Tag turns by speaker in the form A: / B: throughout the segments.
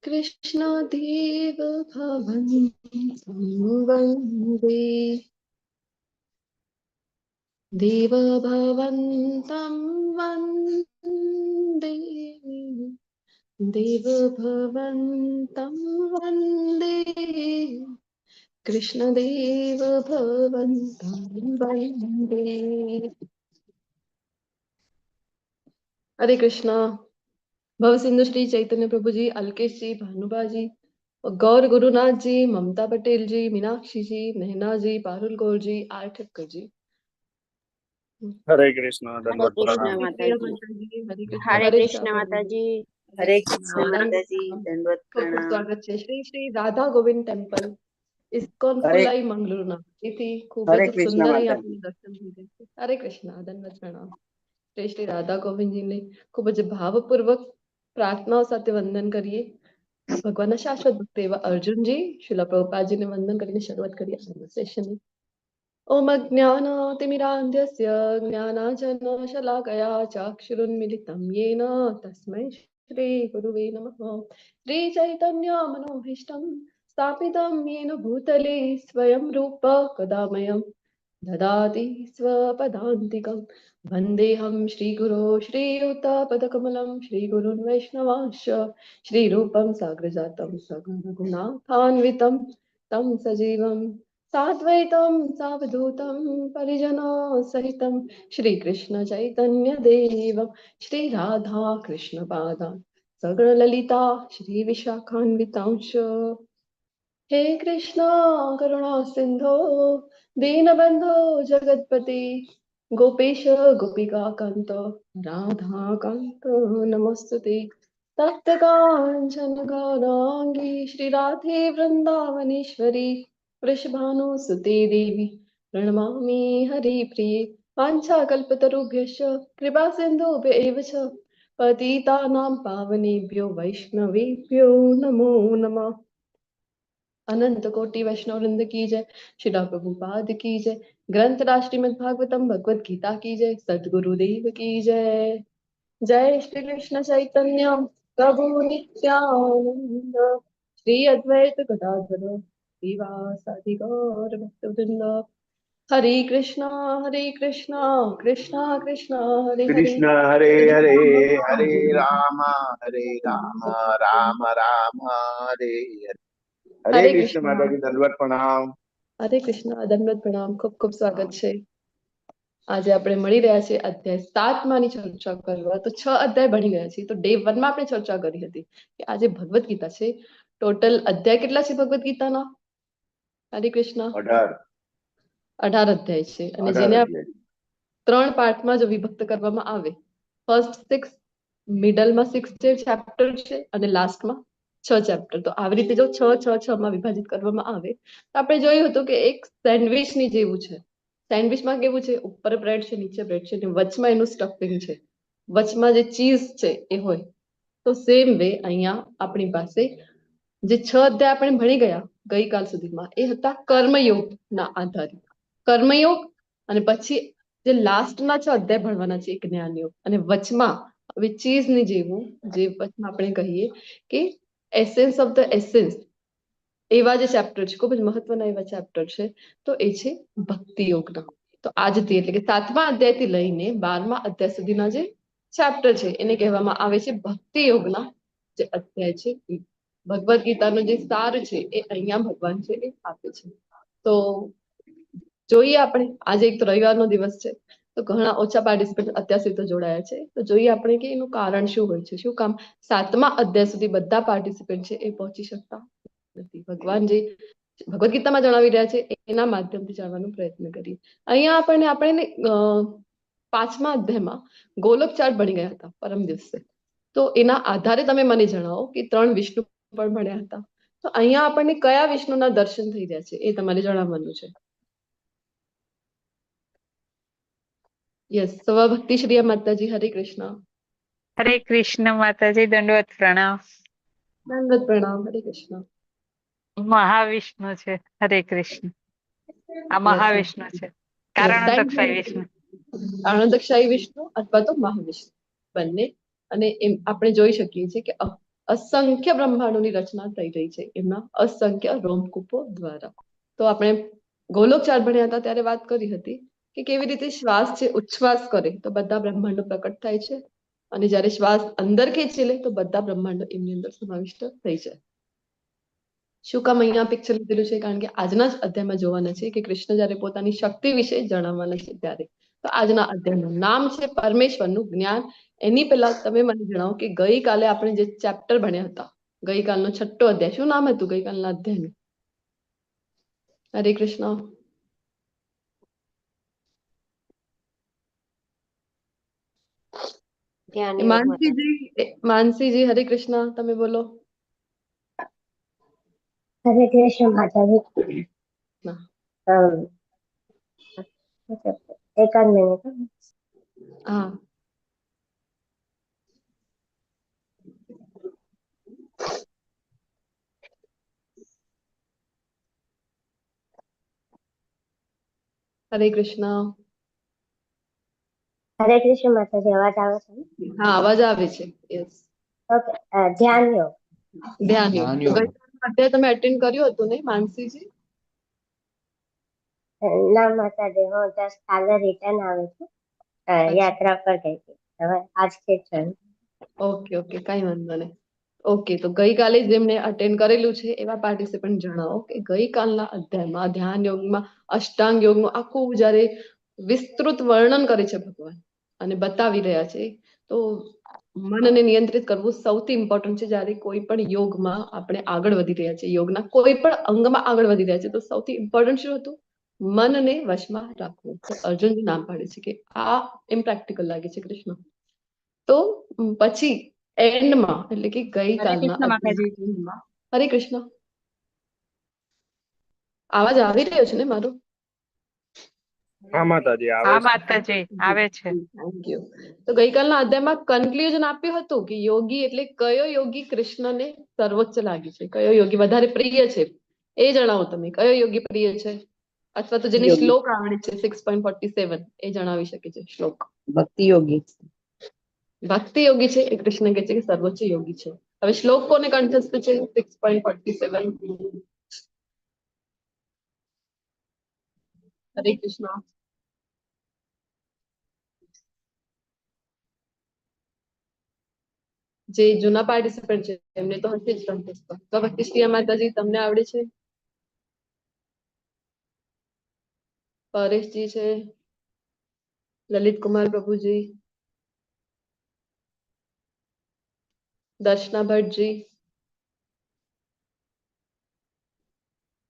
A: कृष्णदेव भवन्तं वन्दे देव भवन्तं वन्दे देव भवन्तं वन्दे कृष्णदेव भवन्तं वन्दे। हरे कृष्णा। भव सिंधु श्री चैतन्य प्रभु जी, अलकेश जी, भानुबा जी, गौर गुरुनाथ जी, ममता पटेल जी, मीनाक्षी जी, नैना जी, पारुल गौर जी, आर ठक्कर जी।
B: हरे कृष्णा,
C: हरे
B: दंडवत
C: कृष्ण
B: प्रणाम।
C: माता जी।
A: हरे कृष्ण।
C: हरे
A: हरे
C: कृष्ण माता जी। हरे कृष्ण माता जी। दंडवत
A: ખૂબ ખૂબ
C: प्रणाम।
A: સ્વાગત છે શ્રી શ્રી રાધા ગોવિંદ ટેમ્પલ ઇસ્કોન
C: હરે
A: ફુલાઈ મંગળુના તેથી ખૂબ
C: હરે
A: જ
C: કૃષ્ણ
A: સુંદર અહીં
C: માતા
A: આપણને દર્શન થઈ જાય છે. હરે કૃષ્ણ. દંડવત પ્રણામ. શ્રી શ્રી રાધા ગોવિંદજીને ખૂબ જ ભાવપૂર્વક પ્રાર્થનાઓ સાથે વંદન કરીએ. ભગવાનના શાશ્વત ભક્ત એવા અર્જુનજી શિલા પ્રભુપાદજીને વંદન કરીને શરૂઆત કરીએ આજના સેશનની. ओम अज्ञानतिमिरान्धस्य ज्ञानाञ्जनशलाकया चाक्षुरुन्मिलितं येन तस्मै श्रीगुरुवे नमः। श्रीचैतन्यमनोभीष्टं स्थापितं येन भूतले स्वयं रूप कदा मह्यं ददाति स्वपदान्तिकं। वन्देऽहं श्रीगुरो श्रीयुतपदकमलं श्रीगुरुन् वैष्णवांश्च श्रीरूपं साग्रजातं सगुणगुणान्वितं तं सजीवं साद्वैतं सावधूतं परिजनसहितं श्रीकृष्ण चैतन्यदेवं श्रीराधा कृष्णपादान् सगणललिता श्रीविशाखान्वितांश। हे कृष्णा करुणा सिंधो दीनबंधो जगत्पति गोपेश गोपिका कांत राधा कांत नमस्तुते। तप्त कांचन गौरांगी श्री राधे वृंदावनेश्वरी वृषभानुसुते देवी प्रणमामि हरिप्रिये। वाञ्छाकल्पतरुभ्यश्च कृपा सिन्धुभ्य एव च पतितानां पावनेभ्यो वैष्णवेभ्यो नमो नमः। अनंत कोटि वैष्णव वृंद की जय। शिला प्रभुपाद की जय। ग्रंथ राष्ट्रीय भागवतम भगवत गीता की जय। सद्गुरुदेव की जय। जय श्री कृष्ण चैतन्य प्रभु नित्यानंद श्री अद्वैत गदाधर श्रीवासादि गौर भक्तवृंद। हरे कृष्णा कृष्णा कृष्णा हरे हरे
B: कृष्ण हरे
A: हरे
B: हरे,
A: राम
B: हरे राम, हरे राम, राम राम, हरे हरे। हरे
A: हरे
B: कृष्ण
A: कृष्णा।
B: माता जी, दंडवत प्रणाम।
A: हरे कृष्णा दंडवत प्रणाम. खूब खूब સ્વાગત છે. આજે આપણે મળી રહ્યા છે અધ્યાય 7 માની ચર્ચા કરવા. તો 6 અધ્યાય ભણી ગયા છીએ. તો ડે 1 માં આપણે ચર્ચા કરી હતી કે આજે ભગવદ ગીતા છે. ટોટલ અધ્યાય કેટલા છે ભગવદ ગીતાના? હરે કૃષ્ણ. 18 અધ્યાય છે અને જેને 3 પાર્ટમાં જો વિભક્ત કરવામાં આવે, ફર્સ્ટ 6, મિડલમાં 6 જે ચેપ્ટર છે અને લાસ્ટમાં 6 ચેપ્ટર. તો આવી રીતે જો 6 માં વિભાજિત કરવામાં આવે તો આપણે જોયું હતું કે એક સેન્ડવિચની જેવું છે. સેન્ડવિચમાં કેવું છે, ઉપર બ્રેડ છે, નીચે બ્રેડ છે અને વચમાં એનું સ્ટફિંગ છે, વચમાં જે ચીઝ છે એ હોય. તો સેમ વે અહીંયા આપણી પાસે જે 6 અધ્યાય આપણે ભણી ગયા ગઈકાલ સુધીમાં એ હતા કર્મયોગના આધારિત. કર્મયોગ અને પછી જે લાસ્ટના 6 અધ્યાય ભણવાના છે એક જ્ઞાનયોગ અને વચમાં હવે ચીઝની જેવું જે વચમાં આપણે કહીએ કે એસેન્સ ઓફ ધ એસેન્સ એવા જે ચેપ્ટર છે, ખૂબ જ મહત્વના એવા ચેપ્ટર છે. તો એ છે ભક્તિ યોગના. તો આજથી એટલે કે 7મા અધ્યાયથી લઈને 12મા અધ્યાય સુધીના જે ચેપ્ટર છે એને કહેવામાં આવે છે ભક્તિ યોગના જે અધ્યાય છે. ભગવદ ગીતાનો જે સાર છે એ અહીંયા ભગવાન છે એ આપે છે. તો જોઈએ આપણે, આજે એક તો રવિવારનો દિવસ છે તો ઘણા ઓછા પાર્ટિસિપન્ટ અત્યાર સુધી તો જોડાયા છે. તો જોઈએ આપણે કે એનું કારણ શું હોય છે, શું કામ 7મા અધ્યાય સુધી બધા પાર્ટિસિપન્ટ છે એ પહોંચી શકતા નથી. ભગવાન જે ભગવદ ગીતામાં જણાવી રહ્યા છે એના માધ્યમથી જાણવાનો પ્રયત્ન કરીએ. અહીંયા આપણે 5મા અધ્યાયમાં ગોલક ચાર્ટ ભણી ગયા હતા પરમ દિવસે. તો એના આધારે તમે મને જણાવો કે 3 વિષ્ણુ પણ ભણ્યા હતા. તો અહીંયા આપણને કયા વિષ્ણુના દર્શન થઈ રહ્યા છે એ તમારે જણાવવાનું છે. યસ, સવા ભક્તિ શ્રી માતાજી. હરે કૃષ્ણ.
D: હરે કૃષ્ણ માતાજી, દંડવત પ્રણામ.
A: દંડવત પ્રણામ. હરે કૃષ્ણ.
D: મહાવિષ્ણુ છે. હરે કૃષ્ણ. આ મહાવિષ્ણુ છે, કારણોદકશાહી વિષ્ણુ.
A: કારણોદકશાહી વિષ્ણુ અથવા તો મહાવિષ્ણુ બંને. અને એમ આપણે જોઈ શકીએ છીએ કે અસંખ્ય બ્રહ્માંડોની રચના થઈ રહી છે એમના અસંખ્ય રોમકૂપો દ્વારા. તો આપણે ગોલોક ચાર ભણ્યા હતા ત્યારે વાત કરી હતી કે કેવી રીતે શ્વાસ છે ઉચ્છ્વાસ કરે તો બધા બ્રહ્માંડો પ્રકટ થાય છે, અને જ્યારે શ્વાસ અંદર ખેંચી લે તો બધા બ્રહ્માંડો એમની અંદર સમાવિષ્ટ થઈ જાય. શું કામ અહીંયા પિક્ચર લીધેલું છે? કારણ કે આજના જ અધ્યાયમાં જોવાના છે કે કૃષ્ણ જ્યારે પોતાની શક્તિ વિશે જણાવવાના છે ત્યારે. તો આજના અધ્યાયનું નામ છે પરમેશ્વરનું જ્ઞાન. એની પહેલા તમે મને જણાવો કે ગઈકાલે આપણે જે ચેપ્ટર ભણ્યા હતા, ગઈકાલનો 6ઠ્ઠો અધ્યાય, શું નામ હતું ગઈકાલના અધ્યાયનું? હરે કૃષ્ણ.
C: ધ્યાન યોગ માતાજી.
A: માનસીજી હરે કૃષ્ણ, તમે બોલો.
E: હરે કૃષ્ણ માતાજી.
A: ના.
E: એકાદ મિનિટ.
A: હા. હરે કૃષ્ણ.
E: હરે કૃષ્ણ માતાજી, અવાજ આવે છે?
A: હા, અવાજ આવે છે. યસ.
E: ઓકે. ધ્યાન યોગ.
A: ધ્યાન યોગ. અત્યારે તમે અટેન્ડ કર્યું હતું ને માનસીજી?
E: ના માતાજી, હું જસ્ટ કાલે રિટર્ન આવી છું, યાત્રા પર ગઈ હતી, હવે આજથી જ છું.
A: ઓકે ઓકે, કઈ વાંધો નહીં. ઓકે, તો ગઈકાલે જેમને અટેન્ડ કરેલું છે એવા પાર્ટિસિપન્ટ જણાવો કે ગઈકાલના અધ્યાયમાં ધ્યાન યોગમાં અષ્ટાંગ યોગનું આખું જ્યારે વિસ્તૃત વર્ણન કરે છે ભગવાન અને બતાવી રહ્યા છે. તો મનને નિયંત્રિત કરવું સૌથી ઇમ્પોર્ટન્ટ છે. જ્યારે કોઈ પણ યોગમાં આપણે આગળ વધી રહ્યા છીએ, યોગના કોઈ પણ અંગમાં આગળ વધી રહ્યા છે, તો સૌથી ઇમ્પોર્ટન્ટ શું હતું? મનને વશમાં રાખવું. તો અર્જુનજી નામ પાડે છે કે આ ઇમ્પ્રેક્ટિકલ લાગે છે કૃષ્ણ. તો પછી એન્ડમાં એટલે કે ગઈકાલના હરે કૃષ્ણ, અવાજ આવી રહ્યો છે ને મારો?
F: હા માતાજી, આવે
D: હા
F: છે.
D: માતાજી, આવે છે.
A: Thank you. તો ગઈકાલના અધ્યાયમાં કન્ક્લુઝન આપ્યું હતું કે યોગી એટલે કયો યોગી કૃષ્ણને સર્વોચ્ચ લાગે છે, કયો યોગી વધારે પ્રિય છે એ જણાવો. તમે કયો યોગી પ્રિય છે, અથવા તો જેની શ્લોક આવડે છે 6.47 એ જણાવી શકે છે શ્લોક.
G: ભક્તિ યોગી.
A: ભક્તિ યોગી છે એ કૃષ્ણ કહે છે કે સર્વોચ્ચ યોગી છે. હવે શ્લોક કોને કંઠસ્થ છે? 6.47. હરે કૃષ્ણ. જે જૂના પાર્ટિસિપન્ટ છે એમને તો હશે જ કંઠસ્થ. તો ભક્તિશ્રી માતાજી, તમને આવડે છે? પરેશજી છે, લલિત કુમાર પ્રભુજી, દર્શના ભટ્ટજી,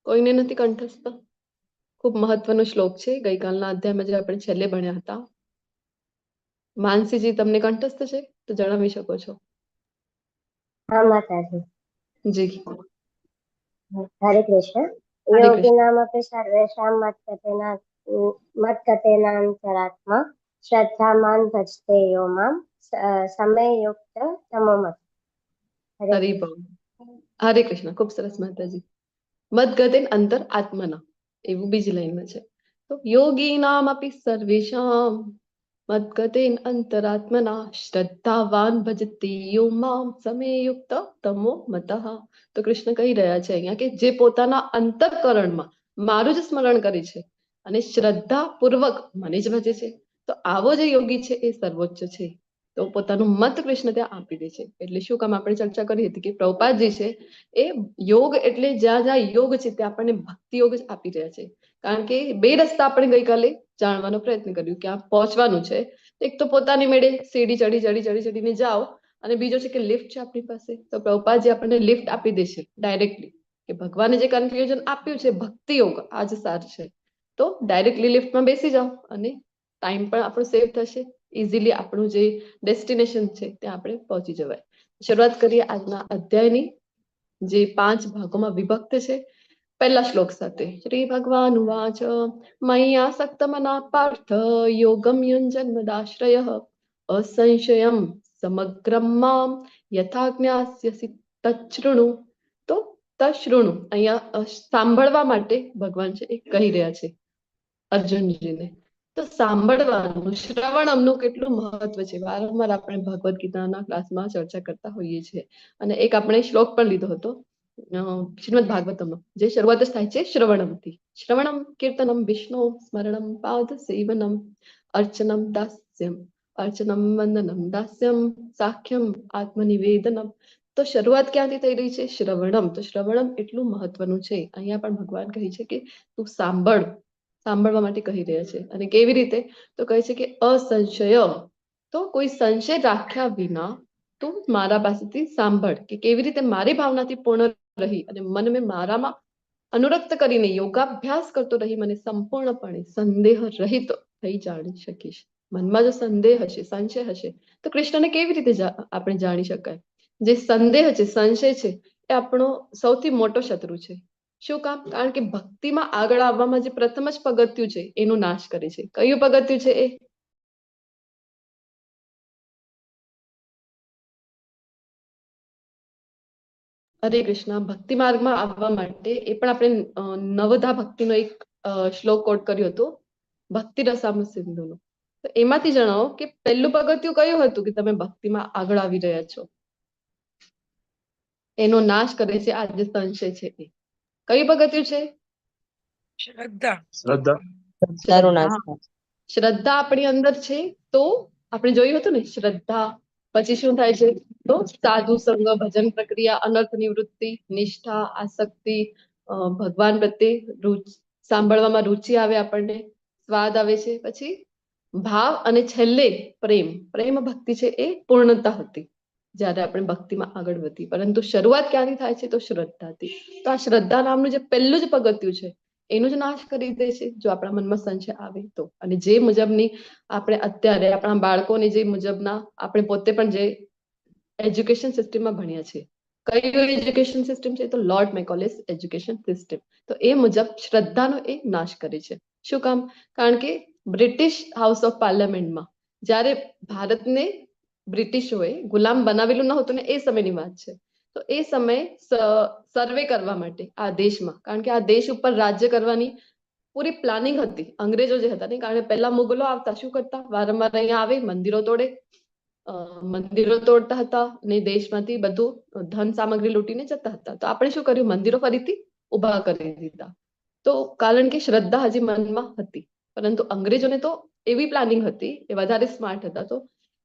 A: કોઈને નથી કંઠસ્થ? ખૂબ મહત્વનો શ્લોક છે ગઈકાલના અધ્યાયમાં જે આપણે છેલ્લે ભણ્યા હતા. માનસીજી, તમને કંઠસ્થ છે તો જણાવી શકો છો.
E: હા માતાજી.
A: જી.
E: હરે કૃષ્ણ.
A: હરે
E: યોગી
A: કૃષ્ણ.
E: નામ અપી સર્વેષાં મત્કતેનાંતરાત્મા શ્રદ્ધામાન ભજતે યો મામ સમયયુક્ત તમો મત.
A: હરિ બોલ. હરે કૃષ્ણ. ખૂબ સરસ માતાજી. મદગતેન અંતર આત્મના, એવું બીજી લાઈનમાં છે. તો યોગી નામ અપી સર્વેષાં મદગતેન અંતરાત્મના શ્રદ્ધાવાન ભજતે યો મામ સમયયુક્ત તમો મતઃ. તો કૃષ્ણ કહી રહ્યા છે અહીંયા કે જે પોતાના અંતઃકરણમાં મારું જ સ્મરણ કરે છે અને શ્રદ્ધા પૂર્વક મને જ ભજે છે, તો આવો જે યોગી છે એ સર્વોચ્ચ છે. તો પોતાનું મત કૃષ્ણ ત્યાં આપી દે છે. એટલે શું કામ આપણે ચર્ચા કરી હતી કે પ્રભુપાદજી છે એ યોગ એટલે જ્યાં જ્યાં યોગ છે ત્યાં આપણને ભક્તિ યોગ જ આપી રહ્યા છે. કારણ કે બે રસ્તા આપણે ગઈકાલે જાણવાનો પ્રયત્ન કર્યું કે આ પહોંચવાનું છે. એક તો પોતાની મેળે સીડી ચડીને જાઓ, અને બીજો છે કે લિફ્ટ છે આપણી પાસે. તો પ્રભુપાદજી આપણને લિફ્ટ આપી દે છે ડાયરેક્ટલી, કે ભગવાને જે કન્ફ્યુઝન આપ્યું છે ભક્તિ યોગ આ જ સાર છે. તો ડાયરેક્ટલી લિફ્ટમાં બેસી જાઓ અને ટાઈમ પણ આપણો સેવ થશે, ઇઝીલી આપણું જે ડેસ્ટિનેશન છે ત્યાં આપણે પહોંચી જવાય. શરૂઆત કરીએ આજના અધ્યાયની, જે 5 ભાગોમાં વિભક્ત છે. પહેલા શ્લોક સાથે. શ્રી ભગવાન ઉવાચ મય્યાસક્ત મના પાર્થ યોગમ યુંજન્મદાશ્રયઃ અસંશયમ સમગ્રમ મામ યથા જ્ઞાસ્યસી તચ્છૃણુ. તો તચ્છૃણુ અહીંયા સાંભળવા માટે ભગવાન છે એ કહી રહ્યા છે અર્જુનજીને તો સાંભળવાનું શ્રવણમનું કેટલું મહત્વ છે. વારંવાર આપણે ભગવદ્ ગીતાના ક્લાસમાં ચર્ચા કરતા હોઈએ છીએ. અને એક આપણે શ્લોક પણ લીધો હતો શ્રીમદ ભાગવતમનો, જે શરૂઆત જ થાય છે શ્રવણમથી. શ્રવણમ કીર્તનમ વિષ્ણુ સ્મરણમ પાદ સેવનમ અર્ચનમ દાસ્યમ અર્ચનમ વંદનમ દાસ્યમ સાખ્યમ આત્મનિવેદનમ. તો શરૂઆત ક્યાંથી થઈ રહી છે? શ્રવણમ. તો શ્રવણમ એટલું મહત્વનું છે. અહીંયા પણ ભગવાન કહે છે કે તું સાંભળ, સાંભળવા માટે કહી રહ્યા છે. અને કેવી રીતે? તો કહે છે કે અસંશય, તો કોઈ સંશય રાખ્યા વિના તું મારા પાસેથી સાંભળ કે કેવી રીતે મારી ભાવનાથી પૂર્ણ રહી અને મન મેં મારામાં અનુરક્ત કરીને યોગાભ્યાસ કરતો રહી મને સંપૂર્ણપણે સંદેહ રહિત થઈ જાણી શકીશ. મનમાં જો સંદેહ હશે, સંશય હશે, તો કૃષ્ણને કેવી રીતે આપણે જાણી શકાય? જે સંદેહ છે, સંશય છે, એ આપણો સૌથી મોટો શત્રુ છે. શું કામ? કારણ કે ભક્તિમાં આગળ આવવામાં જે પ્રથમ જ પગથિયું છે એનો નાશ કરે છે. કયું પગથિયું છે એ? હરે કૃષ્ણ. ભક્તિ માર્ગમાં આવવા માટે એ પણ આપણે નવધા ભક્તિનો એક શ્લોક કોટ કર્યો હતો, ભક્તિ રસામ સિંધુનો. તો એમાંથી જણાવો કે પહેલું પગથિયું કયું હતું કે તમે ભક્તિમાં આગળ આવી રહ્યા છો? એનો નાશ કરે છે આ જે સંશય છે એ. કયું પગથિયું છે?
F: શ્રદ્ધા.
A: શ્રદ્ધા આપણી અંદર છે તો આપણે જોયું હતું ને, શ્રદ્ધા પછી શું થાય છે? તો સાધુ સંગ, ભજન પ્રક્રિયા, અનર્થ નિવૃત્તિ, નિષ્ઠા, આસક્તિ, ભગવાન પ્રત્યે સાંભળવામાં રુચિ આવે, આપણને સ્વાદ આવે છે, પછી ભાવ, અને છેલ્લે પ્રેમ. પ્રેમ ભક્તિ છે એ પૂર્ણતા હતી જ્યારે આપણે ભક્તિમાં આગળ વધી. પરંતુ શરૂઆત ક્યાંથી થાય છે? તો શ્રદ્ધાથી. તો આ શ્રદ્ધા નામનું જે પહેલું જ પગથિયું છે એનો જ નાશ કરી દે છે જો આપણા મનમાં સંશય આવે તો. અને જે મુજબની આપણે અત્યારે આપણા બાળકોને જે મુજબના આપણે પોતે પણ જે એજ્યુકેશન સિસ્ટમમાં ભણ્યા છે, કઈ એજ્યુકેશન સિસ્ટમ છે? તો લોર્ડ મેકોલેસ એજ્યુકેશન સિસ્ટમ. તો એ મુજબ શ્રદ્ધાનો એ નાશ કરે છે. શું કામ? કારણ કે બ્રિટિશ હાઉસ ઓફ પાર્લામેન્ટમાં જ્યારે ભારતને બ્રિટિશોએ ગુલામ બનાવેલું ન હતું ને, એ સમયની વાત છે, તો એ સમયે સર્વે કરવા માટે આ દેશમાં, કારણ કે આ દેશ ઉપર રાજ્ય કરવાની પૂરી પ્લાનિંગ હતી અંગ્રેજો જે હતા ને, કારણ કે પહેલા મુગલો આવતા શું કરતા? વારંવાર અહીંયા આવે, મંદિરો તોડે, મંદિરો તોડતા હતા ને દેશમાંથી બધું ધન સામગ્રી લૂંટીને જતા હતા. તો આપણે શું કર્યું? મંદિરો ફરીથી ઉભા કરી દીધા. તો કારણ કે શ્રદ્ધા હજી મનમાં હતી. પરંતુ અંગ્રેજોને તો એવી પ્લાનિંગ હતી, એ વધારે સ્માર્ટ હતા, તો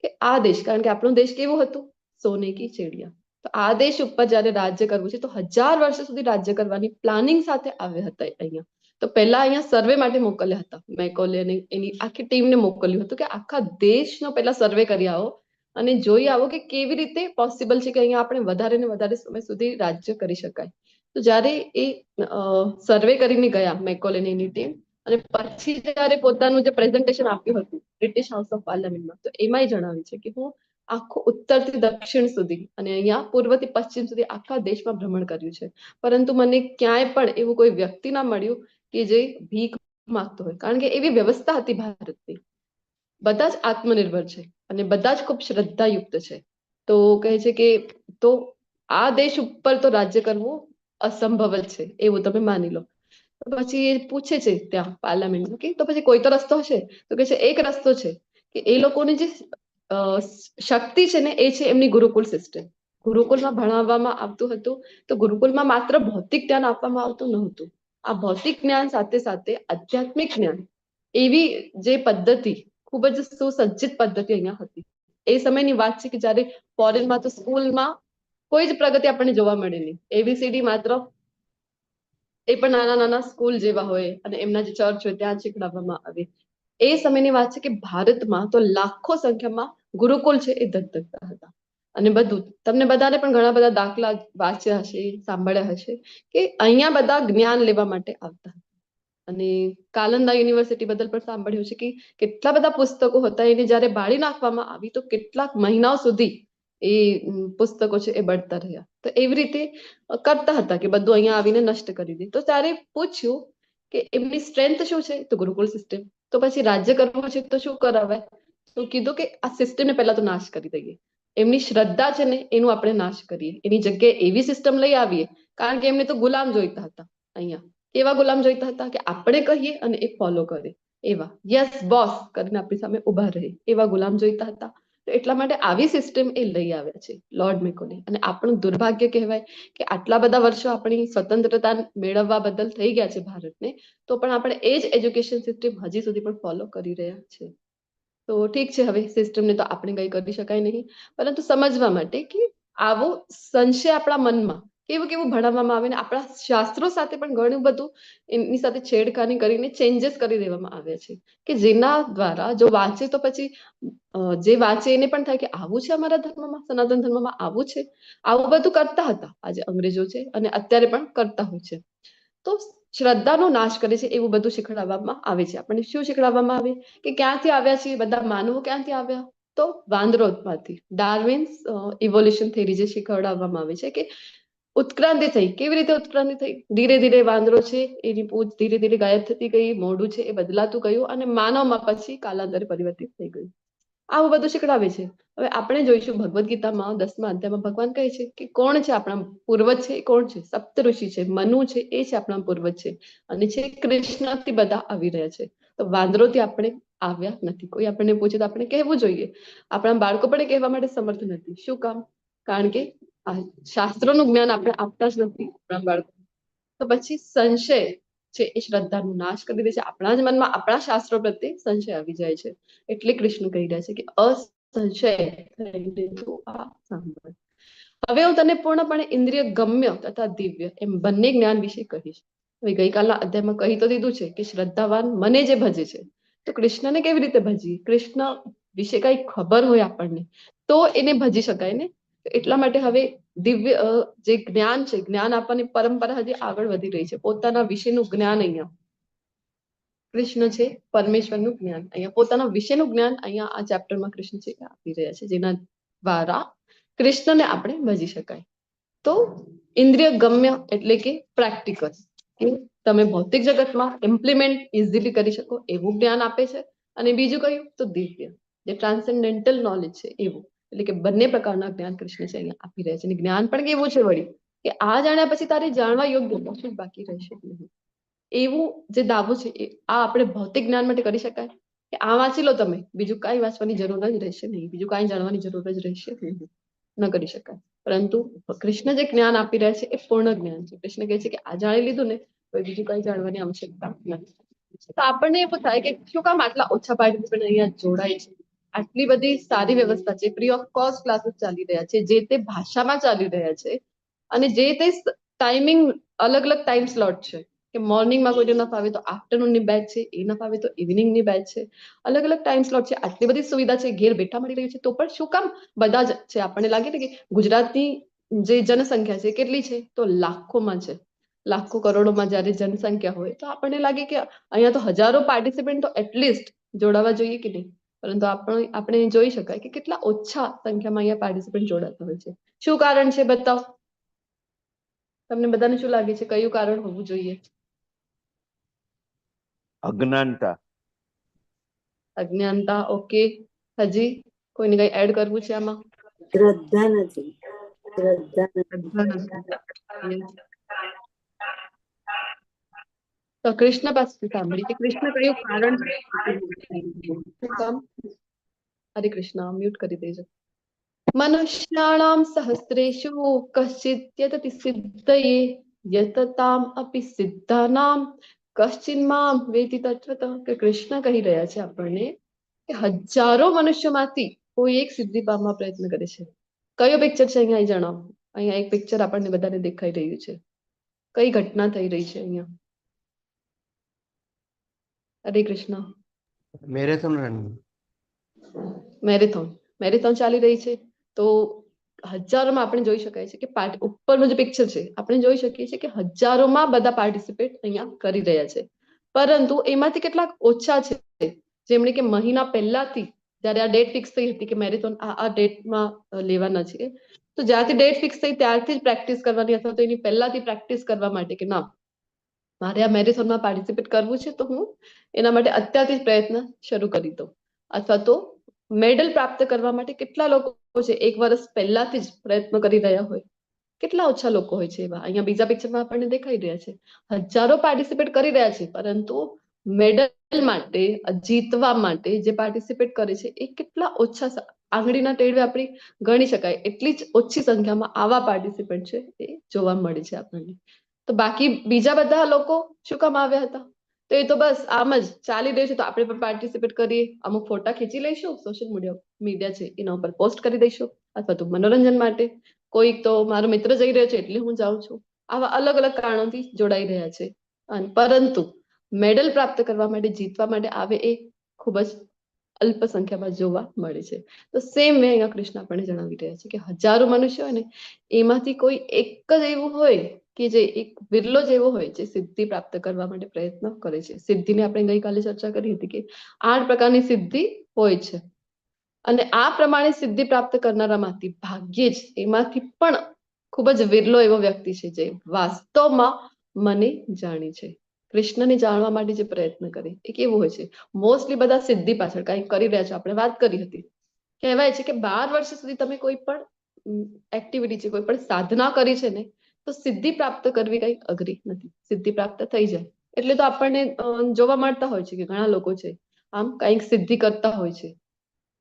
A: કે આ દેશ, કારણ કે આપણો દેશ કેવું હતું? સોને કી ચિડિયા. તો આ દેશ ઉપર જયારે રાજ્ય કરવું છે તો 1000 વર્ષ સુધી રાજ્ય કરવાની પ્લાનિંગ સાથે આવ્યા હતા અહીંયા. તો પહેલા અહીંયા સર્વે માટે મોકલ્યા હતા મેકોલે, એની આખી ટીમને મોકલ્યું હતું કે આખા દેશનો પહેલા સર્વે કરી આવો અને જોઈ આવો કે કેવી રીતે પોસિબલ છે કે અહીંયા આપણે વધારે ને વધારે સમય સુધી રાજ્ય કરી શકાય. તો જ્યારે એ સર્વે કરીને ગયા મેકોલે એની ટીમ, અને પછી જયારે પોતાનું જે પ્રેઝન્ટેશન આપ્યું હતું બ્રિટિશ હાઉસ ઓફ પાર્લામેન્ટમાં, તો એમાંય જણાવ્યું છે કે હું આખું ઉત્તરથી દક્ષિણ સુધી અને અહીંયા પૂર્વથી પશ્ચિમ સુધી આખા દેશમાં ભ્રમણ કર્યું છે, પરંતુ મને ક્યાંય પણ એવું કોઈ વ્યક્તિ ના મળ્યું કે જે ભીખ માંગતો હોય. કારણ કે એવી વ્યવસ્થા હતી ભારતની, બધા જ આત્મનિર્ભર છે અને બધા જ ખૂબ શ્રદ્ધાયુક્ત છે. તો કહે છે કે તો આ દેશ ઉપર તો રાજ્ય કરવું અસંભવ જ છે, એવું તમે માની લો. પછી એ પૂછે છે ત્યાં પાર્લામેન્ટમાં કે તો પછી કોઈ તો રસ્તો હશે? તો કે છે એક રસ્તો છે કે એ લોકોની જે શક્તિ છે ને, એ છે એમની ગુરુકુળ સિસ્ટમ. ગુરુકુળમાં ભણાવવામાં આવતું હતું, તો ગુરુકુળમાં માત્ર ભૌતિક જ્ઞાન આપવામાં આવતું નહોતું. આ ભૌતિક જ્ઞાન સાથે સાથે આધ્યાત્મિક જ્ઞાન, એવી જે પદ્ધતિ, ખૂબ જ સુસજ્જિત પદ્ધતિ અહીંયા હતી. એ સમયની વાત છે કે જયારે ફોરેનમાં તો સ્કૂલમાં કોઈ જ પ્રગતિ આપણને જોવા મળે નહીં. એબીસીડી માત્ર એ પણ નાના નાના સ્કૂલ જેવા હોય અને એમના જે ચર્ચ હોય ત્યાં શીખડાવવામાં આવે. એ સમયની વાત છે કે ભારતમાં તો લાખો સંખ્યામાં ગુરુકુળ છે એ ધગધગતા હતા. અને બધું તમને બધાને પણ ઘણા બધા દાખલા વાંચ્યા હશે, સાંભળ્યા હશે કે અહીંયા બધા જ્ઞાન લેવા માટે આવતા. અને કાલંદા યુનિવર્સિટી બદલ પણ સાંભળ્યું છે કે કેટલા બધા પુસ્તકો હતા, એને જયારે બાળી નાખવામાં આવી તો કેટલાક મહિનાઓ સુધી એ પુસ્તકો છે એ બળતા રહ્યા. તો એવી રીતે કરતા હતા કે બધું અહીંયા આવીને નષ્ટ કરી દે. તો ત્યારે પૂછ્યું કે એમની સ્ટ્રેન્થ શું છે? તો ગુરુકુળ સિસ્ટમ. તો પછી રાજ્ય કરવું છે તો શું કરાવાય? તો કીધું કે આ સિસ્ટમને પહેલા તો નાશ કરી દઈએ. એમની શ્રદ્ધા છે ને એનું આપણે નાશ કરીએ, એની જગ્યાએ એવી સિસ્ટમ લઈ આવીએ. કારણ કે એમને તો ગુલામ જોઈતા હતા અહીંયા. કેવા ગુલામ જોઈતા હતા? કે આપણે કહીએ અને એ ફોલો કરે. એવા યસ બોસ કરીને આપણી સામે ઉભા રહે એવા ગુલામ જોઈતા હતા. તો એટલા માટે આવી સિસ્ટમ એ લઈ આવ્યા છે લોર્ડ મેકોલે. અને આપણું દુર્ભાગ્ય કહેવાય કે આટલા બધા વર્ષો આપણી સ્વતંત્રતા મેળવવા બદલ થઈ ગયા છે ભારતને, તો પણ આપણે એ જ એજ્યુકેશન સિસ્ટમ હજી સુધી પણ ફોલો કરી રહ્યા છે. તો ઠીક છે, હવે સિસ્ટમને તો આપણે કંઈ કરી શકાય નહીં, પરંતુ સમજવા માટે કે આવો સંશય આપણા મનમાં કેવું કેવું ભણાવવામાં આવે ને આપણા શાસ્ત્રો સાથે પણ ઘણું બધું એની સાથે છેડખાની કરીને ચેન્જીસ કરી દેવામાં આવ્યા છે, કે જેના દ્વારા જો વાંચે તો પછી જે વાંચે એને પણ થાય કે આવું છે અમારા ધર્મમાં, સનાતન ધર્મમાં આવું છે. આવું બધું કરતા હતા આજે અંગ્રેજો છે અને અત્યારે પણ કરતા હોય છે. તો શ્રદ્ધાનો નાશ કરે છે એવું બધું શીખવાડવામાં આવે છે. આપણને શું શીખવાડવામાં આવે કે ક્યાંથી આવ્યા છે બધા માનવો, ક્યાંથી આવ્યા તો વાંદરોમાંથી. ડાર્વિન્સ ઇવોલ્યુશન થિયરી જે શીખવાડવામાં આવે છે કે ઉત્ક્રાંતિ થઈ, કેવી રીતે ઉત્ક્રાંતિ થઈ, ધીરે ધીરે વાંદરો છે એની પૂંછ ધીરે ધીરે ગાયબ થતી ગઈ, મોઢું છે એ બદલાતું ગયું અને માનવમાં પછી કાલાંતરે પરિવર્તિત થઈ ગયું. આવું બધું શીખડાવે છે. હવે આપણે જોઈશું ભગવદ્ ગીતામાં 10મા અધ્યાયમાં ભગવાન કહે છે કે કોણ છે આપણા પૂર્વજ છે, એ કોણ છે? સપ્તઋષિ છે, મનુ છે, એ છે આપણા પૂર્વજ છે. અને છે કૃષ્ણથી બધા આવી રહ્યા છે. તો વાંદરોથી આપણે આવ્યા નથી. કોઈ આપણને પૂછે તો આપણે કહેવું જોઈએ. આપણા બાળકો પણ કહેવા માટે સમર્થ નથી. શું કામ? કારણ કે શાસ્ત્રોનું જ્ઞાન આપણે આપતા જ નથી આપણા બાળકો. તો પછી સંશય છે એ શ્રદ્ધાનો નાશ કરી દે છે. આપણા જ મનમાં આપણા શાસ્ત્રો પ્રત્યે સંશય આવી જાય છે. એટલે કૃષ્ણ કહી રહ્યા છે કે અસંશય થઈને તું આ સાંભળ. હવે હું તને પૂર્ણપણે ઇન્દ્રિય ગમ્ય તથા દિવ્ય એમ બંને જ્ઞાન વિશે કહીશ. હવે ગઈકાલના અધ્યાયમાં કહી તો દીધું છે કે શ્રદ્ધાવાન મને જે ભજે છે. તો કૃષ્ણને કેવી રીતે ભજીએ? કૃષ્ણ વિશે કઈ ખબર હોય આપણને તો એને ભજી શકાય ને. એટલા માટે હવે દિવ્ય જે જ્ઞાન છે, જ્ઞાન આપવાની પરંપરા હજી આગળ વધી રહી છે. પોતાના વિશેનું જ્ઞાન અહીંયા કૃષ્ણ છે, પરમેશ્વરનું જ્ઞાન અહીંયા પોતાના વિશેનું જ્ઞાન અહીંયા આ ચેપ્ટરમાં કૃષ્ણ છે આપી રહ્યા છે, જેના દ્વારા કૃષ્ણને આપણે ભજી શકાય. તો ઇન્દ્રિય ગમ્ય એટલે કે પ્રેક્ટિકલ, કે તમે ભૌતિક જગતમાં ઇમ્પ્લિમેન્ટ ઇઝીલી કરી શકો એવું જ્ઞાન આપે છે. અને બીજું કયું તો દિવ્ય, જે ટ્રાન્સેન્ડેન્ટલ નોલેજ છે એવું. એટલે કે બંને પ્રકારના જ્ઞાન કૃષ્ણ છે અહીંયા આપી રહ્યા છે. અને જ્ઞાન પણ કેવું છે વળી કે આ જાણ્યા પછી તારે જાણવા યોગ્ય કશું બાકી રહેશે નહીં. એવું જે દાવો છે એ આ આપણે ભૌતિક જ્ઞાન માટે કરી શકાય કે આ વાંચી લો તમે, બીજું કાંઈ વાંચવાની જરૂર જ રહેશે નહીં, બીજું કાંઈ જાણવાની જરૂર જ રહેશે નહીં, ન કરી શકાય. પરંતુ કૃષ્ણ જે જ્ઞાન આપી રહ્યા છે એ પૂર્ણ જ્ઞાન છે. કૃષ્ણ કહે છે કે આ જાણી લીધું ને તો બીજું કઈ જાણવાની આવશ્યકતા નથી. તો આપણને એવું થાય કે શું કામ આટલા ઓછા પાર્ટિસિપન્ટ અહીંયા જોડાય છે? આટલી બધી સારી વ્યવસ્થા છે, ફ્રી ઓફ કોસ્ટ ક્લાસીસ ચાલી રહ્યા છે, જે તે ભાષામાં ચાલી રહ્યા છે, અને જે તે ટાઈમિંગ અલગ અલગ ટાઈમ સ્લોટ છે કે મોર્નિંગમાં કોઈને ન ફાવે તો આફ્ટરનૂનની બેચ છે, એ ન ફાવે તો ઇવનિંગની બેચ છે. અલગ અલગ ટાઈમ સ્લોટ છે. આટલી બધી સુવિધા છે, ઘેર બેઠા મળી રહી છે, તો પણ શું કામ બધા જ છે? આપણને લાગે ને કે ગુજરાતની જે જનસંખ્યા છે કેટલી છે તો લાખોમાં છે. લાખો કરોડોમાં જ્યારે જનસંખ્યા હોય તો આપણને લાગે કે અહીંયા તો હજારો પાર્ટિસિપન્ટ તો એટલીસ્ટ જોડાવા જોઈએ કે નહીં. પરંતુ આપણે જોઈ શકાય કે કેટલા ઓછા સંખ્યામાં અહીંયા પાર્ટિસિપન્ટ જોડાતા હોય છે. શું કારણ છે બતાવો? તમને બધાને શું લાગે છે કયું કારણ હોવું જોઈએ?
B: અજ્ઞાનતા.
A: અજ્ઞાનતા. ઓકે, હજી કોઈને કઈ એડ કરવું છે આમાં?
C: શ્રદ્ધા નથી. શ્રદ્ધા નથી.
A: તો કૃષ્ણ પાસેથી સાંભળી કે કૃષ્ણ કયું કારણ હરે કૃષ્ણ, મ્યુટ કરી દેજો. મનુષ્યાણામ સહસ્રેષુ કશ્ચિત યતતિ સિદ્ધયે યતતામ અપી સિદ્ધાનામ કશ્ચિન મામ વેતિ તત્વતઃ. કે કૃષ્ણ કહી રહ્યા છે આપણને કે હજારો મનુષ્યમાંથી કોઈ એક સિદ્ધિ પામવા પ્રયત્ન કરે છે. કયો પિક્ચર છે અહીંયા જણાવો? અહીંયા એક પિક્ચર આપણને બધાને દેખાઈ રહ્યું છે. કઈ ઘટના થઈ રહી છે અહીંયા? હરે કૃષ્ણ. મેરેથોન ચાલી રહી છે. તો હજારોમાં આપણે જોઈ શકાય છે કે ઉપરનું જે પિક્ચર છે આપણે જોઈ શકીએ છીએ કે હજારોમાં બધા પાર્ટિસિપેટ અહીંયા કરી રહ્યા છે. પરંતુ એમાંથી કેટલાક ઓછા છે જેમણે કે મહિના પહેલાથી જ્યારે આ ડેટ ફિક્સ થઈ હતી કે મેરેથોન આ ડેટમાં લેવાના છે, તો જ્યારથી ડેટ ફિક્સ થઈ ત્યારથી જ પ્રેક્ટિસ કરવાની અથવા તો એની પહેલાથી પ્રેક્ટિસ કરવા માટે કે ના મારે આ મેરેથોનમાં પાર્ટિસિપેટ કરવું છે તો હું એના માટે અત્યારથી જ પ્રયત્ન શરૂ કરી દઉં. અથવા તો મેડલ પ્રાપ્ત કરવા માટે કેટલા લોકો છે એક વર્ષ પહેલાથી જ પ્રયત્ન કરી રહ્યા હોય? કેટલા ઓછા લોકો હોય છે એવા? અહીંયા બીજા પિક્ચરમાં આપણને દેખાઈ રહ્યા છે હજારો પાર્ટિસિપેટ કરી રહ્યા છે, પરંતુ મેડલ માટે, જીતવા માટે જે પાર્ટિસિપેટ કરે છે એ કેટલા ઓછા આંગળીના ટેડવે આપણી ગણી શકાય એટલી જ ઓછી સંખ્યામાં આવા પાર્ટિસિપેન્ટ છે એ જોવા મળે છે આપણને. તો બાકી બીજા બધા લોકો શું કામ આવ્યા હતા? તો એ તો બસ આમ જ ચાલી રહ્યું છે તો આપણે પણ પાર્ટિસિપેટ કરીએ, અમુક ફોટા ખેંચી લઈશું, સોશિયલ મીડિયા છે એના ઉપર પોસ્ટ કરી દઈશું, અથવા તો મનોરંજન માટે, કોઈક તો મારો મિત્ર જઈ રહ્યો છે એટલે હું જાઉં છું. આવા અલગ અલગ કારણોથી જોડાઈ રહ્યા છે. અને પરંતુ મેડલ પ્રાપ્ત કરવા માટે, જીતવા માટે આવે એ ખૂબ જ અલ્પ સંખ્યામાં જોવા મળે છે. તો સેમ વે અહીંયા કૃષ્ણ આપણને જણાવી રહ્યા છે કે હજારો મનુષ્ય હોય ને એમાંથી કોઈ એક જ એવું હોય કે જે એક વિરલો જ એવો હોય જે સિદ્ધિ પ્રાપ્ત કરવા માટે પ્રયત્ન કરે છે. સિદ્ધિની આપણે ગઈકાલે ચર્ચા કરી હતી કે 8 પ્રકારની સિદ્ધિ હોય છે અને આ પ્રમાણે સિદ્ધિ પ્રાપ્ત કરનારામાંથી ભાગ્યે જ એમાંથી પણ ખૂબ જ વિરલો એવો વ્યક્તિ છે જે વાસ્તવમાં મને જાણે છે. કૃષ્ણને જાણવા માટે જે પ્રયત્ન કરે એ કેવું હોય છે? મોસ્ટલી બધા સિદ્ધિ પાછળ કંઈક કરી રહ્યા છે. આપણે વાત કરી હતી, કહેવાય છે કે 12 વર્ષ સુધી તમે કોઈ પણ એક્ટિવિટી છે, કોઈ પણ સાધના કરી છે ને તો સિદ્ધિ પ્રાપ્ત કરવી કઈ અઘરી નથી. સિદ્ધિ પ્રાપ્ત થઈ જાય એટલે તો આપણને જોવા મળતા હોય છે કે ઘણા લોકો છે આમ કંઈક સિદ્ધિ કરતા હોય છે,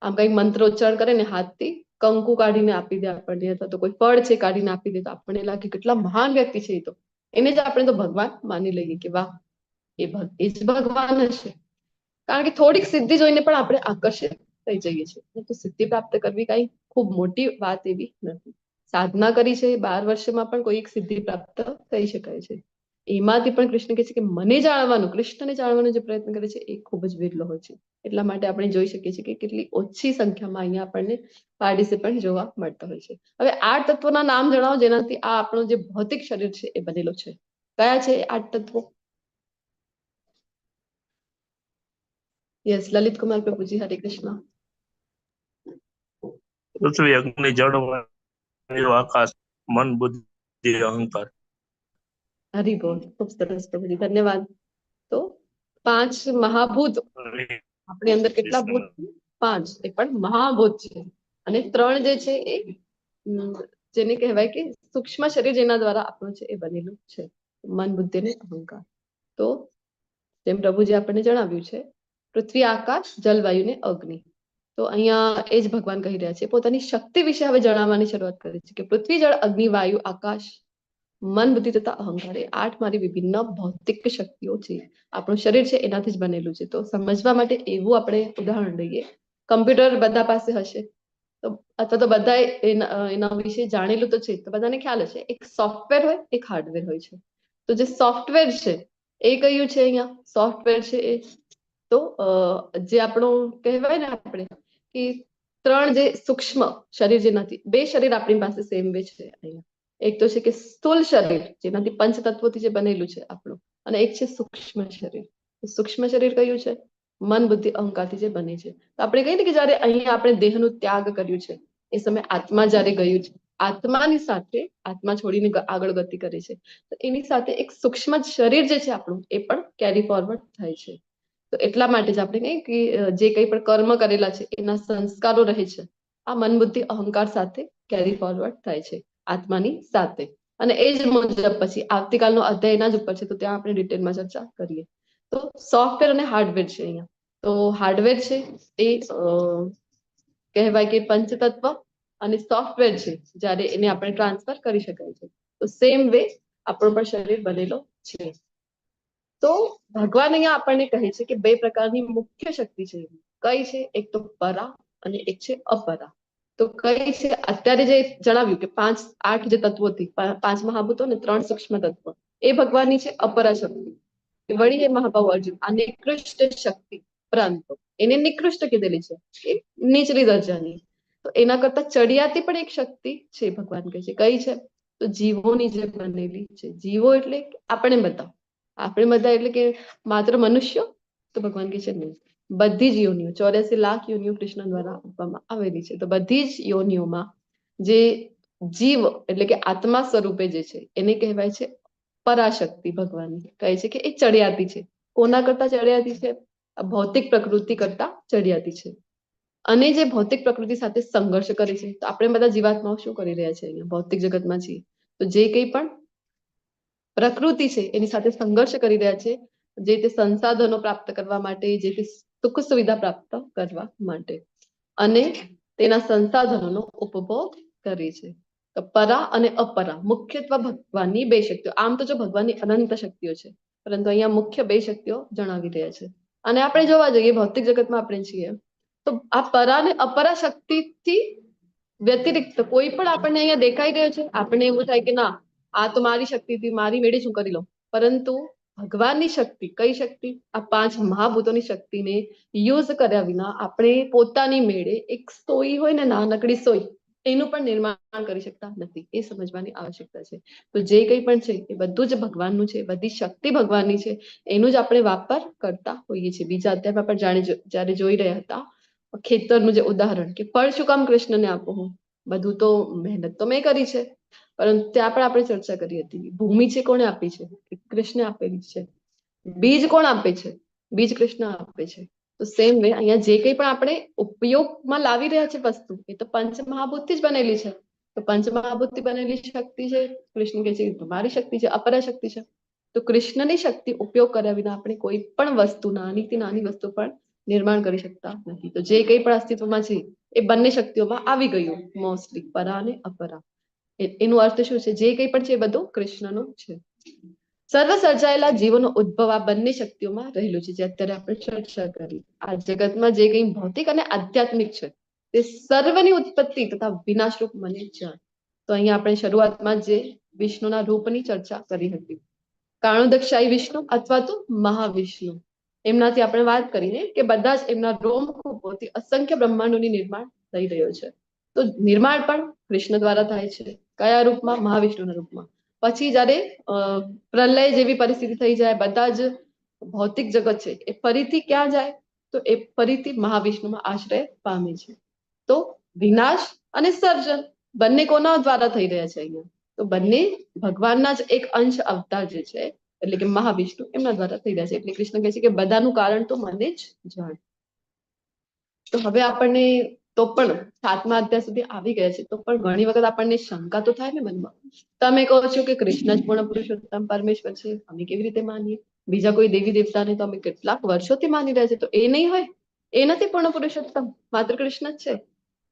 A: આમ કંઈક મંત્ર ઉચ્ચારણ કરે ને હાથથી કંકુ કાઢીને આપી દે આપણને, અથવા તો કોઈ ફળ છે કાઢીને આપી દે તો આપણને લાગે કેટલા મહાન વ્યક્તિ છે. એ તો એને જ આપણે તો ભગવાન માની લઈએ કે વાહ એ જ ભગવાન હશે. કારણ કે થોડીક સિદ્ધિ જોઈને પણ આપણે આકર્ષિત થઈ જઈએ છીએ. તો સિદ્ધિ પ્રાપ્ત કરવી કઈ ખૂબ મોટી વાત એવી નથી. સાધના કરી છે 12 વર્ષમાં પણ કોઈ એક સિદ્ધિ પ્રાપ્ત થઈ શકાય છે. એમાંથી પણ કૃષ્ણ કહે છે કે મને જાણવાનું, કૃષ્ણને જાણવાનો જે પ્રયત્ન કરે છે એ ખૂબ જ વિરલો હોય છે. એટલા માટે આપણે જોઈ શકીએ છીએ કે કેટલી ઓછી સંખ્યામાં અહીંયા આપણને પાર્ટિસિપન્ટ જોવા મળતા હોય છે. હવે 8 તત્વોના નામ જણાવો જેનાથી આ આપણું જે ભૌતિક શરીર છે એ બનેલો છે. કયા છે 8 તત્વો? યસ, લલિત કુમાર પ્રભુજી, હરે કૃષ્ણ.
G: પૃથ્વી, અગ્નિ, જળ, વાયુ, આકાશ, મન, બુદ્ધિ, અહંકાર.
A: હરી બોલ, ખૂબ સરસ પ્રભુજી, ધન્યવાદ. તો 5 મહાભૂત આપણી અંદર કેટલા ભૂત? 5. એ પણ મહાભૂત છે. અને 3 જે છે એ જેને કહેવાય કે સૂક્ષ્મ શરીર જેના દ્વારા આપણું છે એ બનેલું છે, મન, બુદ્ધિ અને અહંકાર. તો જેમ પ્રભુજી આપણને જણાવ્યું છે પૃથ્વી, આકાશ, જલ, વાયુ ને અગ્નિ. તો અહીંયા એ જ ભગવાન કહી રહ્યા છે, પોતાની શક્તિ વિશે હવે જણાવવાની શરૂઆત કરી છે કે પૃથ્વી, જળ, અગ્નિ, વાયુ, આકાશ, મન, બુદ્ધિ તથા અહંકાર એ 8 મારી વિભિન્ન ભૌતિક શક્તિઓ છે. આપણું શરીર છે એનાથી જ બનેલું છે. તો સમજવા માટે એવું આપણે ઉદાહરણ લઈએ, કમ્પ્યુટર બધા પાસે હશે તો, અથવા તો બધા એના વિશે જાણેલું તો છે, તો બધાને ખ્યાલ હશે એક સોફ્ટવેર હોય, એક હાર્ડવેર હોય છે. તો જે સોફ્ટવેર છે એ કયું છે? અહીંયા સોફ્ટવેર છે એ તો જે આપણું કહેવાય ને આપણે કે 3 જે સૂક્ષ્મ શરીર જે નથી, 2 શરીર આપણી પાસે સેમ વે છે અહીંયા. એક તો છે કે સ્થૂળ શરીર જેનાથી પંચ તત્વોથી જે બનેલું છે આપણું, અને એક છે સૂક્ષ્મ શરીર. સૂક્ષ્મ શરીર કયું છે? મન, બુદ્ધિ, અહંકારથી જે બને છે. તો આપણે કહીએ ને કે જયારે અહીંયા આપણે દેહનું ત્યાગ કર્યું છે એ સમયે આત્મા જયારે ગયું છે, આત્માની સાથે આત્મા છોડીને આગળ ગતિ કરે છે તો એની સાથે એક સૂક્ષ્મ શરીર જે છે આપણું એ પણ કેરી ફોરવર્ડ થાય છે. તો એટલા માટે જ આપણે કહીએ કે જે કંઈ પણ કર્મ કરેલા છે એના સંસ્કારો રહે છે આ મન, બુદ્ધિ, અહંકાર સાથે કેરી ફોરવર્ડ થાય છે આત્માની સાથે. અને એ જ મુજબ પછી આવતીકાલનો અધ્યાય એના જ ઉપર છે તો ત્યાં આપણે ડિટેલમાં ચર્ચા કરીએ. તો સોફ્ટવેર અને હાર્ડવેર છે અહીંયા. તો હાર્ડવેર છે એ કહેવાય કે પંચતત્વ, અને સોફ્ટવેર છે જ્યારે એને આપણે ટ્રાન્સફર કરી શકાય છે. તો સેમ વે આપણો પણ શરીર બનેલો છે. તો ભગવાન અહીંયા આપણને કહે છે કે 2 પ્રકારની મુખ્ય શક્તિ છે. કઈ છે? એક તો પરા અને એક છે અપરા. તો કઈ છે? અત્યારે જે જણાવ્યું કે 8 જે તત્વોથી 5 મહાભૂતો ને 3 સૂક્ષ્મ તત્વ, એ ભગવાનની છે અપરા શક્તિ. વળી એ મહાભાવ અર્જુન આ નિકૃષ્ટ શક્તિ, પરંતુ એને નિકૃષ્ટ કીધેલી છે, એ નીચલી દરજાની. તો એના કરતા ચડિયાતી પણ એક શક્તિ છે ભગવાન કહે છે. કઈ છે? તો જીવોની જે બનેલી છે. જીવો એટલે આપણે બધા એટલે કે માત્ર મનુષ્યો? તો ભગવાન કહે છે નહીં, બધી જ યોનિઓ, 84 લાખ યોનિઓ કૃષ્ણ દ્વારા આપવામાં આવેલી છે. તો બધી જ યોનિઓમાં જે જીવ એટલે કે આત્મા સ્વરૂપે જે છે એને કહેવાય છે પરાશક્તિ. ભગવાનની કહે છે કે એ ચડિયાતી છે. કોના કરતા ચડિયાતી છે? ભૌતિક પ્રકૃતિ કરતા ચડિયાતી છે. અને જે ભૌતિક પ્રકૃતિ સાથે સંઘર્ષ કરે છે. તો આપણે બધા જીવાત્માઓ શું કરી રહ્યા છે અહીંયા ભૌતિક જગતમાં છીએ, તો જે કંઈ પણ પ્રકૃતિ છે એની સાથે સંઘર્ષ કરી રહ્યા છે, જે તે સંસાધનો પ્રાપ્ત કરવા માટે, જે તે સુખ સુવિધા પ્રાપ્ત કરવા માટે, અને તેના સંસાધનોનો ઉપભોગ કરે છે. તો પરા અને અપરા મુખ્યત્વે ભગવાનની બે શક્તિઓ. આમ તો જો ભગવાનની અનંત શક્તિઓ છે, પરંતુ અહીંયા મુખ્ય બે શક્તિઓ જણાવી રહ્યા છે. અને આપણે જોવા જઈએ ભૌતિક જગતમાં આપણે છીએ તો આ પરા અને અપરા શક્તિથી વ્યતિરિક્ત કોઈ પણ આપણને અહીંયા દેખાઈ રહ્યો છે, આપણને એવું થાય કે ના આ તો મારી શક્તિથી મારી મેળે શું કરી લો, પરંતુ ભગવાનની શક્તિ, કઈ શક્તિ? આ 5 મહાભૂતોની શક્તિને યુઝ કર્યા વિના આપણે પોતાની મેળે એક સોઈ હોય ને, નાનકડી સોઈ, એનું પણ નિર્માણ કરી શકતા નથી. એ સમજવાની આવશ્યકતા છે. તો જે કંઈ પણ છે એ બધું જ ભગવાનનું છે, બધી શક્તિ ભગવાનની છે, એનું જ આપણે વાપર કરતા હોઈએ છીએ. બીજા અધ્યાયમાં પણ જ્યારે જોઈ રહ્યા હતા ખેતરનું જે ઉદાહરણ, કે ફળ શું કામ કૃષ્ણને આપો, હું બધું તો મહેનત તો મેં કરી છે, પરંતુ ત્યાં પણ આપણે ચર્ચા કરી હતી ભૂમિ છે કોણે આપી છે? કૃષ્ણે આપેલી છે. બીજ કોણ આપે છે? બીજ કૃષ્ણ આપે છે. તો સેમ વે અહીંયા જે કંઈ પણ આપણે ઉપયોગમાં લાવી રહ્યા છે વસ્તુ, એ તો પંચ મહાભૂતથી જ બનેલી છે. તો પંચ મહાભૂતથી બનેલી શક્તિ છે, કૃષ્ણ કહે છે કે તમારી શક્તિ છે, અપરા શક્તિ છે. તો કૃષ્ણની શક્તિ ઉપયોગ કર્યા વિના આપણે કોઈ પણ વસ્તુ, નાનીથી નાની વસ્તુ પણ નિર્માણ કરી શકતા નથી. તો જે કંઈ પણ અસ્તિત્વમાં છે એ બંને શક્તિઓમાં આવી ગયું મોસ્ટલી, પરા અને અપરા. એનું અર્થ શું છે? જે કંઈ પણ છે એ બધું કૃષ્ણનું છે. સર્વ સર્જાયેલા જીવોનો ઉદ્ભવ આ બંને શક્તિઓમાં રહેલું છે, જે અત્યારે આપણે ચર્ચા કરી. આ જગતમાં જે કંઈ ભૌતિક અને આધ્યાત્મિક છે તે સર્વની ઉત્પત્તિ તથા વિનાશ રૂપ મને જાણ. તો અહીંયા આપણે શરૂઆતમાં જે વિષ્ણુના રૂપની ચર્ચા કરી હતી, કાણોદકશાહી વિષ્ણુ અથવા તો મહાવિષ્ણુ, એમનાથી આપણે વાત કરીને કે બધા જ એમના રોમકૂપોથી અસંખ્ય બ્રહ્માંડોની નિર્માણ થઈ રહ્યો છે. તો નિર્માણ પણ કૃષ્ણ દ્વારા થાય છે. કયા રૂપમાં? મહાવિષ્ણુના રૂપમાં. પછી જ્યારે પ્રલય જેવી પરિસ્થિતિ થઈ જાય, બધા જ ભૌતિક જગત છે એ ફરીથી ક્યાં જાય? તો એ ફરીથી મહાવિષ્ણુમાં આશ્રય પામે છે. તો વિનાશ અને સર્જન બંને કોના દ્વારા થઈ રહ્યા છે અહીંયા? તો બંને ભગવાનના જ એક અંશ અવતાર જે છે, એટલે કે મહાવિષ્ણુ, એમના દ્વારા થઈ રહ્યા છે. એટલે કૃષ્ણ કહે છે કે બધાનું કારણ તો મને જ જાણ. તો હવે આપણને તો પણ 7મા અધ્યાય સુધી આવી ગયા છે, તો પણ ઘણી વખત આપણને શંકા તો થાય ને મનમાં. તમે કહો છો કે કૃષ્ણ જ પૂર્ણ પુરુષોત્તમ પરમેશ્વર છે, અમે કેવી રીતે માનીએ? બીજા કોઈ દેવી દેવતાને તો અમે કેટલાક વર્ષોથી માની રહ્યા છે, તો એ નહીં હોય? એ નથી પૂર્ણ પુરુષોત્તમ, માત્ર કૃષ્ણ જ છે.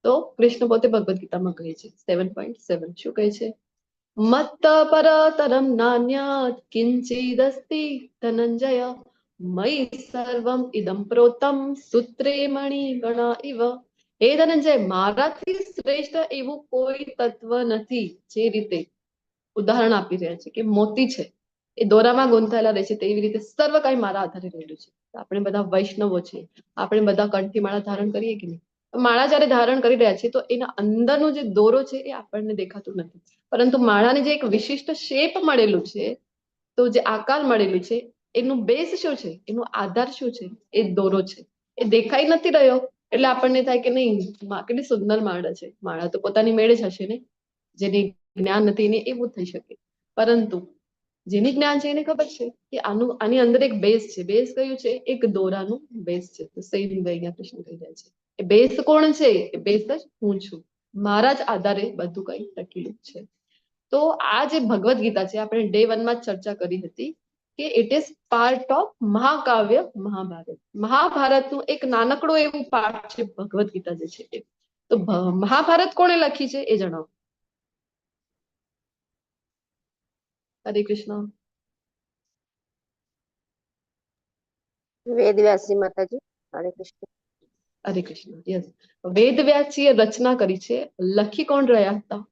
A: તો કૃષ્ણ પોતે ભગવદ્ ગીતામાં કહે છે 7.7 શું કહે છે? મત્ત પરતરમ નાન્યત કિંચિદસ્તિ ધનંજય મયી સર્વમ ઇદમ પ્રોતમ સૂત્રે મણિગણા ઇવ. હે ધનંજય, મારાથી શ્રેષ્ઠ એવું કોઈ તત્વ નથી. જે રીતે ઉદાહરણ આપી રહ્યા છે કે મોતી છે એ દોરામાં ગૂંથાયેલા રહે છે, તેવી રીતે સર્વ કાંઈ મારા આધારે રહેલું છે. આપણે બધા વૈષ્ણવો છે, આપણે બધા કંઠી માળા ધારણ કરીએ કે નહીં? માળા જ્યારે ધારણ કરી રહ્યા છે તો એના અંદરનો જે દોરો છે એ આપણને દેખાતું નથી, પરંતુ માળાને જે એક વિશિષ્ટ શેપ મળેલું છે, તો જે આકાર મળેલું છે, એનું બેઝ શું છે? એનો આધાર શું છે? એ દોરો છે. એ દેખાઈ નથી રહ્યો એટલે આપણને થાય કે નહીં, કેટલી સુંદર માળા છે. માળા તો પોતાની મેળે જ હશે ને. જેને જ્ઞાન નથી એને એવું થઈ શકે, પરંતુ જેની જ્ઞાન છે એને ખબર છે કે આની અંદર એક બેઝ છે. બેઝ કયું છે? એક દોરાનું બેઝ છે. તો સેમ અહીંયા કૃષ્ણ કહી રહ્યા છે એ બેઝ કોણ છે? એ બેઝ જ હું છું. મારા જ આધારે બધું કંઈ ટકેલું છે. તો આ જે ભગવદ્ ગીતા છે, આપણે ડે 1માં જ ચર્ચા કરી હતી કે ઇટ ઇઝ પાર્ટ ઓફ મહાકાવ્ય મહાભારત. મહાભારતનું એક નાનકડું એવું પાર્ટ છે ભગવદ્ ગીતા જે છે એ. તો મહાભારત કોણે લખી છે એ જણાવો. હરે કૃષ્ણ.
C: વેદવ્યાસજી માતાજી. હરે કૃષ્ણ.
A: હરે કૃષ્ણ. યસ, વેદવ્યાસજીએ રચના કરી છે. લખી કોણ રહ્યા હતા?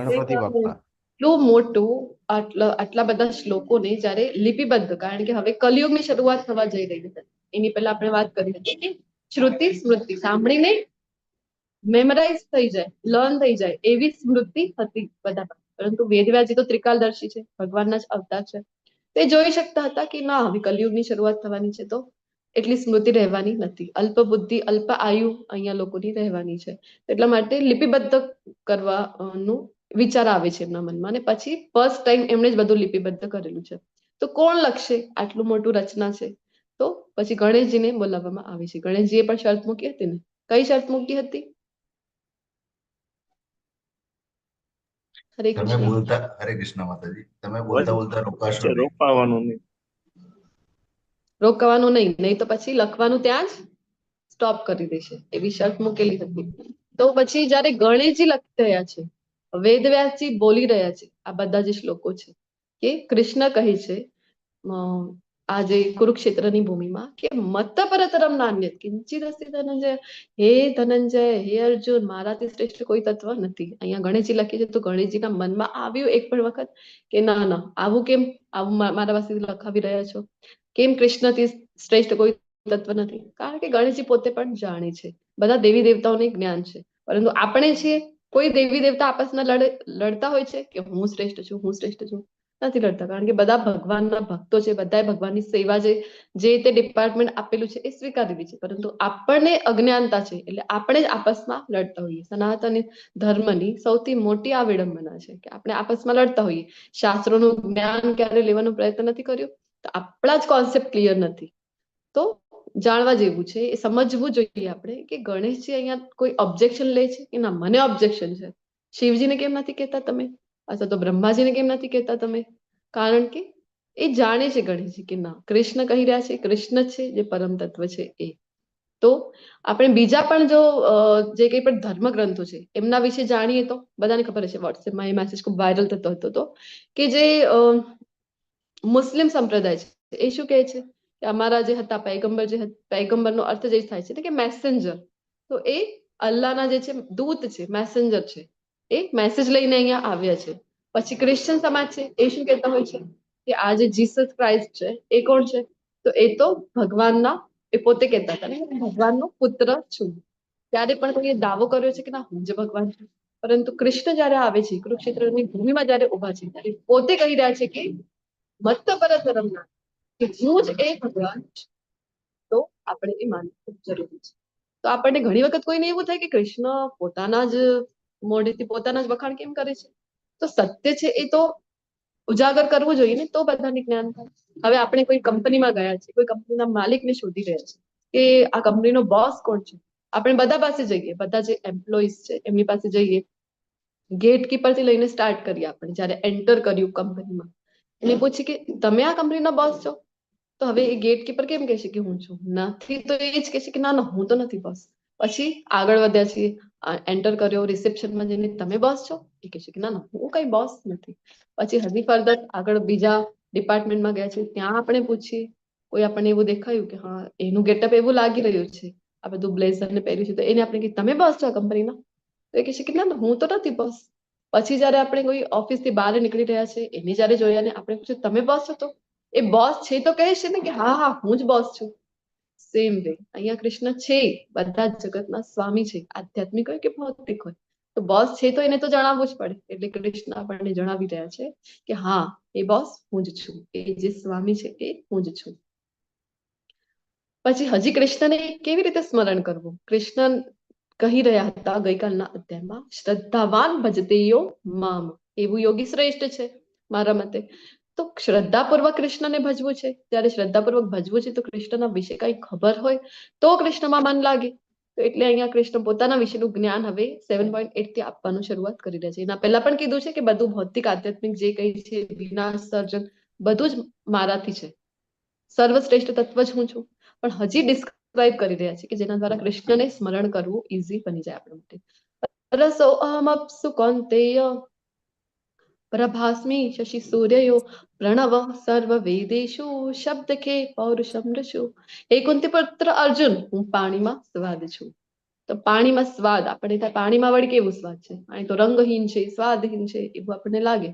B: ગણપતિ બાપ્પા.
A: એટલું મોટું આટલા બધા શ્લોકોને જ્યારે લિપિબદ્ધ, કારણ કે હવે કલિયુગની શરૂઆત થવા જઈ રહી છે, એની પહેલા આપણે વાત કરી હતી કે શ્રુતિ સ્મૃતિ સાંભળીને મેમરાઇઝ થઈ જાય, લર્ન થઈ જાય એવી સ્મૃતિ હતી બધા. પરંતુ વેદવ્યાસજી તો ત્રિકાલદર્શી છે, ભગવાનના જ અવતાર છે. તે જોઈ શકતા હતા કે ના, હવે કલિયુગની શરૂઆત થવાની છે, તો એટલી સ્મૃતિ રહેવાની નથી. અલ્પ બુદ્ધિ અલ્પ આયુ અહીંયા લોકોની રહેવાની છે. એટલા માટે લિપિબદ્ધ કરવાનું વિચાર આવે છે એમના મનમાં, અને પછી ફર્સ્ટ ટાઈમ એમણે જ બધું લિપિબદ્ધ કરેલું છે. તો કોણ લખશે? આટલું મોટું રચના છે. તો પછી ગણેશજીને બોલાવવામાં આવે છે. ગણેશજીએ પણ શરત મૂકી હતી ને. કઈ શરત મૂકી હતી? હરે
H: તમે
A: કૃષ્ણ.
H: બોલતા, હરે કૃષ્ણ માતાજી, તમે બોલતા બોલતા રોકાશો નહીં.
G: રોકાવાનું નહીં.
A: રોકવાનું નહીં, નહીં તો પછી લખવાનું ત્યાં જ સ્ટોપ કરી દેશે એવી શરત મૂકેલી હતી. તો પછી જયારે ગણેશજી લખી રહ્યા છે, વેદવ્યાસજી બોલી રહ્યા છે, આ બધા જે શ્લોકો છે કે કૃષ્ણ કહે છે આજે કુરુક્ષેત્રની ભૂમિમાં કે મત પરતરમ નાન્યત કિંચિત અસ્તિ ધનંજય. હે ધનંજય, હે અર્જુન, મારાથી શ્રેષ્ઠ કોઈ તત્વ નથી. અહીંયા ગણેશજી લખી છે તો ગણેશજીના મનમાં આવ્યું એક પણ વખત કે ના ના, આવું કેમ, આવું મારા પાસેથી લખાવી રહ્યા છો, કેમ કૃષ્ણથી શ્રેષ્ઠ કોઈ તત્વ નથી? કારણ કે ગણેશજી પોતે પણ જાણે છે, બધા દેવી દેવતાઓને જ્ઞાન છે, પરંતુ આપણે છીએ કોઈ દેવી દેવતા આપસમાં લડતા હોય છે કે હું શ્રેષ્ઠ છું, હું શ્રેષ્ઠ છું? નથી લડતા, કારણ કે બધા ભગવાનના ભક્તો છે, બધા ભગવાનની સેવા જે તે ડિપાર્ટમેન્ટ આપેલું છે એ સ્વીકારેલી છે, પરંતુ આપણને અજ્ઞાનતા છે એટલે આપણે જ આપસમાં લડતા હોઈએ. સનાતન ધર્મની સૌથી મોટી આ વિડંબના છે કે આપણે આપસમાં લડતા હોઈએ. શાસ્ત્રોનું જ્ઞાન ક્યારે લેવાનો પ્રયત્ન નથી કર્યો, તો આપણા જ કોન્સેપ્ટ ક્લિયર નથી. તો જાણવા જેવું છે, એ સમજવું જોઈએ આપણે કે ગણેશજી અહીંયા કોઈ ઓબ્જેક્શન લે છે કે ના, મને ઓબ્જેક્શન છે. શિવજીને કેમ નથી કહેતા તમે, અથવા તો બ્રહ્માજીને કેમ નથી કહેતા તમે? કારણ કે એ જાણે છે ગણેશજી કે ના, કૃષ્ણ કહી રહ્યા છે, કૃષ્ણ છે જે પરમ તત્વ છે એ. તો આપણે બીજા પણ જો જે કંઈ પણ ધર્મ ગ્રંથો છે એમના વિશે જાણીએ તો બધાને ખબર છે, વોટ્સએપમાં એ મેસેજ ખૂબ વાયરલ થતો હતો તો કે જે મુસ્લિમ સંપ્રદાય છે એ શું કહે છે કે અમારા જે હતા પૈગંબર, પૈગંબરનો અર્થ જે થાય છે કે મેસેન્જર, તો એ અલ્લાહના જે છે દૂત છે, મેસેન્જર છે, એ મેસેજ લઈને અહીંયા આવ્યા છે. પછી ક્રિશ્ચન સમાજ છે એ શું કહેતા હોય છે કે આ જે જીસસ ક્રાઇસ્ટ છે એ કોણ છે? તો એ તો ભગવાનના, એ પોતે કહેતા હતા ને ભગવાનનો પુત્ર છું. ત્યારે પણ કોઈએ દાવો કર્યો છે કે ના, હું જ ભગવાન છું? પરંતુ કૃષ્ણ જયારે આવે છે, કુરુક્ષેત્રની ભૂમિમાં જયારે ઉભા છે, ત્યારે પોતે કહી રહ્યા છે કે મત પરતરમ નાન્યત, કે હું જ એ ભગવાન છું. તો આપણે એ માનવું ખૂબ જરૂરી છે. તો આપણને ઘણી વખત કોઈને એવું થાય કે કૃષ્ણ પોતાના જ મોઢેથી પોતાના જ વખાણ કેમ કરે છે? તો સત્ય છે એ તો ઉજાગર કરવું જોઈએ ને, તો બધાને જ્ઞાન થાય. હવે આપણે કોઈ કંપનીમાં ગયા છે, કોઈ કંપનીના માલિકને શોધી રહ્યા છે કે આ કંપનીનો બોસ કોણ છે, આપણે બધા પાસે જઈએ, બધા જે એમ્પ્લોઈઝ છે એમની પાસે જઈએ, ગેટકીપર થી લઈને સ્ટાર્ટ કરીએ. આપણે જયારે એન્ટર કર્યું કંપનીમાં, એને પૂછી કે તમે આ કંપનીના બોસ છો? તો હવે એ ગેટકીપર કેમ કહેશે કે હું છું? નથી, તો એ જ કહેશે કે ના ના, હું તો નથી બોસ. પછી આગળ વધ્યા છીએ, એન્ટર કર્યો, રિસેપ્શનમાં જઈને તમે બોસ છો? એ કહેશે કે ના ના, હું કઈ બોસ નથી. પછી હજી ફર્ધર આગળ બીજા ડિપાર્ટમેન્ટમાં ગયા છે, ત્યાં આપણે પૂછીએ, કોઈ આપણને એવું દેખાયું કે હા એનું ગેટઅપ એવું લાગી રહ્યું છે, આ બધું બ્લેઝર ને પહેર્યું છે, તો એને આપણે કહીએ તમે બોસ છો આ કંપનીના? તો એ કહેશે કે ના ના, હું તો નથી બોસ. પછી જયારે આપણે કોઈ ઓફિસથી બહાર નીકળી રહ્યા છે, એને જયારે જોયા ને આપણે પૂછ્યું તમે બોસ છો? તો એ બોસ છે તો કહે છે ને કે હા હા, હું જ બોસ છું. સેમ વે અહીંયા કૃષ્ણ છે, બધા જ જગતના સ્વામી છે, આધ્યાત્મિક હોય કે ભૌતિક હોય, તો બોસ છે તો એને તો જણાવવું જ પડે. એટલે કૃષ્ણ આપણને જણાવી રહ્યા છે કે હા, એ બોસ હું જ છું, એ જે સ્વામી છે એ હું જ છું. પછી હજી કૃષ્ણને કેવી રીતે સ્મરણ કરવું? કૃષ્ણ કહી રહ્યા હતા ગઈકાલના અધ્યાયમાં, શ્રદ્ધાવાન ભજતેયો મામ, એવું યોગી શ્રેષ્ઠ છે મારા મતે. તો શ્રદ્ધાપૂર્વક કૃષ્ણને ભજવું છે. ત્યારે શ્રદ્ધાપૂર્વક ભજવું છે તો કૃષ્ણના વિશે કઈ ખબર હોય તો કૃષ્ણમાં મન લાગે. તો એટલે અહીંયા કૃષ્ણ પોતાના વિશેનું જ્ઞાન હવે 7.8 થી આપવાનું શરૂઆત કરી રહ્યા છે. એના પહેલા પણ કીધું છે કે બધું ભૌતિક આધ્યાત્મિક જે કઈ છે, વિનાશ સર્જન બધું જ મારાથી છે, સર્વશ્રેષ્ઠ તત્વ જ હું છું. પણ હજી ડિસ્ક્રાઇબ કરી રહ્યા છે કે જેના દ્વારા કૃષ્ણને સ્મરણ કરવું ઈઝી બની જાય આપણા માટે. રસો અહમપ્સુ કૌંતેય પ્રભાસ્મિ શશિ સૂર્યયો પ્રણવ સર્વ વેદેશુ શબ્દ કે પૌરુષમ ઋષુ. હે કુંતી પુત્ર અર્જુન, હું પાણીમાં સ્વાદ છું. તો પાણીમાં સ્વાદ, આપણે ત્યાં પાણીમાં વળી કેવું સ્વાદ છે? પાણી તો રંગહીન છે, સ્વાદહીન છે એવું આપણને લાગે.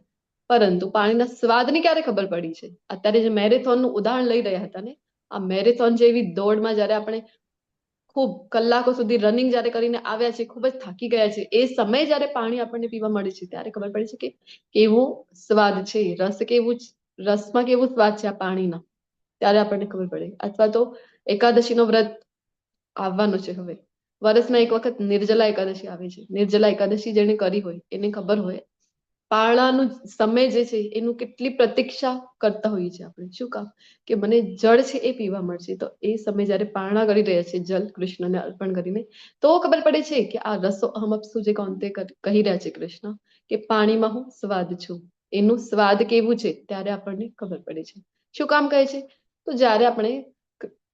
A: પરંતુ પાણીના સ્વાદની ક્યારે ખબર પડી છે? અત્યારે જે મેરેથોનનું ઉદાહરણ લઈ રહ્યા હતા ને, આ મેરેથોન જેવી દોડમાં જયારે આપણે ખૂબ કલાકો સુધી રનિંગ જયારે કરીને આવ્યા છે, ખૂબ જ થાકી ગયા છે, એ સમયે જયારે પાણી આપણને પીવા મળે છે ત્યારે ખબર પડે છે કે કેવું સ્વાદ છે, રસ કેવું, રસમાં કેવું સ્વાદ છે આ પાણીના, ત્યારે આપણને ખબર પડે. અથવા તો એકાદશીનો વ્રત આવવાનો છે હવે, વર્ષમાં એક વખત નિર્જલા એકાદશી આવે છે. નિર્જલા એકાદશી જેને કરી હોય એને ખબર હોય પાળાનું સમય જે છે એનું કેટલી પ્રતીક્ષા કરતા હોઈએ છીએ આપણે. શું કામ? કે મને જળ છે એ પીવા મળશે. તો એ સમય જયારે પારણા કરી રહ્યા છે જલ કૃષ્ણને અર્પણ કરીને, તો ખબર પડે છે કે આ રસો અહમઅપ્સુ જે કોંતે કહી રહ્યા છે કૃષ્ણ, કે પાણીમાં હું સ્વાદ છું, એનું સ્વાદ કેવું છે ત્યારે આપણને ખબર પડે છે. શું કામ કહે છે? તો જ્યારે આપણે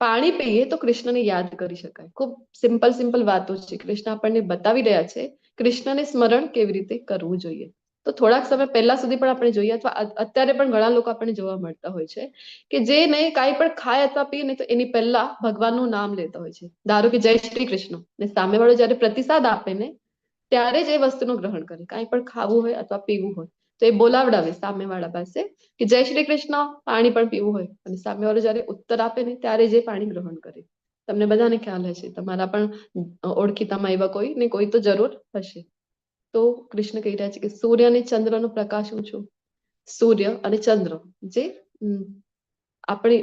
A: પાણી પીએ તો કૃષ્ણને યાદ કરી શકાય. ખૂબ સિમ્પલ સિમ્પલ વાતો છે કૃષ્ણ આપણને બતાવી રહ્યા છે, કૃષ્ણને સ્મરણ કેવી રીતે કરવું જોઈએ. તો થોડાક સમય પહેલા સુધી પણ આપણે જોઈએ, અથવા અત્યારે પણ ઘણા લોકો આપણને જોવા મળતા હોય છે કે જે નહીં કાંઈ પણ ખાય અથવા પીએ ને તો એની પહેલા ભગવાનનું નામ લેતા હોય છે. ધારો કે જય શ્રી કૃષ્ણ, ને સામેવાળો જ્યારે પ્રતિસાદ આપે ને ત્યારે જ એ વસ્તુનું ગ્રહણ કરે. કાંઈ પણ ખાવું હોય અથવા પીવું હોય તો એ બોલાવડાવે સામેવાળા પાસે કે જય શ્રી કૃષ્ણ, પાણી પણ પીવું હોય, અને સામેવાળો જ્યારે ઉત્તર આપે ને ત્યારે જ એ પાણી ગ્રહણ કરે. તમને બધાને ખ્યાલ હશે, તમારા પણ ઓળખીતામાં એવા કોઈ ને કોઈ તો જરૂર હશે. તો કૃષ્ણ કહી રહ્યા છે કે સૂર્ય અને ચંદ્રનો પ્રકાશ હું છું. સૂર્ય અને ચંદ્ર જે આપણી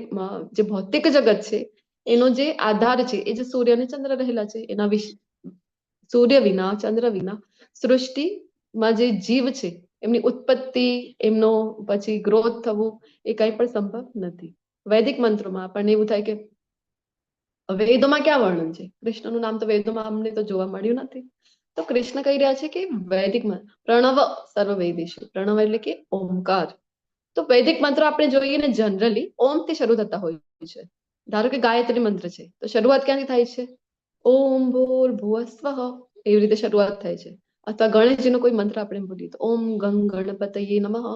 A: જે ભૌતિક જગત છે એનો જે આધાર છે એ જે સૂર્ય અને ચંદ્ર રહેલા છે, એના વિશે સૂર્ય વિના ચંદ્ર વિના સૃષ્ટિમાં જે જીવ છે એમની ઉત્પત્તિ, એમનો પછી ગ્રોથ થવું એ કંઈ પણ સંભવ નથી. વૈદિક મંત્રોમાં આપણને એવું થાય કે વેદોમાં ક્યાં વર્ણન છે? કૃષ્ણનું નામ તો વેદોમાં અમને તો જોવા મળ્યું નથી. તો કૃષ્ણ કહી રહ્યા છે કે વૈદિકમાં પ્રણવ સર્વ વેદેશુ, પ્રણવ એટલે કે ઓમકાર. તો વૈદિક મંત્ર આપણે જોઈએ ને જનરલી ઓમ થી શરૂ થતા હોય છે. ધારો કે ગાયત્રી મંત્ર છે તો શરૂઆત ક્યાંથી થાય છે? ઓમ ભૂર્ભુવસ્વઃ, એવી રીતે શરૂઆત થાય છે. અથવા ગણેશજીનો કોઈ મંત્ર આપણે બોલીએ તો ઓમ ગંગ ગણપતયે નમઃ,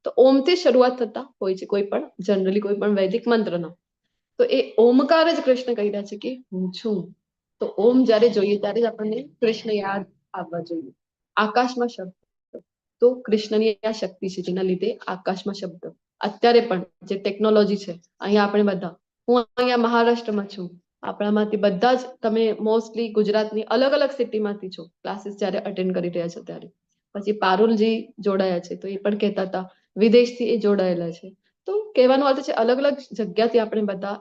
A: તો ઓમ થી શરૂઆત થતા હોય છે કોઈ પણ જનરલી કોઈ પણ વૈદિક મંત્રનો. તો એ ઓમકાર જ કૃષ્ણ કહી રહ્યા છે કે હું છું. તો ઓમ જ્યારે જોઈએ ત્યારે જ આપણને કૃષ્ણ યાદ આવવા જોઈએ. આકાશમાં શબ્દ, તો કૃષ્ણની આ શક્તિ છે જેના લીધે આકાશમાં શબ્દ. અત્યારે પણ જે ટેકનોલોજી છે, અહીંયા આપણે બધા, હું અહીંયા મહારાષ્ટ્રમાં છું, આપણામાંથી બધા જ તમે મોસ્ટલી ગુજરાતની અલગ અલગ સિટીમાંથી છો, ક્લાસીસ જ્યારે અટેન્ડ કરી રહ્યા છો ત્યારે. પછી પારુલજી જોડાયા છે તો એ પણ કહેતા હતા વિદેશથી એ જોડાયેલા છે. તો કહેવાનો અર્થ છે અલગ અલગ જગ્યાથી આપણે બધા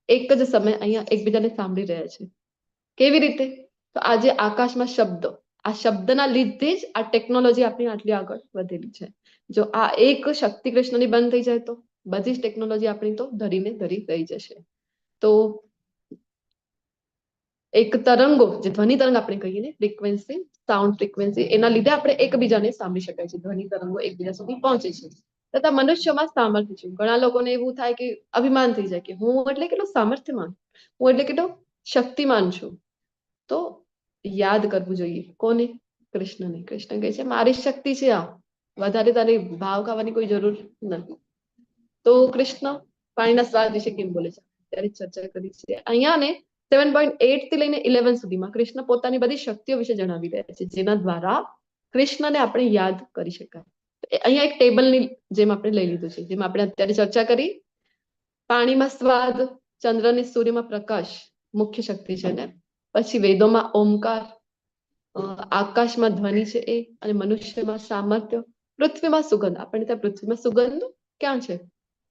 A: એક જ સમય અહીંયા એકબીજાને સાંભળી રહ્યા છે. કેવી રીતે? તો આજે આકાશમાં શબ્દ, આ શબ્દના લીધે જ આ ટેકનોલોજી આપણી આટલી આગળ વધેલી છે. જો આ એક શક્તિ કૃષ્ણની બંધ થઈ જાય તો બધી જ ટેકનોલોજી આપણી તો ધરીને ધરી રહી જશે. તો એક તરંગો, જે ધ્વનિ તરંગ આપણે કહીએ ને, ફ્રીક્વન્સી, સાઉન્ડ ફ્રીક્વન્સી, એના લીધે આપણે એકબીજાને સાંભળી શકાય છે. ધ્વનિ તરંગો એકબીજા સુધી પહોંચે છે. તથા મનુષ્યમાં સામર્થ્ય છે. ઘણા લોકોને એવું થાય કે અભિમાન થઈ જાય કે હું એટલે કેટલો સામર્થ્યવાન, હું એટલે કેટલો શક્તિમાન છું. તો યાદ કરવું જોઈએ કોને? કૃષ્ણને. કૃષ્ણ કહે છે મારી શક્તિ છે આ, વધારે તારે ભાવ ખાવાની કોઈ જરૂર નથી. તો કૃષ્ણ પાણીના સ્વાદ વિશે કેમ બોલે છે ત્યારે ચર્ચા કરી છે. અહીંયા ને 7.8 થી લઈને 11 સુધીમાં કૃષ્ણ પોતાની બધી શક્તિઓ વિશે જણાવી રહ્યા છે, જેના દ્વારા કૃષ્ણને આપણે યાદ કરી શકાય. અહીંયા એક ટેબલની જેમ આપણે લઈ લીધું છે, જેમ આપણે અત્યારે ચર્ચા કરી. પાણીમાં સ્વાદ, ચંદ્ર અને સૂર્યમાં પ્રકાશ મુખ્ય શક્તિ છે ને, પછી વેદોમાં ઓમકાર, આકાશમાં ધ્વનિ છે એ, અને મનુષ્યમાં સામર્થ્ય, પૃથ્વીમાં સુગંધ. આપણને ત્યાં પૃથ્વીમાં સુગંધ ક્યાં છે?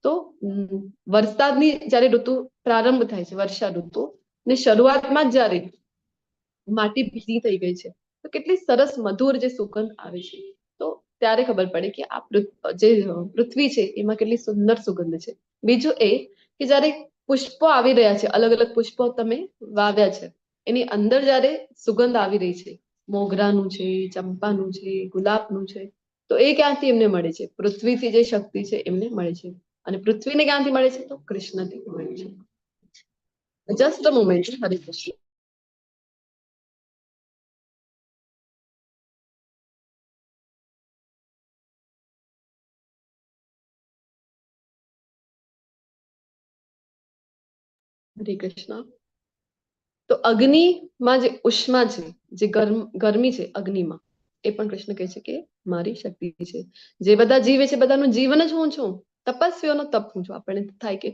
A: તો વરસાદની જ્યારે ઋતુ પ્રારંભ થાય છે, વર્ષા ઋતુ ને શરૂઆતમાં જ્યારે માટી ભીની થઈ ગઈ છે તો કેટલી સરસ મધુર જે સુગંધ આવે છે, તો ત્યારે ખબર પડે કે આ જે પૃથ્વી છે એમાં કેટલી સુંદર સુગંધ છે. બીજું એ કે જ્યારે પુષ્પો આવી રહ્યા છે, અલગ અલગ પુષ્પો તમે વાવ્યા છે, એની અંદર જ્યારે સુગંધ આવી રહી છે, મોગરાનું છે, ચંપાનું છે, ગુલાબનું છે, તો એ ક્યાંથી એમને મળે છે? પૃથ્વીથી જે શક્તિ છે એમને મળે છે. અને પૃથ્વીને ક્યાંથી મળે છે? તો કૃષ્ણથી મળે છે. Just a moment. હરે કૃષ્ણ. હરે કૃષ્ણ. તો અગ્નિમાં જે ઉષ્મા છે, જે ગરમી છે અગ્નિમાં, એ પણ કૃષ્ણ કહે છે કે મારી શક્તિ છે. જે બધા જીવે છે બધાનું જીવન જ હું છું. તપસ્વીઓનો તપ હું છું. આપણને થાય કે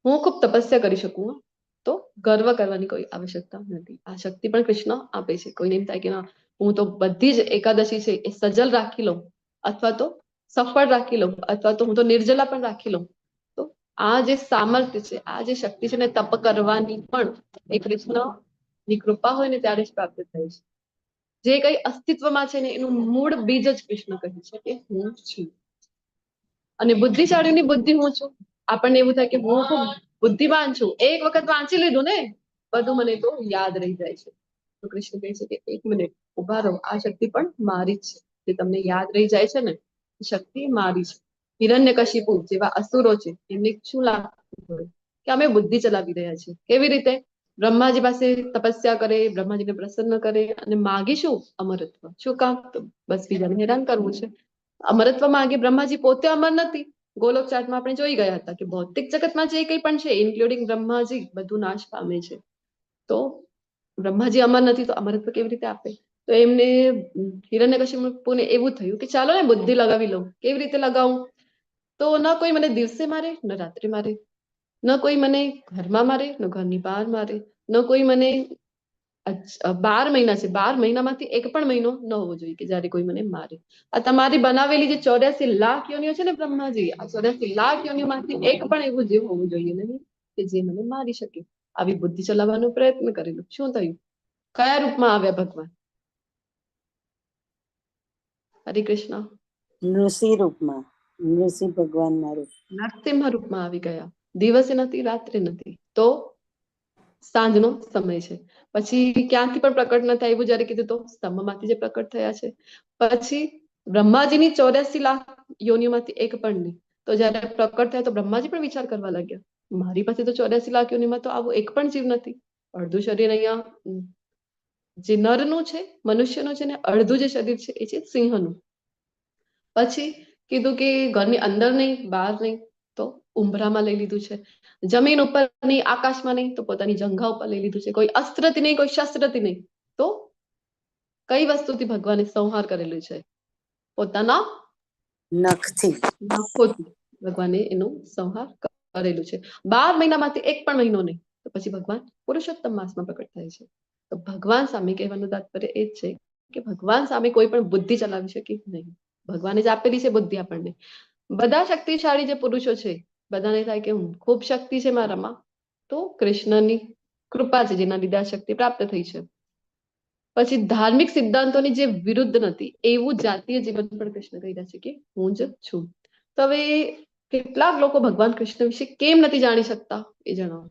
A: હું ખૂબ તપસ્યા કરી શકું, તો ગર્વ કરવાની કોઈ આવશ્યકતા નથી. આ શક્તિ પણ કૃષ્ણ આપે છે. કોઈને એમ થાય કે ના, હું તો બધી જ એકાદશી છે એ સજલ રાખી લઉં, અથવા તો સફળ રાખી લઉં, અથવા તો હું તો નિર્જલા પણ રાખી લઉં, તો આ જે સામર્થ્ય છે, આ જે શક્તિ છે ને તપ કરવાની પણ એ કૃષ્ણની કૃપા હોય ને ત્યારે જ પ્રાપ્ત થાય છે. જે કઈ અસ્તિત્વમાં છે ને એનું મૂળ બીજ જ કૃષ્ણ કહે છે કે હું છું. અને બુદ્ધિશાળીની બુદ્ધિ હું છું. આપણને એવું થાય કે હું ખૂબ બુદ્ધિમાન છું, એક વખત વાંચી લીધું ને બધું મને તો યાદ રહી જાય છે. તો કૃષ્ણ કહે છે કે એક મિનિટ ઉભા રહો, આ શક્તિ પણ મારી જ છે. જે તમને યાદ રહી જાય છે ને એ શક્તિ મારી છે. હિરણ્યકશિપુ જેવા અસુરો છે એમને શું લાગતું હોય કે અમે બુદ્ધિ ચલાવી રહ્યા છીએ. કેવી રીતે? બ્રહ્માજી પાસે તપસ્યા કરે, બ્રહ્માજીને પ્રસન્ન કરે અને માગી શું? અમરત્વ. શું કામ? તો બસ બીજાને હેરાન કરવું છે. અમરત્વ માગે. બ્રહ્માજી પોતે અમર નથી. ગોલોક ચાર્ટમાં આપણે જોઈ ગયા હતા કે ભૌતિક જગતમાં જે કંઈ પણ છે ઇન્ક્લુડિંગ બ્રહ્માજી બધું નાશ પામે છે. તો બ્રહ્માજી અમર નથી તો અમરત્વ કેવી રીતે આપે? તો એમને હિરણ્યકશિપુને એવું થયું કે ચાલો ને બુદ્ધિ લગાવી લઉં. કેવી રીતે લગાવું? તો ન કોઈ મને દિવસે મારે, ન રાત્રે મારે, ન કોઈ મને ઘરમાં મારે, ન ઘરની બહાર મારે, ન કોઈ મને 12 મહિના છે, 12 મહિનામાંથી એક પણ મહિનો ન હોવો જોઈએ કે જ્યારે કોઈ મને મારે. આ તમારી બનાવેલી જે 84 લાખ યોનિઓ છે ને બ્રહ્માજી, આ 84 લાખ યોનિઓમાંથી એક પણ એવું જીવ હોવું જોઈએ નહીં કે જે મને મારી શકે. આવી બુદ્ધિ ચલાવવાનો પ્રયત્ન કરેલો. શું થયું? કયા રૂપમાં આવ્યા ભગવાન? હરે કૃષ્ણ.
C: નૃસિંહ રૂપમાં, નૃસિંહ ભગવાનના રૂપ.
A: નરસિંહ રૂપમાં આવી ગયા. દિવસે નથી, રાત્રે નથી, તો સાંજનો સમય છે. પછી ક્યાંથી પણ પ્રકટ ન થાય એવું જયારે કીધું તો સ્તંભમાંથી જે પ્રકટ થયા છે. પછી બ્રહ્માજીની 84 લાખ યોનિઓમાંથી એક પણ નહીં. તો જયારે પ્રકટ થયા તો બ્રહ્માજી પણ વિચાર કરવા લાગ્યા, મારી પાસે તો 84 લાખ યોનિમાં તો આવું એક પણ જીવ નથી. અડધું શરીર અહીંયા જે નરનું છે, મનુષ્યનું છે, ને અડધું જે શરીર છે એ છે સિંહનું. પછી કીધું કે ઘરની અંદર નહીં, બહાર નહીં, તો ઉંબરામાં લઈ લીધું છે. જમીન ઉપર નહીં, આકાશમાં નહીં, તો પોતાની જંઘા ઉપર લઈ લીધું છે. કોઈ અસ્ત્રથી નહીં, કોઈ શસ્ત્રથી નહીં, તો કઈ વસ્તુથી ભગવાને સંહાર કરેલું છે? પોતાના
C: નખથી.
A: નખોથી ભગવાને એનું સંહાર કરેલું છે. 12 મહિનામાંથી એક પણ મહિનો નહીં. તો પછી ભગવાન પુરુષોત્તમ માસમાં પ્રકટ થાય છે. તો ભગવાન સામે કહેવાનું તાત્પર્ય એ જ છે કે ભગવાન સામે કોઈ પણ બુદ્ધિ ચલાવી શકે નહીં. ભગવાને જ આપેલી છે બુદ્ધિ આપણને. બધા શક્તિશાળી જે પુરુષો છે બધાને થાય કે હું ખૂબ શક્તિ છે મારામાં, તો કૃષ્ણની કૃપા છે જેના લીધે આ શક્તિ પ્રાપ્ત થઈ છે. પછી ધાર્મિક સિદ્ધાંતોની જે વિરુદ્ધ નથી એવું જાતીય જીવન પણ કૃષ્ણ કહી રહ્યા છે કે હું જ છું. તો હવે કેટલાક લોકો ભગવાન કૃષ્ણ વિશે કેમ નથી જાણી શકતા એ જણાવો.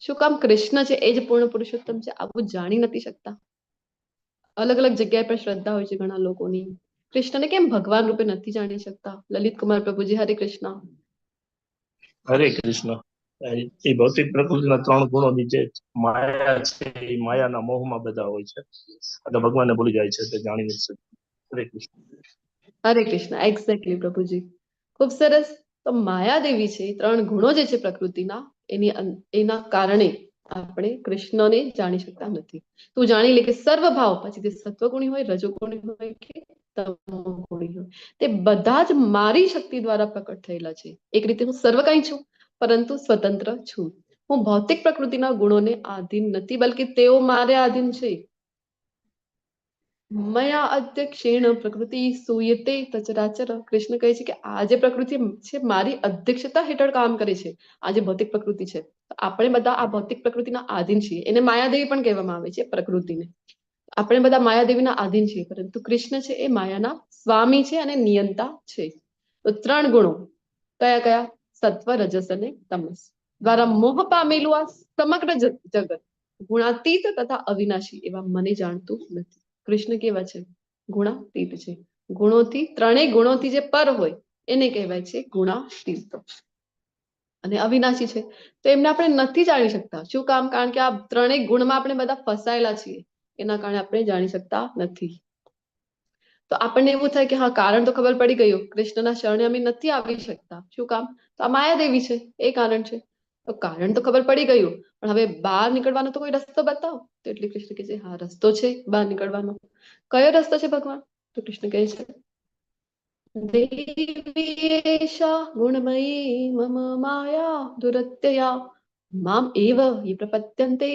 A: શું કામ? કૃષ્ણ છે એ જ પૂર્ણ પુરુષોત્તમ છે આવું જાણી નથી શકતા. અલગ અલગ જગ્યાએ પર શ્રદ્ધા હોય છે ઘણા લોકોની. કૃષ્ણને કેમ ભગવાન રૂપે નથી જાણી શકતા? લલિત કુમાર પ્રભુજી, હરે કૃષ્ણ.
G: હરે કૃષ્ણ. એ ભૌતિક પ્રકૃતિના 3 ગુણોની જે માયા છે એ માયાના મોહમાં બધા હોય છે એટલે ભગવાનને ભૂલી જાય છે, તે જાણી નથી શકતા. હરે કૃષ્ણ.
A: હરે કૃષ્ણ. એક્ઝેક્ટલી પ્રભુજી, ખૂબ સરસ. તો માયાદેવી છે 3 ગુણો જે છે પ્રકૃતિના, એના કારણે આપણે કૃષ્ણને જાણી શકતા નથી. તું જાણી લે કે સર્વભાવ, પછી તે સત્વગુણી હોય, રજોગુણી હોય કે તમોગુણી હોય, તે બધા જ મારી શક્તિ દ્વારા પ્રકટ થયેલા છે. એક રીતે હું સર્વ કંઈ છું પરંતુ સ્વતંત્ર છું. હું ભૌતિક પ્રકૃતિના ગુણોને આધીન નથી, બલ્કે તેઓ મારે આધીન છે. મયા અધ્યક્ષેણ પ્રકૃતિ સૂયતે તચરાચર. કૃષ્ણ કહે છે કે આ જે પ્રકૃતિ છે મારી અધ્યક્ષતા હેઠળ કામ કરે છે. આ જે ભૌતિક પ્રકૃતિ છે, આપણે બધા આ ભૌતિક પ્રકૃતિના આધીન છીએ. એને માયાદેવી પણ કહેવામાં આવે છે પ્રકૃતિને. આપણે બધા માયાદેવીના આધીન છીએ, પરંતુ કૃષ્ણ છે એ માયાના સ્વામી છે અને નિયંતા છે. તો 3 ગુણો કયા કયા? સત્વ, રજસ અને તમસ દ્વારા મોહ પામેલું આ સમગ્ર જગત ગુણાતીત તથા અવિનાશી એવા મને જાણતું નથી. કૃષ્ણ કેવા છે? ગુણાતીત છે. ગુણોથી, 3 ગુણોથી જે પર હોય એને કહેવાય છે ગુણાતીત. અને અવિનાશી છે તો એમને આપણે નથી જાણી શકતા. શું કામ? કારણ કે આ 3 ગુણમાં આપણે બધા ફસાયેલા છીએ, એના કારણે આપણે જાણી શકતા નથી. તો આપણને એવું થાય કે હા, કારણ તો ખબર પડી ગયું, કૃષ્ણના શરણે અમે નથી આવી શકતા. શું કામ? તો આ માયાદેવી છે એ કારણ છે. તો કારણ તો ખબર પડી ગયું, પણ હવે બહાર નીકળવાનો તો કોઈ રસ્તો બતાવો. તો એટલે કૃષ્ણ કહે છે હા, રસ્તો છે બહાર નીકળવાનો. કયો રસ્તો છે ભગવાન? તો કૃષ્ણ કહે છે દેવી એષા ગુણમયી મમ માયા દુરત્યયા મામ એવ યે પ્રપદ્યન્તે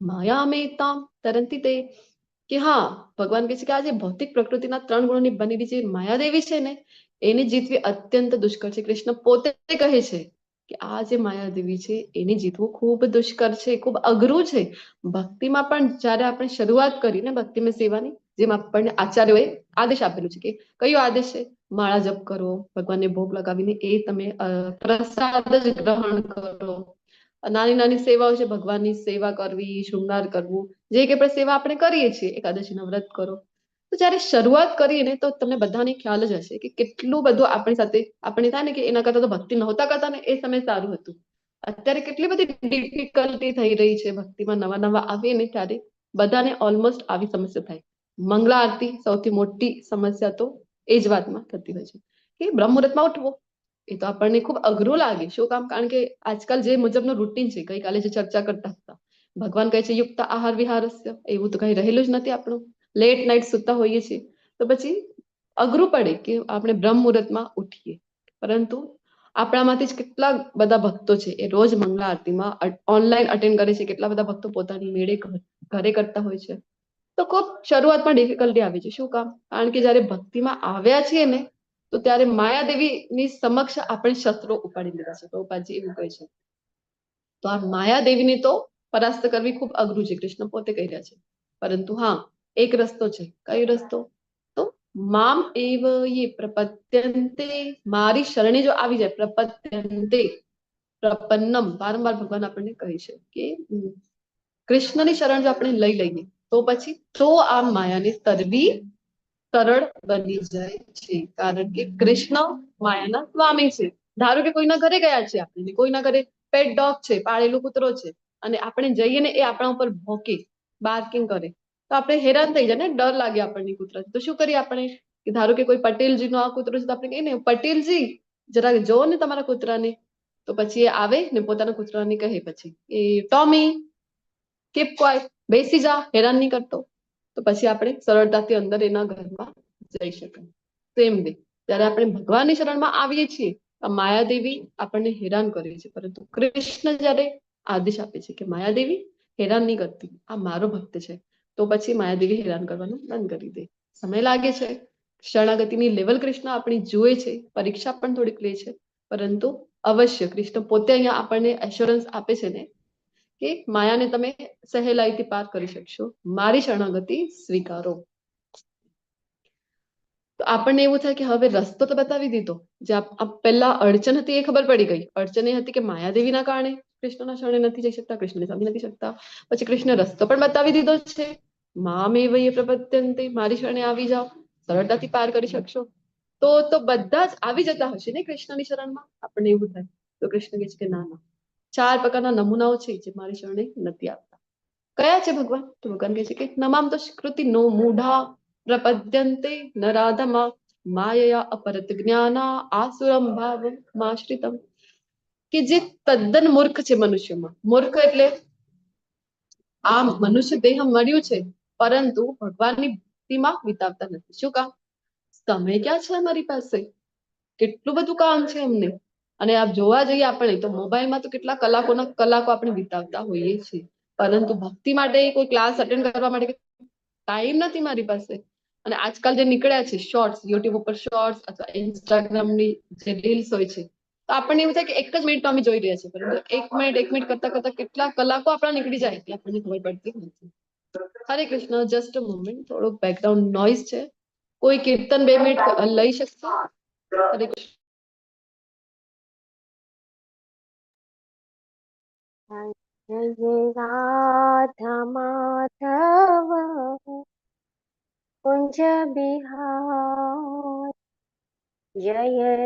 A: માયામેતામ તરંતિ તે. કે હા, ભગવાન કહે છે કે આ જે ભૌતિક પ્રકૃતિના 3 ગુણોની બનેલી જે માયાદેવી છે ને એને જીતવી અત્યંત દુષ્કર છે. કૃષ્ણ પોતે કહે છે કે આ જે માયાદેવી છે એને જીતવું ખૂબ દુષ્કર છે, ખૂબ અઘરું છે. ભક્તિમાં પણ જયારે આપણે શરૂઆત કરી ને ભક્તિમાં સેવાની, જેમ આપણને આચાર્યોએ આદેશ આપેલું છે કે કયો આદેશ છે? માળા જપ કરો, ભગવાનને ભોગ લગાવીને એ તમે પ્રસાદ જ ગ્રહણ કરો. નાની નાની સેવાઓ છે, ભગવાનની સેવા કરવી, શૃંગાર કરવું, જે કે સેવા આપણે કરીએ છીએ, એકાદશીનું વ્રત કરો. તો જયારે શરૂઆત કરીએ ને તો તમને બધાને ખ્યાલ જ હશે કે કેટલું બધું આપણી સાથે આપણે થાય ને કે એના કરતા તો ભક્તિ નહોતા કરતા ને એ સમય સારું હતું. અત્યારે કેટલી બધી ડિફિકલ્ટી થઈ રહી છે ભક્તિમાં, નવા નવા આવીએ ને ત્યારે બધાને ઓલમોસ્ટ આવી સમસ્યા થાય. મંગળા આરતી સૌથી મોટી સમસ્યા તો એ જ વાતમાં થતી હોય છે કે બ્રહ્મ મુહૂર્તમાં ઉઠવો એ તો આપણને ખૂબ અઘરું લાગે. શું કામ? કારણ કે આજકાલ જે મુજબનું રૂટીન છે, ગઈકાલે જે ચર્ચા કરતા હતા, ભગવાન કહે છે યુક્ત આહાર વિહારસ્ય, એવું તો કઈ રહેલું જ નથી આપણું. લેટ નાઇટ સુતા હોઈએ છીએ તો પછી અઘરું પડે કે આપણે બ્રહ્મ મુહૂર્તમાં ઉઠીએ. પરંતુ આપણામાંથી જ કેટલા બધા ભક્તો છે એ રોજ મંગળા આરતીમાં ઓનલાઈન અટેન્ડ કરે છે, કેટલા બધા ભક્તો પોતાની મેળે ઘરે કરતા હોય છે. તો ખૂબ શરૂઆતમાં ડિફિકલ્ટી આવી છે. શું કામ? કારણ કે જયારે ભક્તિમાં આવ્યા છીએ ને તો ત્યારે માયાદેવીની સમક્ષ આપણે શસ્ત્રો ઉપાડી લીધા છે. પ્રભુપાદજી એવું કહે છે. તો આ માયાદેવીને તો પરાસ્ત કરવી ખૂબ અઘરું છે, કૃષ્ણ પોતે કહી રહ્યા છે. પરંતુ હા, એક રસ્તો છે. કયો રસ્તો? તો મામ એવ યે પ્રપદ્યન્તે, મારી શરણે જો આવી જાય, પ્રપદ્યન્તે પ્રપન્નમ, વારંવાર ભગવાન આપણને કહે છે કે કૃષ્ણની શરણ જો આપણે લઈ લઈએ તો પછી તો આ માયાને તરવી સરળ બની જાય છે. કારણ કે કૃષ્ણ માયાના સ્વામી છે. ધારો કે કોઈના ઘરે ગયા છે, આપણે કોઈના ઘરે પેટ ડોગ છે, પાળેલું કૂતરો છે, અને આપણે જઈએ ને એ આપણા ઉપર ભોંકે, બાર્કિંગ કરે તો આપણે હેરાન થઈ જાય ને, ડર લાગે આપણને કૂતરાથી. તો શું કરીએ આપણે? કે ધારો કે કોઈ પટેલજી નો આ કૂતરો છે તો આપણે કહીએ ને, પટેલજી જરા જોવો ને તમારા કૂતરાને. તો પછી એ આવે ને પોતાના કૂતરાને કહે પછી એ ટોમી કીપ ક્વાઇટ, બેસી જા, હેરાન નહીં કરતો. તો પછી આપણે સરળતાથી અંદર એના ઘરમાં જઈ શકાય. તો એમ દે જ્યારે આપણે ભગવાનની શરણમાં આવીએ છીએ, માયાદેવી આપણને હેરાન કરે છે, પરંતુ કૃષ્ણ જયારે આદેશ આપે છે કે માયાદેવી હેરાન નહીં કરતી, આ મારો ભક્ત છે, તો પછી માયાદેવી હેરાન કરવાનું બંધ કરી દે. સમય લાગે છે, શરણાગતિની લેવલ કૃષ્ણ આપણી જુએ છે, પરીક્ષા પણ થોડીક લે છે, પરંતુ અવશ્ય કૃષ્ણ પોતે અહીંયા આપણને એશ્યોરન્સ આપે છે ને કે માયાને તમે સહેલાઈથી પાર કરી શકશો, મારી શરણાગતિ સ્વીકારો. તો આપણને એવું થાય કે હવે રસ્તો તો બતાવી દીધો. જે પહેલા અડચણ હતી એ ખબર પડી ગઈ. અડચણ એ હતી કે માયાદેવીના કારણે કૃષ્ણના શરણે નથી જઈ શકતા, કૃષ્ણને સમજી નથી શકતા. પછી કૃષ્ણ રસ્તો પણ બતાવી દીધો છે, મામેવ યે પ્રપદ્યન્તે, મારી શરણે આવી જાઓ, સરળતાથી પાર કરી શકશો. તો બધા જ આવી જતા હશે ને કૃષ્ણની શરણમાં. આપણને એવું થાય. તો કૃષ્ણ કહે છે કે ના ના, 4 પ્રકારના નમૂનાઓ છે જે મારી શરણે નથી આવતા. કયા છે ભગવાન? તો ભગવાન કહે છે કે નમામ તો કૃતિ નો મૂઢા પ્રપદ્યન્તે નરાધમા માયયા અપરત જ્ઞાના આસુરમ ભાવ માશ્રિતમ. કે જે તદ્દન મૂર્ખ છે મનુષ્યમાં. મૂર્ખ એટલે આ મનુષ્ય દેહ મળ્યું છે પરંતુ ભગવાનની ભક્તિમાં વિતાવતા નથી. શું કામ? સમય ક્યાં છે અમારી પાસે? કેટલું બધું કામ છે અમને. અને આપ જોવા જઈએ આપણે તો મોબાઈલમાં તો કેટલા કલાકો આપણે વિતાવતા હોઈએ છીએ, પરંતુ ભક્તિ માટે કોઈ ક્લાસ અટેન્ડ કરવા માટે ટાઈમ નથી મારી પાસે. અને આજકાલ જે નીકળ્યા છે શોર્ટ્સ, યુટ્યુબ ઉપર શોર્ટ્સ અથવા ઇન્સ્ટાગ્રામની જે રીલ્સ હોય છે, તો આપણને એવું થાય કે એક જ મિનિટમાં અમે જોઈ રહ્યા છીએ, પરંતુ એક મિનિટ કરતા કરતા કેટલા કલાકો આપણા નીકળી જાય એટલે આપણને ખબર પડતી નથી. હરે કૃષ્ણ, જસ્ટ અ મોમેન્ટ, થોડોક બેકગ્રાઉન્ડ નોઇઝ છે. કોઈ કીર્તન 2 મિનિટ લઈ શકશો? હરે કૃષ્ણ.
E: જય રાધા માધવ કુંજ બિહાર, જય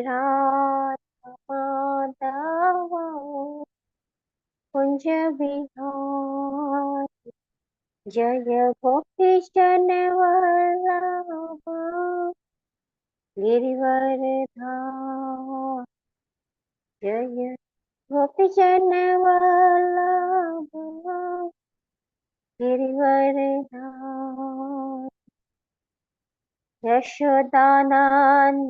E: રાધા માધવ કુંજ બિહાર, જય ગોપીજન વલ્લભ ગિરિવરધામ, જય ગોપીજન વલ્લભ ગિરિવરધામ, યશોદાનંદન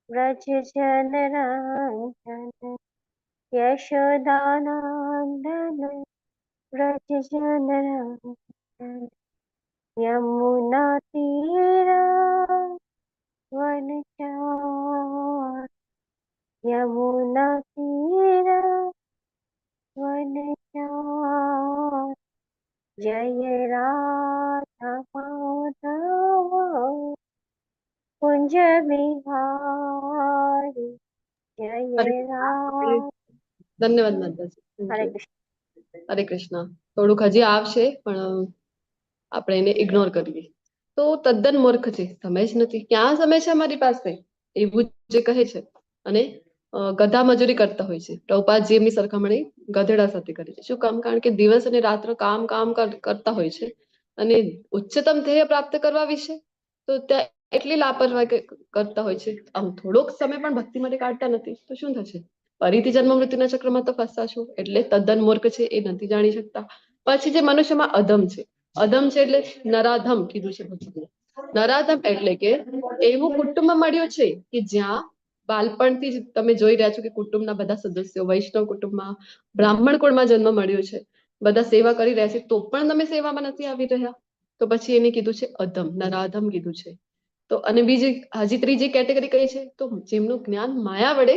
E: વ્રજ જન રંજન, યશોદાનંદન વ્રજ જન રંજન, યમુના તીર વનચાર, યમુના તીર વનચાર, જય રાધા માધવ कुंज बिहारी जय राम.
A: ધન્યવાદ માતાજી. Thank
E: Hare
A: you.
E: કૃષ્ણ.
A: હરે કૃષ્ણ. થોડુંક હજી આવશે પણ આપણે એને ઇગ્નોર કરીએ. તો તદ્દન મૂર્ખ છે, સમય જ નથી. ક્યાં સમય છે અમારી પાસે, એવું જે કહે છે. અને ગધા મજૂરી કરતા હોય છે. પ્રભુપાદજી એમની સરખામણી ગધેડા સાથે કરે છે. શું કામ? કારણ કે દિવસ અને રાત્ર કામ કામ કરતા હોય છે. અને ઉચ્ચતમ ધ્યેય પ્રાપ્ત કરવા વિશે તો ત્યાં એટલી લાપરવાહી કરતા હોય છે. આમ થોડોક સમય પણ ભક્તિ માટે કાઢતા નથી તો શું થશે? ફરીથી જન્મ મૃત્યુના ચક્રમાં તો ફસાશો. એટલે તદ્દન મૂર્ખ છે, એ નથી જાણી શકતા. પછી જે મનુષ્યમાં અધમ છે, અધમ છે એટલે નરાધમ કીધું છે ભગવાને. નરાધમ એટલે કે એવું કુટુંબ મળ્યું છે કે જ્યાં બાળપણથી જ તમે જોઈ રહ્યા છો કે કુટુંબના બધા સદસ્યો વૈષ્ણવ કુટુંબમાં બ્રાહ્મણ કુળમાં જન્મ મળ્યો છે, બધા સેવા કરી રહ્યા છે, તો પણ તમે સેવામાં નથી આવી રહ્યા. તો પછી એને કીધું છે અધમ, નરાધમ કીધું છે. તો અને બીજી હજી ત્રીજી કેટેગરી કઈ છે? તો જેમનું જ્ઞાન માયા વડે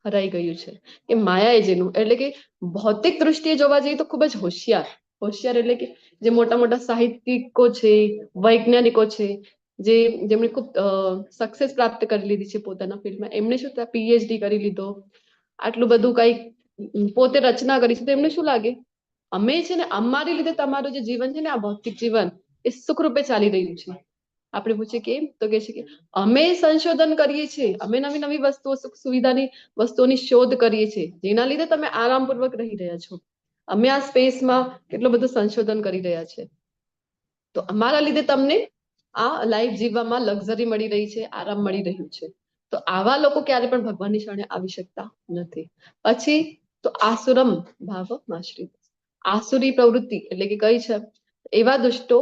A: હરાઈ ગયું છે, કે માયા એ જેનું, એટલે કે ભૌતિક દ્રષ્ટિએ જોવા જઈએ તો ખૂબ જ હોશિયાર. હોશિયાર એટલે કે જે મોટા મોટા સાહિત્યિકો છે, વૈજ્ઞાનિકો છે, જેમણે ખૂબ સક્સેસ પ્રાપ્ત કરી લીધી છે પોતાના ફિલ્ડમાં, એમને શું PhD કરી લીધો, આટલું બધું કઈ પોતે રચના કરી છે, તો એમને શું લાગે અમે છે ને અમારી લીધે તમારું જે જીવન છે ને આ ભૌતિક જીવન એ સુખરૂપે ચાલી રહ્યું છે. આપણે પૂછીએ કેમ? તો કે છે કે અમે સંશોધન કરીએ છીએ, અમે નવી નવી વસ્તુઓ સુખ સુવિધાની વસ્તુઓની શોધ કરીએ છીએ, જેના લીધે તમે આરામપૂર્વક રહી રહ્યા છો. અમે આ સ્પેસમાં કેટલું બધું સંશોધન કરી રહ્યા છે, તો અમારા લીધે તમને આ લાઈફ જીવવામાં લક્ઝરી મળી રહી છે, આરામ મળી રહ્યું છે. તો આવા લોકો ક્યારે પણ ભગવાનની શરણે આવી શકતા નથી. પછી તો આસુરમ ભાવ આશ્રિત, આસુરી પ્રવૃત્તિ એટલે કે કઈ છે? એવા દુષ્ટો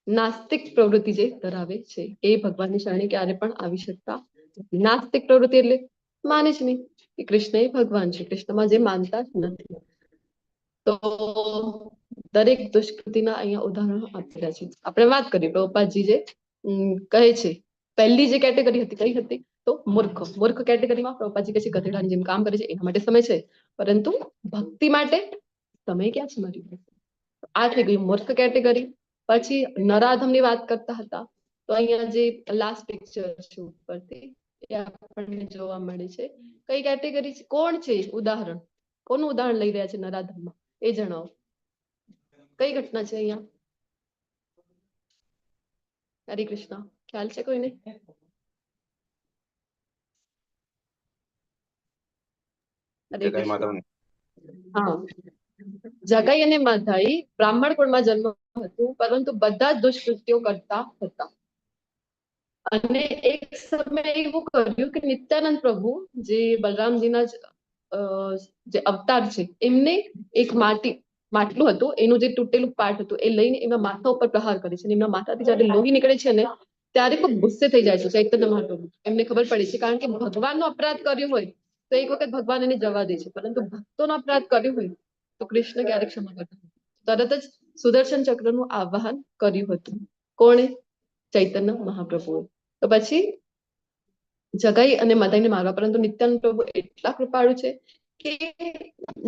A: નાસ્તિક પ્રવૃત્તિ જે ધરાવે છે એ ભગવાનની શરણે ક્યારે પણ આવી શકતા નથી. નાસ્તિક પ્રવૃત્તિ એટલે માને જ નહીં કે કૃષ્ણ એ ભગવાન છે, કૃષ્ણમાં જે માનતા જ નથી. તો દરેક દુષ્કૃતિના અહીંયા ઉદાહરણો આપેલા છે. આપણે વાત કરીએ પ્રભુપાદજી જે કહે છે, પહેલી જે કેટેગરી હતી કઈ હતી? તો મૂર્ખ. મૂર્ખ કેટેગરીમાં પ્રભુપાદજી કહે છે ગધેડાની જેમ કામ કરે છે, એના માટે સમય છે, પરંતુ ભક્તિ માટે સમય ક્યાં છે મારી પાસે? આ થઈ ગઈ મૂર્ખ કેટેગરી. પછી નરાધમ ની વાત કરતા હતા, તો અહીંયા જે લાસ્ટ પિક્ચર છે ઉપરથી એ આપણને જોવા મળે છે. કઈ કેટેગરી છે? કોણ છે ઉદાહરણ? કોનું ઉદાહરણ લઈ રહ્યા છે નરાધમમાં? એ જણાવો. કઈ ઘટના છે અહીંયા? હરે કૃષ્ણ, ખ્યાલ છે કોઈને? હરે
B: જય
A: કૃષ્ણ.
B: માધવની.
A: હા, જગાઈ અને માધાઈ બ્રાહ્મણ કુળમાં જન્મ હતું, પરંતુ બધા જ દુષ્કૃત્યો કરતા હતા. અને એક સમય એવું કર્યું કે નિત્યાનંદ પ્રભુ જે બલરામજીના જે અવતાર છે, એમને એક માટલું હતું, એનું જે તૂટેલું પાર્ટ હતું એ લઈને એમના માથા ઉપર પ્રહાર કરે છે. એમના માથાથી જયારે લોહી નીકળે છે ને ત્યારે ખૂબ ગુસ્સે થઈ જાય છે ચૈતન્ય મહાપ્રભુ. એમને ખબર પડે છે, કારણ કે ભગવાનનો અપરાધ કર્યો હોય તો એક વખત ભગવાન એને જવા દે છે, પરંતુ ભક્તોનો અપરાધ કર્યો હોય તો કૃષ્ણ ક્યારેક ક્ષમા કરતા નથી. તરત જ સુદર્શન ચક્રનું આવાહન કર્યું હતું. કોણે? ચૈતન્ય મહાપ્રભુએ. તો પછી જગાઈ અને મદાઈને મારવા, પરંતુ નિત્યાનંદ પ્રભુ એટલા કૃપાળુ છે કે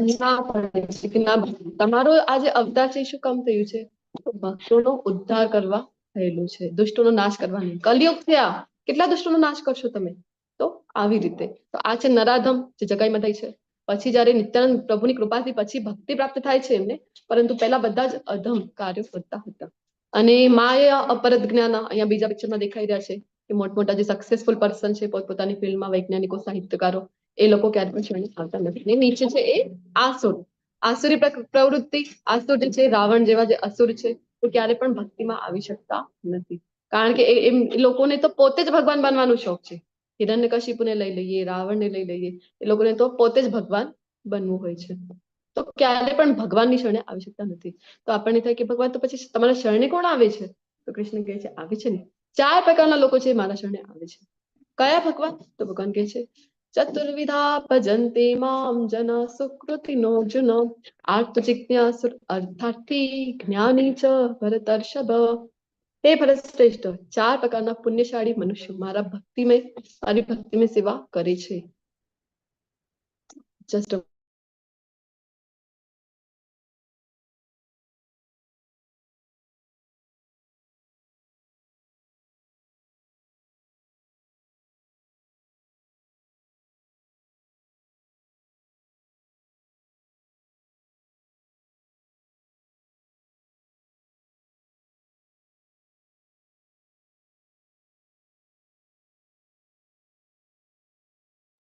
A: ના પાડે છે કે ના, તમારો આ જે અવતાર છે શું કામ થયું છે? તો ભક્તોનો ઉદ્ધાર કરવા થયેલું છે, દુષ્ટોનો નાશ કરવા નહીં. કલયુગ થયા, કેટલા દુષ્ટોનો નાશ કરશો તમે? તો આવી રીતે. તો આ છે નરાધમ જે જગાઈ મદાઈ છે. પછી જયારે નિત્યાનંદ પ્રભુની કૃપાથી પછી ભક્તિ પ્રાપ્ત થાય છે એમને, પરંતુ પહેલા બધા જ અધમ કાર્યો કરતા હતા. અને માયા અપરદ જ્ઞાન અહીંયા બીજા પિક્ચરમાં દેખાઈ રહ્યા છે કે મોટા જે સક્સેસફુલ પર્સન છે પોતપોતાની ફિલ્ડમાં, વૈજ્ઞાનિકો, સાહિત્યકારો, એ લોકો ક્યારે પણ શરણે આવતા નથી. ને નીચે છે એ આસુર. આસુરી પ્રવૃત્તિ. આસુર જે છે રાવણ જેવા જે અસુર છે તો ક્યારે પણ ભક્તિમાં આવી શકતા નથી, કારણ કે એ લોકોને તો પોતે જ ભગવાન બનવાનો શોખ છે. હિરણ્યકશિપુને લઈ લઈએ, રાવણને લઈ લઈએ, એ લોકોને તો પોતે જ ભગવાન બનવું હોય છે, તો ક્યારે પણ ભગવાનની શરણે આવી શકતા નથી. તો આપણને થાય કે ભગવાન તો પછી તમારા શરણે કોણ આવે છે? તો કૃષ્ણ કહે છે આવે છે ને, 4 પ્રકારના લોકો છે મારા શરણે આવે છે. કયા ભગવાન? તો ભગવાન કહે છે ચતુર્વિધા ભજન્તે મામ જન સુકૃતિનો જુન આર્ત જિજ્ઞાસુ અર્થાર્થી જ્ઞાની ચ ભરતર્ષભ. હે ભરત શ્રેષ્ઠ, 4 પ્રકારના પુણ્યશાળી મનુષ્યો મારી ભક્તિમય સેવા કરે છે. જસ્ટ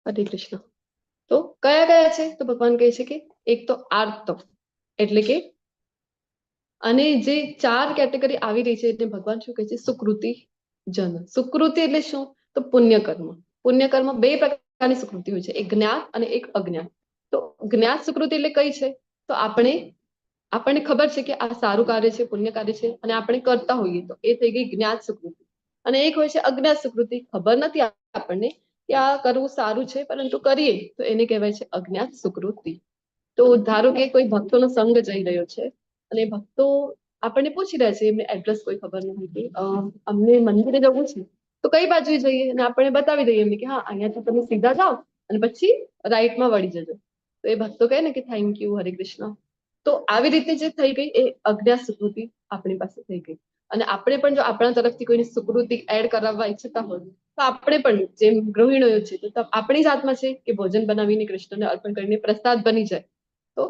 A: હરે કૃષ્ણ. તો કયા કયા છે? તો ભગવાન કહે છે કે એક તો આર્ત, એટલે કે અને જે 4 કેટેગરી આવી રહી છે એટલે ભગવાન શું કહે છે? સુકૃતિ જન. સુકૃતિ એટલે શું? તો પુણ્ય કર્મ. પુણ્ય કર્મ 2 પ્રકારની સુકૃતિ હોય છે, એક જ્ઞાત અને એક અજ્ઞાત. તો જ્ઞાત સુકૃતિ એટલે કઈ છે? તો આપણને ખબર છે કે આ સારું કાર્ય છે, પુણ્ય કાર્ય છે, અને આપણે કરતા હોઈએ તો એ થઈ ગઈ જ્ઞાત સુકૃતિ. અને એક હોય છે અજ્ઞાત સુકૃતિ, ખબર નથી આપણને કે આ કરવું સારું છે પરંતુ કરીએ તો એને કહેવાય છે અજ્ઞાત સુકૃતિ. તો ધારો કે કોઈ ભક્તોનો સંગ જઈ રહ્યો છે અને ભક્તો આપણને પૂછી રહ્યા છે, એમને એડ્રેસ કોઈ ખબર નથી કે અમને મંદિરે જવું છે તો કઈ બાજુ જઈએ, અને આપણે બતાવી દઈએ એમને કે હા અહીંયાથી તમે સીધા જાઓ અને પછી રાઈટમાં વળી જજો. તો એ ભક્તો કહે ને કે થેન્ક યુ, હરે કૃષ્ણ. તો આવી રીતે જે થઈ ગઈ એ અજ્ઞાત સુકૃતિ આપણી પાસે થઈ ગઈ. અને આપણે પણ જો આપણા તરફથી કોઈની સુકૃતિ એડ કરાવવા ઈચ્છતા હોય તો આપણે પણ જેમ ગૃહિણીઓ છે તો આપણી જ હાથમાં છે કે ભોજન બનાવીને કૃષ્ણને અર્પણ કરીને પ્રસાદ બની જાય તો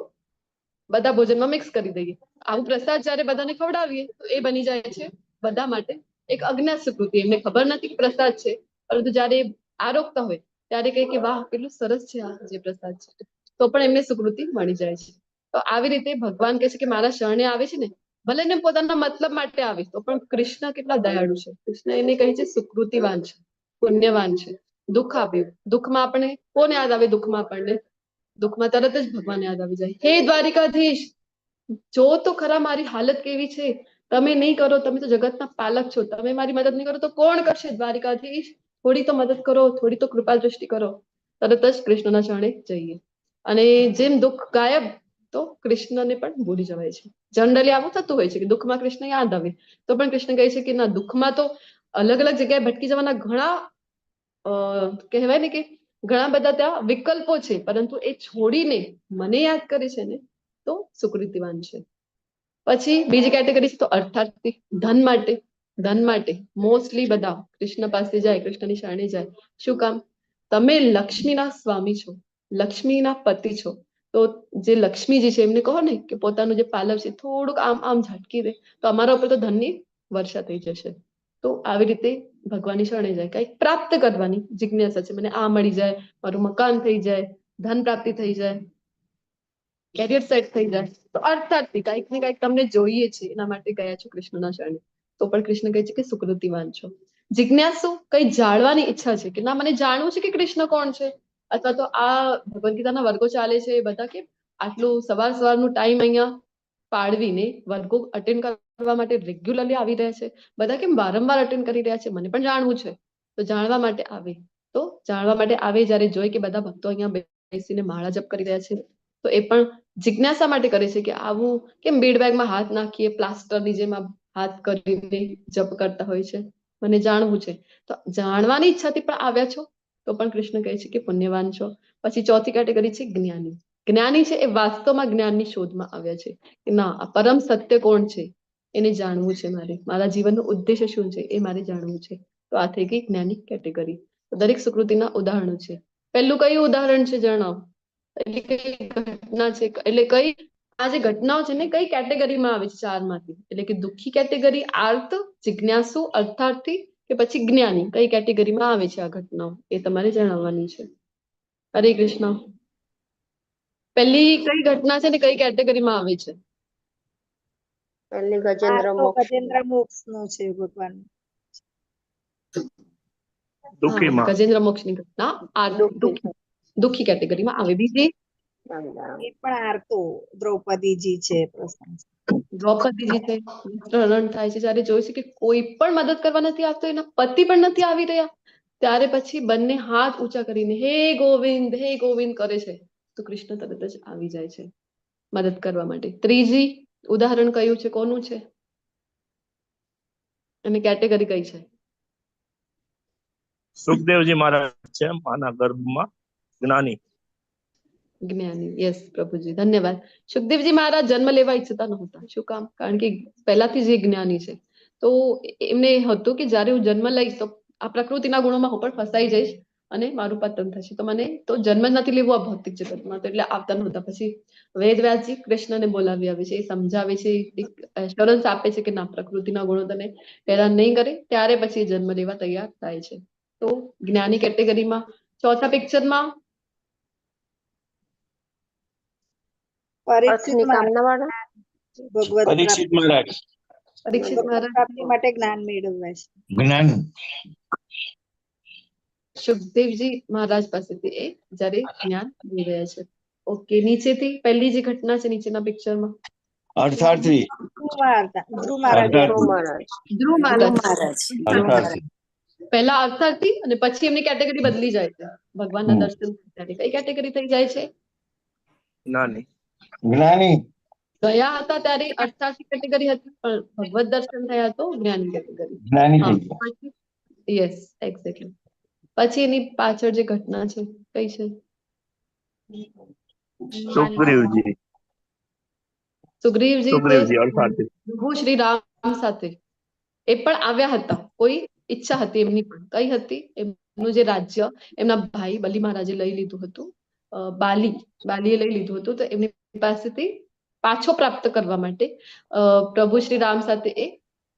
A: બધા ભોજનમાં મિક્સ કરી દઈએ. આવું પ્રસાદ જ્યારે બધાને ખવડાવીએ તો એ બની જાય છે બધા માટે એક અજ્ઞાત સુકૃતિ. એમને ખબર નથી કે પ્રસાદ છે, પરંતુ જ્યારે આરોગતા હોય ત્યારે કહે કે વાહ કેટલું સરસ છે આ જે પ્રસાદ છે, તો પણ એમને સુકૃતિ મળી જાય છે. તો આવી રીતે ભગવાન કહે છે કે મારા શરણે આવે છે ને, ભલે ને પોતાના મતલબ માટે આવે તો પણ કૃષ્ણ કેટલા દયાળુ છે. કૃષ્ણ એને કહે છે સુકૃતિવાન છે, પુણ્યવાન છે. દુઃખ આપ્યું, દુઃખમાં આપણે કોને યાદ આવે? દુઃખમાં આપણને દુઃખમાં તરત જ ભગવાન યાદ આવી જાય. હે દ્વારિકાધીશ, જો તો ખરા મારી હાલત કેવી છે, તમે નહીં કરો, તમે તો જગતના પાલક છો, તમે મારી મદદ નહીં કરો તો કોણ કરશે? દ્વારિકાધીશ થોડી તો મદદ કરો, થોડી તો કૃપા દ્રષ્ટિ કરો. તરત જ કૃષ્ણના શરણે જઈએ અને જેમ દુઃખ ગાયબ તો કૃષ્ણને પણ ભૂલી જવાય છે. જનરલી આવું થતું હોય છે કે દુઃખમાં કૃષ્ણ યાદ આવે તો પણ કૃષ્ણ કહે છે કે ના, દુઃખમાં તો અલગ અલગ જગ્યાએ ભટકી જવાના ઘણા કહેવાય ને કે ઘણા બધા ત્યાં વિકલ્પો છે, પરંતુ એ છોડીને મને યાદ કરે છે ને તો સુકૃતિવાન છે. પછી બીજી કેટેગરી છે તો અર્થાર્થી, ધન માટે. ધન માટે મોસ્ટલી બધા કૃષ્ણ પાસે જાય, કૃષ્ણની શરણે જાય. શું કામ? તમે લક્ષ્મીના સ્વામી છો, લક્ષ્મીના પતિ છો. તો જે લક્ષ્મીજી છે એમને કહો ને કે પોતાનું જે પાલવ છે થોડુંક આમ આમ ઝાટકી દે તો અમારા ઉપર તો ધનની વર્ષા થઈ જશે. તો આવી રીતે ભગવાનની શરણે જાય, કંઈક પ્રાપ્ત કરવાની જિજ્ઞાસા છે, મને આ મળી જાય, મારું મકાન થઈ જાય, ધન પ્રાપ્તિ થઈ જાય, કેરિયર સેટ થઈ જાય. તો અર્થાર્થી કંઈક ને કંઈક તમને જોઈએ છે, એના માટે ગયા છો કૃષ્ણના શરણે, તો પણ કૃષ્ણ કહે છે કે સુકૃતિવાન છો. જિજ્ઞાસુ, કઈ જાણવાની ઈચ્છા છે કે ના મને જાણવું છે કે કૃષ્ણ કોણ છે, અથવા તો આ ભગવદ ગીતાના વર્ગો ચાલે છે એ બધા કે આટલું સવારનું ટાઈમ અહીંયા પાડવીને વર્ગો અટેન્ડ કરવા માટે રેગ્યુલરલી આવી રહ્યા છે, બધા કેમ વારંવાર અટેન્ડ કરી રહ્યા છે, મને પણ જાણવું છે. તો જાણવા માટે આવે, તો જાણવા માટે આવે જ્યારે જોઈ કે બધા ભક્તો અહીંયા બેસીને માળા જપ કરી રહ્યા છે તો એ પણ જિજ્ઞાસા માટે કરે છે કે આવું કેમ બીડ બેગમાં હાથ નાખીએ પ્લાસ્ટરની જેમ હાથ કરીને જપ કરતા હોય છે, મને જાણવું છે. તો જાણવાની ઈચ્છાથી પણ આવ્યા છો તો પણ કૃષ્ણ કહે છે કે પુણ્યવાન છો. પછી ચોથી કેટેગરી છે જ્ઞાની. જ્ઞાની છે એ વાસ્તવમાં જ્ઞાનની શોધમાં આવ્યા છે કે ના, આ પરમ સત્ય કોણ છે એને જાણવું છે, મારે મારા જીવનનો ઉદ્દેશ્ય શું છે એ મારે જાણવું છે. તો આ થઈ ગઈ જ્ઞાની કેટેગરી. દરેક સુકૃતિના ઉદાહરણો છે. પહેલું કયું ઉદાહરણ છે જણાવો? એટલે કઈ ઘટના છે, એટલે કઈ આ જે ઘટનાઓ છે ને કઈ કેટેગરીમાં આવે છે 4 માંથી? એટલે કે દુઃખી કેટેગરી, આર્ત, જિજ્ઞાસુ, અર્થાર્થી કે પછી જ્ઞાની, કઈ કેટેગરીમાં આવે છે આ ઘટનાઓ એ તમારે જણાવવાની છે. હરે કૃષ્ણ. પહેલી કઈ ઘટના છે ને કઈ કેટેગરીમાં આવે છે?
E: પહેલી ગજેન્દ્ર મોક્ષ.
F: ગજેન્દ્ર મોક્ષ નું છે ભગવાન.
G: દુઃખીમાં.
A: ગજેન્દ્ર મોક્ષની ઘટના દુઃખી કેટેગરીમાં આવે. બીજી
F: એ પણ આરતો દ્રૌપદીજી છે પ્રસંગ.
A: દ્રૌપદીજી છે, હરણ થાય છે જ્યારે જોઈ છે કે કોઈ પણ મદદ કરવા નથી આવતો, એના પતિ પણ નથી આવી રહ્યા, ત્યારે પછી બંને હાથ ઊંચા કરીને હે ગોવિંદ, હે ગોવિંદ કરે છે તો કૃષ્ણ તરત જ આવી જાય છે મદદ કરવા માટે. ત્રીજી ઉદાહરણ કયું છે, કોનું છે અને કેટેગરી કઈ છે?
G: સુખદેવજી મહારાજ છે, માના ગર્ભમાં જ્ઞાની.
A: જ્ઞાની, યસ પ્રભુજી, ધન્યવાદ. સુખદેવજી મહારાજ જન્મ લેવા ઈચ્છતા નહોતા. શું કામ? કારણ કે પહેલાથી જ એ જ્ઞાની છે. તો એમને હતું કે જ્યારે હું જન્મ લઈશ તો આ પ્રકૃતિના ગુણોમાં હું પણ ફસાઈ જઈશ અને મારું પતન થશે, તો મને તો જન્મ જ નથી લેવું આ ભૌતિક જગતમાં, તો એટલે આવતા નહોતા. પછી વેદવ્યાસજી કૃષ્ણને બોલાવી આવે છે, એ સમજાવે છે, એશ્યોરન્સ આપે છે કે ના, પ્રકૃતિના ગુણો તને હેરાન નહીં કરે, ત્યારે પછી જન્મ લેવા તૈયાર થાય છે. તો જ્ઞાની કેટેગરીમાં ચોથા પિક્ચરમાં
F: પરીક્ષિત
E: કામના વાળા
F: ભગવત
I: પરીક્ષિત મહારાજ
A: પરીક્ષિત મહારાજ
F: પ્રાપ્તિ માટે જ્ઞાન મેળવવા છે.
I: જ્ઞાન
A: સુખદેવજી મહારાજ પાસેથી એ જ્યારે જ્ઞાન લઈ રહ્યા છે. ઓકે, નીચેથી પહેલી જે ઘટના છે નીચેના પિક્ચરમાં
I: અર્થાર્થી
F: ધ્રુવ મહારાજ
I: અર્થાર્થી
A: ધ્રુવ મહારાજ.
I: અર્થાર્થી
A: પહેલા અર્થાર્થી અને પછી એમની કેટેગરી બદલી જાય છે ભગવાનના દર્શન ત્યારે. કઈ કેટેગરી થઈ જાય છે?
G: જ્ઞાની.
I: જ્ઞાની
A: ગયા હતા ત્યારે અર્થાર્થી કેટેગરી હતી, પણ ભગવત દર્શન થયા તો જ્ઞાની કેટેગરી.
I: જ્ઞાની
A: હા,
I: થઈ ગયા.
A: પછી યસ એક્ઝેક્ટલી. પછી એની પાછળ જે ઘટના છે કઈ છે?
G: સુગ્રીવજી.
A: સુગ્રીવજી તે
G: સુગ્રીવજી અર્થાર્થી.
A: પ્રભુ શ્રી રામ સાથે એ પણ આવ્યા હતા. કોઈ ઈચ્છા હતી એમની પણ. કઈ હતી? એમનું જે રાજ્ય એમના ભાઈ બલી મહારાજે લઈ લીધું હતું. બાલીએ લઈ લીધું હતું, તો એમની પાસેથી પાછો પ્રાપ્ત કરવા માટે પ્રભુ શ્રી રામ સાથે એ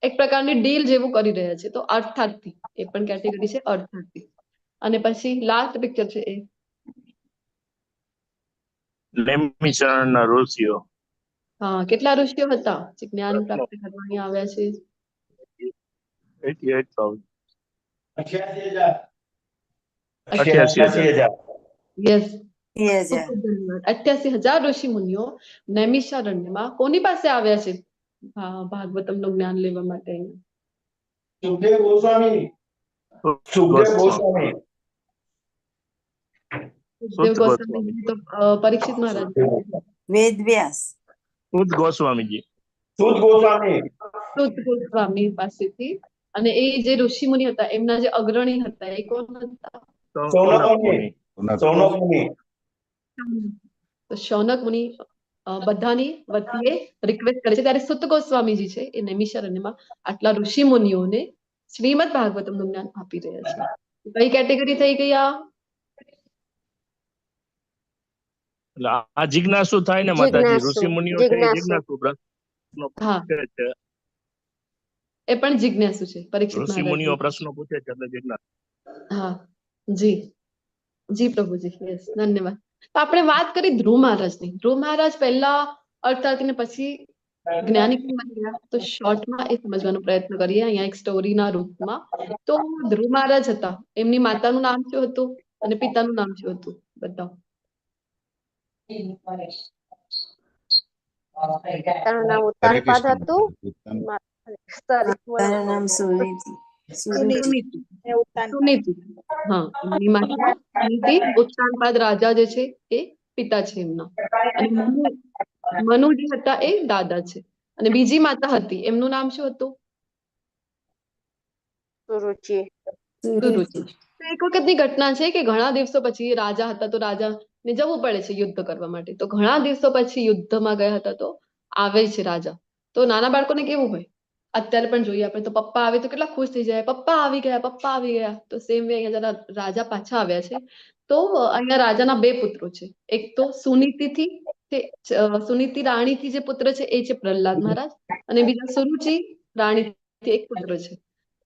A: એક પ્રકારની ડીલ જેવું કરી રહ્યા છે. તો અર્થાર્થી એ પણ કેટેગરી છે, અર્થાર્થી. અને પછી લાસ્ટ પિક્ચર છે એ
G: નેમિષારણના ઋષિઓ.
A: હા, કેટલા ઋષિઓ હતા જે જ્ઞાન પ્રાપ્ત કરવા અહીં આવ્યા છે?
G: 88,000.
I: 88,000.
A: યસ,
C: 88,000.
A: 88,000 ઋષિ મુનિઓ નૈમિષારણ્યમાં કોની પાસે આવ્યા છે ભાગવતમનું જ્ઞાન લેવા માટે?
I: સુખદેવ ગોસ્વામી. સુખદેવ ગોસ્વામી.
A: સુખદેવ ગોસ્વામીજી તો પરીક્ષિત મહારાજ.
C: વેદવ્યાસ.
G: સુત ગોસ્વામીજી.
I: સુત ગોસ્વામી.
A: સુત ગોસ્વામી પાસેથી. અને એ જે ઋષિ મુનિ હતા એમના જે અગ્રણી હતા એ કોણ હતા?
I: સૌનક મુનિ. સૌનક મુનિ.
A: તો શૌનક મુનિ બધાની વતીએ રિક્વેસ્ટ કરે છે ત્યારે સુત ગોસ્વામીજી છે એ નૈમિષારણ્યમાં આટલા ઋષિ મુનિઓને શ્રીમદ ભાગવતમનું જ્ઞાન આપી રહ્યા છે. કઈ કેટેગરી થઈ ગઈ આ?
G: એટલે આ જિજ્ઞાસુ થાય ને માતાજી, ઋષિ મુનિઓ છે એ જિજ્ઞાસુ પ્રશ્નો
A: હા,
G: પૂછે છે.
A: એ પણ જિજ્ઞાસુ છે પરીક્ષિત
G: ઋષિ મુનિઓ
A: મહારાજ.
G: પ્રશ્નો પૂછે છે એટલે જિજ્ઞાસુ.
A: હા જી જી પ્રભુજી, યસ, ધન્યવાદ. તો આપણે વાત કરી ધ્રુવ મહારાજની. ધ્રુવ મહારાજ પહેલા અર્થાર્થી ને પછી જ્ઞાની કેમ બની ગયા? તો શોર્ટમાં એ સમજવાનો પ્રયત્ન કરીએ અહીંયા એક સ્ટોરીના રૂપમાં. તો ધ્રુવ મહારાજ હતા, એમની માતાનું નામ શું હતું અને પિતાનું નામ શું હતું? બતાવો.
E: તારું નામ
H: હરે
E: ઉત્તાનપાદ
H: કૃષ્ણ.
E: હતું.
C: તારું નામ સુનીતિ.
A: સુનીતિ. સુનીતિ. હા, એમની માતા સુનીતિ. ઉત્તાનપાદ રાજા જે છે એ પિતા છે એમના. અને મનુ જે હતા એ દાદા છે. અને બીજી માતા હતી એમનું નામ શું હતું?
E: સુરુચિ.
A: સુરુચિ. તો એક વખતની ઘટના છે કે ઘણા દિવસો પછી રાજા હતા તો રાજાને જવું પડે છે યુદ્ધ કરવા માટે. તો ઘણા દિવસો પછી યુદ્ધમાં ગયા હતા તો આવે છે રાજા. તો નાના બાળકોને કેવું હોય, અત્યારે પણ જોઈએ આપણે તો પપ્પા આવે તો કેટલા ખુશ થઈ જાય, પપ્પા આવી ગયા, પપ્પા આવી ગયા. તો સેમ વે અહીંયા જરા રાજા પાછા આવ્યા છે. તો અહીંયા રાજાના બે પુત્રો છે. એક તો સુનીતિ રાણીથી જે પુત્ર છે એ છે પ્રહલાદ મહારાજ, અને બીજા સુરુચિ રાણીથી એક પુત્ર છે.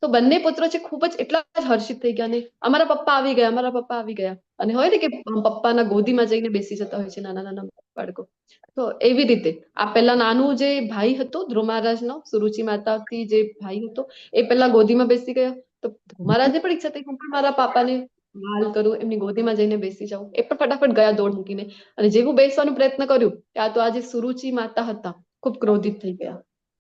A: તો બંને પુત્રો છે ખૂબ જ એટલા જ હર્ષિત થઈ ગયા ને અમારા પપ્પા આવી ગયા, અમારા પપ્પા આવી ગયા. અને હોય ને કે પપ્પાના ગોદીમાં જઈને બેસી જતા હોય છે નાના નાના બાળકો. તો એવી રીતે આ પેલા નાનું જે ભાઈ હતો ધ્રુવ મહારાજનો, સુરુચિ માતાથી જે ભાઈ હતો એ પેલા ગોદીમાં બેસી ગયા. તો ધ્રુવ મહારાજને પણ ઈચ્છા થઈ હું પણ મારા પાપાને હાલ કરું, એમની ગોદીમાં જઈને બેસી જાઉં. એ પણ ફટાફટ ગયા દોડ મૂકીને. અને જેવું બેસવાનું પ્રયત્ન કર્યું ત્યાં તો આ જે સુરુચિ માતા હતા ખૂબ ક્રોધિત થઈ ગયા.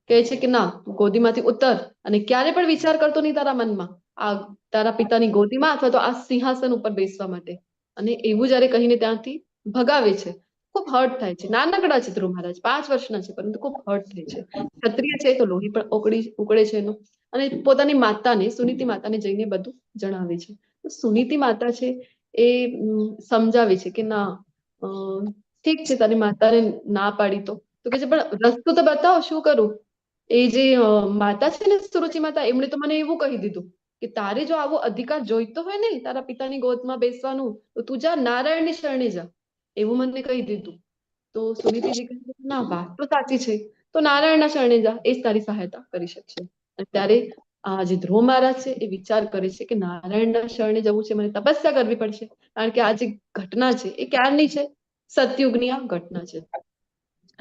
A: કહે છે કે ના, ગોદીમાંથી ઉતર અને ક્યારે પણ વિચાર કરતો નહીં તારા મનમાં આ તારા પિતાની ગોદીમાં અથવા તો આ સિંહાસન ઉપર બેસવા માટે. અને એવું જયારે કહીને ત્યાંથી ભગાવે છે. ખૂબ હર્ટ થાય છે. નાનકડા છે ધ્રુવ મહારાજ, 5 વર્ષના છે, પરંતુ ખૂબ હર્ટ થાય છે. ક્ષત્રિય છે તો લોહી પણ ઉકળે છે એનું. અને પોતાની માતાને, સુનીતિ માતાને જઈને બધું જણાવે છે. તો સુનીતિ માતા છે એ સમજાવે છે કે ના ઠીક છે તારી માતાને ના પાડી તો કે છે પણ રસ્તો તો બતાવો શું કરું. એ જે માતા છે ને સુરુચિ માતા, એમણે તો મને એવું કહી દીધું કે તારે જો આવો અધિકાર જોઈતો હોય ને તારા પિતાની ગોદમાં બેસવાનું તો તું જા નારાયણની શરણે જા, એવું મને કહી દીધું. તો સુનીતિજી કહે ના વાત તો સાચી છે, તો નારાયણના શરણે જા, એ જ તારી સહાયતા કરી શકશે. ત્યારે આ જે ધ્રુવ મહારાજ છે એ વિચાર કરે છે કે નારાયણના શરણે જવું છે, મને તપસ્યા કરવી પડશે, કારણ કે આ જે ઘટના છે એ ક્યારની છે? સતયુગની આ ઘટના છે.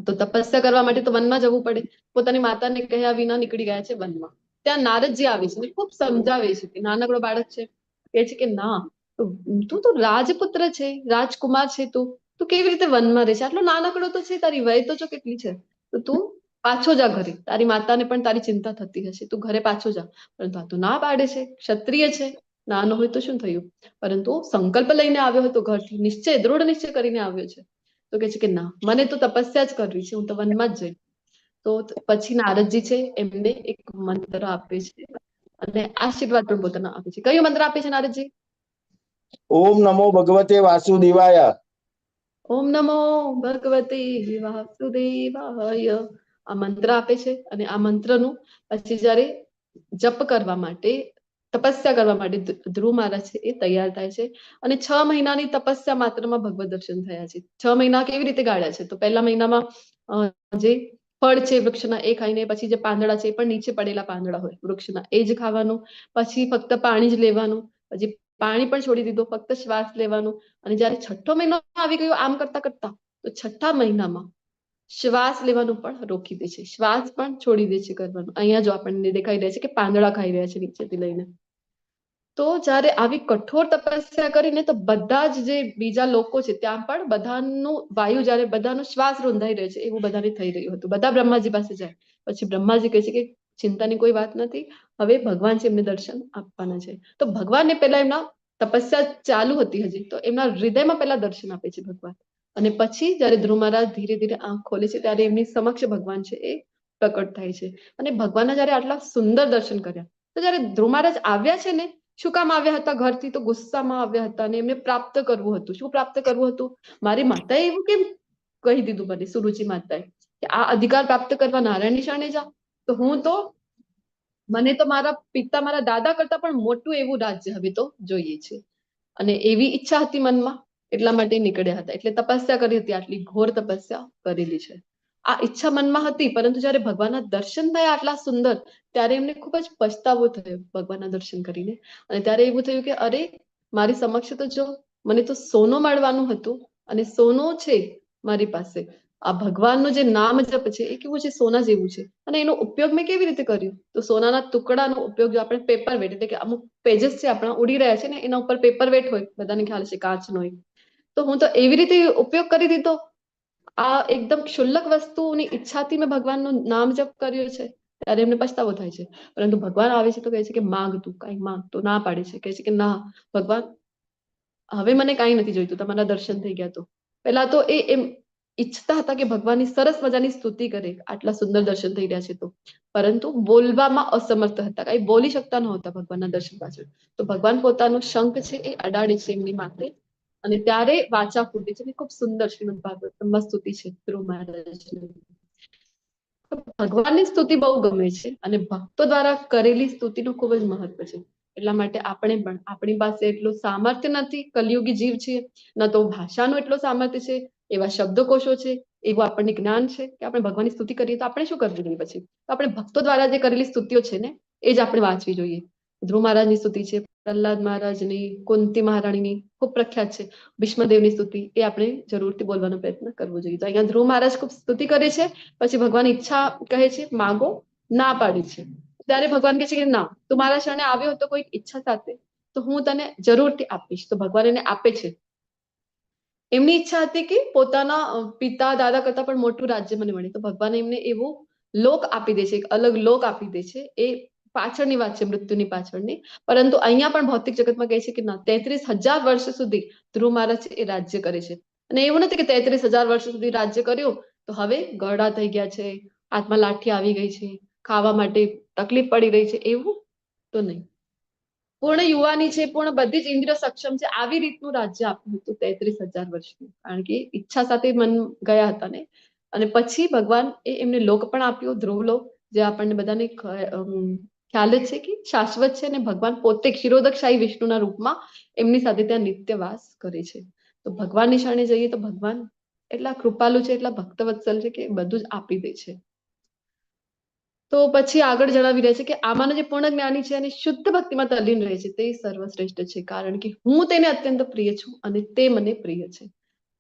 A: તો તપસ્યા કરવા માટે તો વનમાં જવું પડે. પોતાની માતાને કહ્યા વિના નીકળી ગયા છે વનમાં. ત્યાં નારદજી આવે છે, ખૂબ સમજાવે છે કે નાનકડો બાળક છે, કહે છે કે ના, તું તો રાજપુત્ર છે, રાજકુમાર છે, તું કેવી રીતે વનમાં રહે છે? આટલો નાનકડો તો છે, તારી વય તો જો કેટલી છે, તો તું પાછો જા ઘરે. તારી માતાને પણ તારી ચિંતા થતી હશે, તું ઘરે પાછો જા. પરંતુ આ તો ના પાડે છે, ક્ષત્રિય છે, નાનો હોય તો શું થયું, પરંતુ સંકલ્પ લઈને આવ્યો હતો ઘરથી, નિશ્ચય, દૃઢ નિશ્ચય કરીને આવ્યો છે. તો કે છે કે ના, મને તો તપસ્યા જ કરવી છે, હું તો વનમાં જ જઈશ. તો પછી નારદજી છે એમને એક મંત્ર આપે છે અને આશીર્વાદ પણ પોતાના આપે છે. કયો મંત્ર આપે છે નારદજી?
I: ઓમ નમો ભગવતે વાસુદેવાય.
A: ઓમ નમો ભગવતે વાસુદેવાય. આ મંત્ર આપે છે અને આ મંત્રનું પછી જયારે જપ કરવા માટે, તપસ્યા કરવા માટે ધ્રુવ મહારાજ છે એ તૈયાર થાય છે. અને 6 મહિનાની તપસ્યા માત્રમાં ભગવત દર્શન થયા છે. 6 મહિના કેવી રીતે ગાળ્યા છે? તો પહેલા મહિનામાં જે ફળ છે વૃક્ષના એ ખાઈને, પછી જે પાંદડા છે એ પણ નીચે પડેલા પાંદડા હોય વૃક્ષના એ જ ખાવાનું, પછી ફક્ત પાણી જ લેવાનું, પછી પાણી પણ છોડી દીધું, ફક્ત શ્વાસ લેવાનું. અને જયારે 6ઠો મહિનો આવી ગયો આમ કરતા કરતા, તો 6ઠા મહિનામાં શ્વાસ લેવાનું પણ રોકી દે છે, શ્વાસ પણ છોડી દે છે કરવાનું. અહીંયા જો આપણને દેખાઈ રહ્યા છે કે પાંદડા ખાઈ રહ્યા છે નીચેથી લઈને. તો જયારે આવી કઠોર તપસ્યા કરીને તો બધા જ જે બીજા લોકો છે ત્યાં પણ બધાનું વાયુ, જયારે બધાનો શ્વાસ રૂંધાઈ રહ્યો છે એવું બધાને થઈ રહ્યું હતું. બધા બ્રહ્માજી પાસે જાય. પછી બ્રહ્માજી કહે છે કે ચિંતાની કોઈ વાત નથી, હવે ભગવાન છે એમને દર્શન આપવાના છે. તો ભગવાનને પહેલા એમના તપસ્યા ચાલુ હતી હજી, તો એમના હૃદયમાં પહેલા દર્શન આપે છે ભગવાન. અને પછી જયારે ધ્રુવ મહારાજ ધીરે ધીરે આંખ ખોલે છે ત્યારે એમની સમક્ષ ભગવાન છે એ પ્રકટ થાય છે. અને ભગવાનના જયારે આટલા સુંદર દર્શન કર્યા, તો જયારે ધ્રુવ મહારાજ આવ્યા છે ને, શું કામ આવ્યા હતા ઘરથી? તો ગુસ્સામાં આવ્યા હતા અને એમને પ્રાપ્ત કરવું હતું. શું પ્રાપ્ત કરવું હતું? મારી માતાએ એવું કેમ કહી દીધું મને, સુરુચિ માતાએ, કે આ અધિકાર પ્રાપ્ત કરવા નારાયણની શરણે જા? તો મને તો મારા પિતા, મારા દાદા કરતા પણ મોટું એવું રાજ્ય હવે તો જોઈએ છે. અને એવી ઈચ્છા હતી મનમાં, એટલા માટે નીકળ્યા હતા. એટલે તપસ્યા કરી હતી, આટલી ઘોર તપસ્યા કરેલી છે. આ ઈચ્છા મનમાં હતી, પરંતુ જયારે ભગવાનના દર્શન થયા આટલા સુંદર, ત્યારે એમને ખૂબ જ પછતાવો થયો ભગવાનના દર્શન કરીને. અને ત્યારે એવું થયું કે અરે, મારી સમક્ષ તો જો મને તો સોનું મળવાનું હતું, અને સોનું છે મારી પાસે. આ ભગવાનનું જે નામ જપ છે એ કેવું છે? સોના જેવું છે. અને એનો ઉપયોગ મેં કેવી રીતે કર્યો? તો સોનાના ટુકડાનો ઉપયોગ, જો આપણે પેપર વેટ, એટલે કે અમુક પેजेस છે આપણા ઉડી રહ્યા છે ને, એના ઉપર પેપર વેટ હોય, બધાને ખ્યાલ છે, કાચનો હોય. તો હું તો એવી રીતે ઉપયોગ કરી દીધો. આ એકદમ ક્ષુલ્લક વસ્તુની ઈચ્છાથી મેં ભગવાનનું નામ જપ કર્યો છે. ત્યારે એમને પછતાવો થાય છે. પરંતુ ભગવાન આવે છે તો કહે છે કે માંગ, તું કઈ માંગ. તો ના પાડે છે, કહે છે કે ના ભગવાન, હવે મને કાંઈ નથી જોઈતું, તમારા દર્શન થઈ ગયા. તો પહેલા તો એમ ઈચ્છતા હતા કે ભગવાનની સરસ મજાની સ્તુતિ કરે, આટલા સુંદર દર્શન થઈ રહ્યા છે તો, પરંતુ બોલવામાં અસમર્થ હતા, કઈ બોલી શકતા નહોતા ભગવાનના દર્શન પાછળ. તો ભગવાન પોતાનો શંખ છે એ અડાડે છે એમની માથે, અને ત્યારે વાચા ફૂટે છે. ખૂબ સુંદર શ્રીમદ ભાગવતમાં સ્તુતિ છે ધ્રુવ મહારાજની. ભગવાનની સ્તુતિ બહુ ગમે છે, અને ભક્તો દ્વારા કરેલી સ્તુતિનું ખૂબ જ મહત્વ છે. એટલા માટે આપણે પણ, આપણી પાસે એટલું સામર્થ્ય નથી, કલિયુગી જીવ છે, ન તો ભાષાનું એટલો સામર્થ્ય છે, એવા શબ્દકોશો છે, એવું આપણને જ્ઞાન છે કે આપણે ભગવાનની સ્તુતિ કરીએ. તો આપણે શું કરવું જોઈએ પછી? તો આપણે ભક્તો દ્વારા જે કરેલી સ્તુતિઓ છે ને, એ જ આપણે વાંચવી જોઈએ. ધ્રુવ મહારાજની સ્તુતિ છે, પ્રહલાદ મહારાજની, કુંતી મહારાણીની ખૂબ પ્રખ્યાત છે, ભીષ્મદેવની સ્તુતિ, એ આપણે જરૂરથી બોલવાનો પ્રયત્ન કરવો જોઈએ. તો અહીંયા ધ્રુવ મહારાજ ખૂબ સ્તુતિ કરે છે. પછી ભગવાન ઈચ્છા કહે છે, માગો, ના પાડી છે. ત્યારે ભગવાન કહે છે કે ના, તું મારા શરણે આવ્યો હતો કોઈ ઈચ્છા સાથે, તો હું તને જરૂરથી આપીશ. તો ભગવાન એને આપે છે. એમની ઈચ્છા હતી કે પોતાના પિતા, દાદા કરતા પણ મોટું રાજ્ય મને મળે. તો ભગવાન એમને એવું લોક આપી દે છે, એક અલગ લોક આપી દે છે. એ પાછળની વાત છે, મૃત્યુની પાછળની. પરંતુ અહીંયા પણ ભૌતિક જગતમાં કહે છે કે ના, 33,000 વર્ષ સુધી ધ્રુવ મહારાજ એ રાજ્ય કરે છે. અને એવું નથી કે 33,000 વર્ષ સુધી રાજ્ય કર્યું તો હવે ગરડા થઈ ગયા છે, હાથમાં લાઠી આવી ગઈ છે, ખાવા માટે તકલીફ પડી રહી છે, એવું તો નહીં. પૂર્ણ યુવાની છે, પૂર્ણ બધી જ ઇન્દ્રિય સક્ષમ છે, આવી રીતનું રાજ્ય આપ્યું હતું 33,000 વર્ષનું. કારણ કે ઈચ્છા સાથે મન ગયા હતા ને. અને પછી ભગવાન એમને લોક પણ આપ્યો, ધ્રુવલોક, જે આપણને બધાને ખ્યાલ જ છે કે શાશ્વત છે. અને ભગવાન પોતે ક્ષીરોદકશાહી વિષ્ણુના રૂપમાં એમની સાથે ત્યાં નિત્ય વાસ કરે છે. તો ભગવાનની શરણે જઈએ તો ભગવાન એટલા કૃપાલુ છે, એટલા ભક્તવત્સલ છે કે બધું જ આપી દે છે. તો પછી આગળ જણાવી રહ્યા છે કે આમાંનો જે પૂર્ણ જ્ઞાની છે અને શુદ્ધ ભક્તિમાં તલ્લીન રહે છે તે સર્વશ્રેષ્ઠ છે, કારણ કે હું તેને અત્યંત પ્રિય છું અને તે મને પ્રિય છે.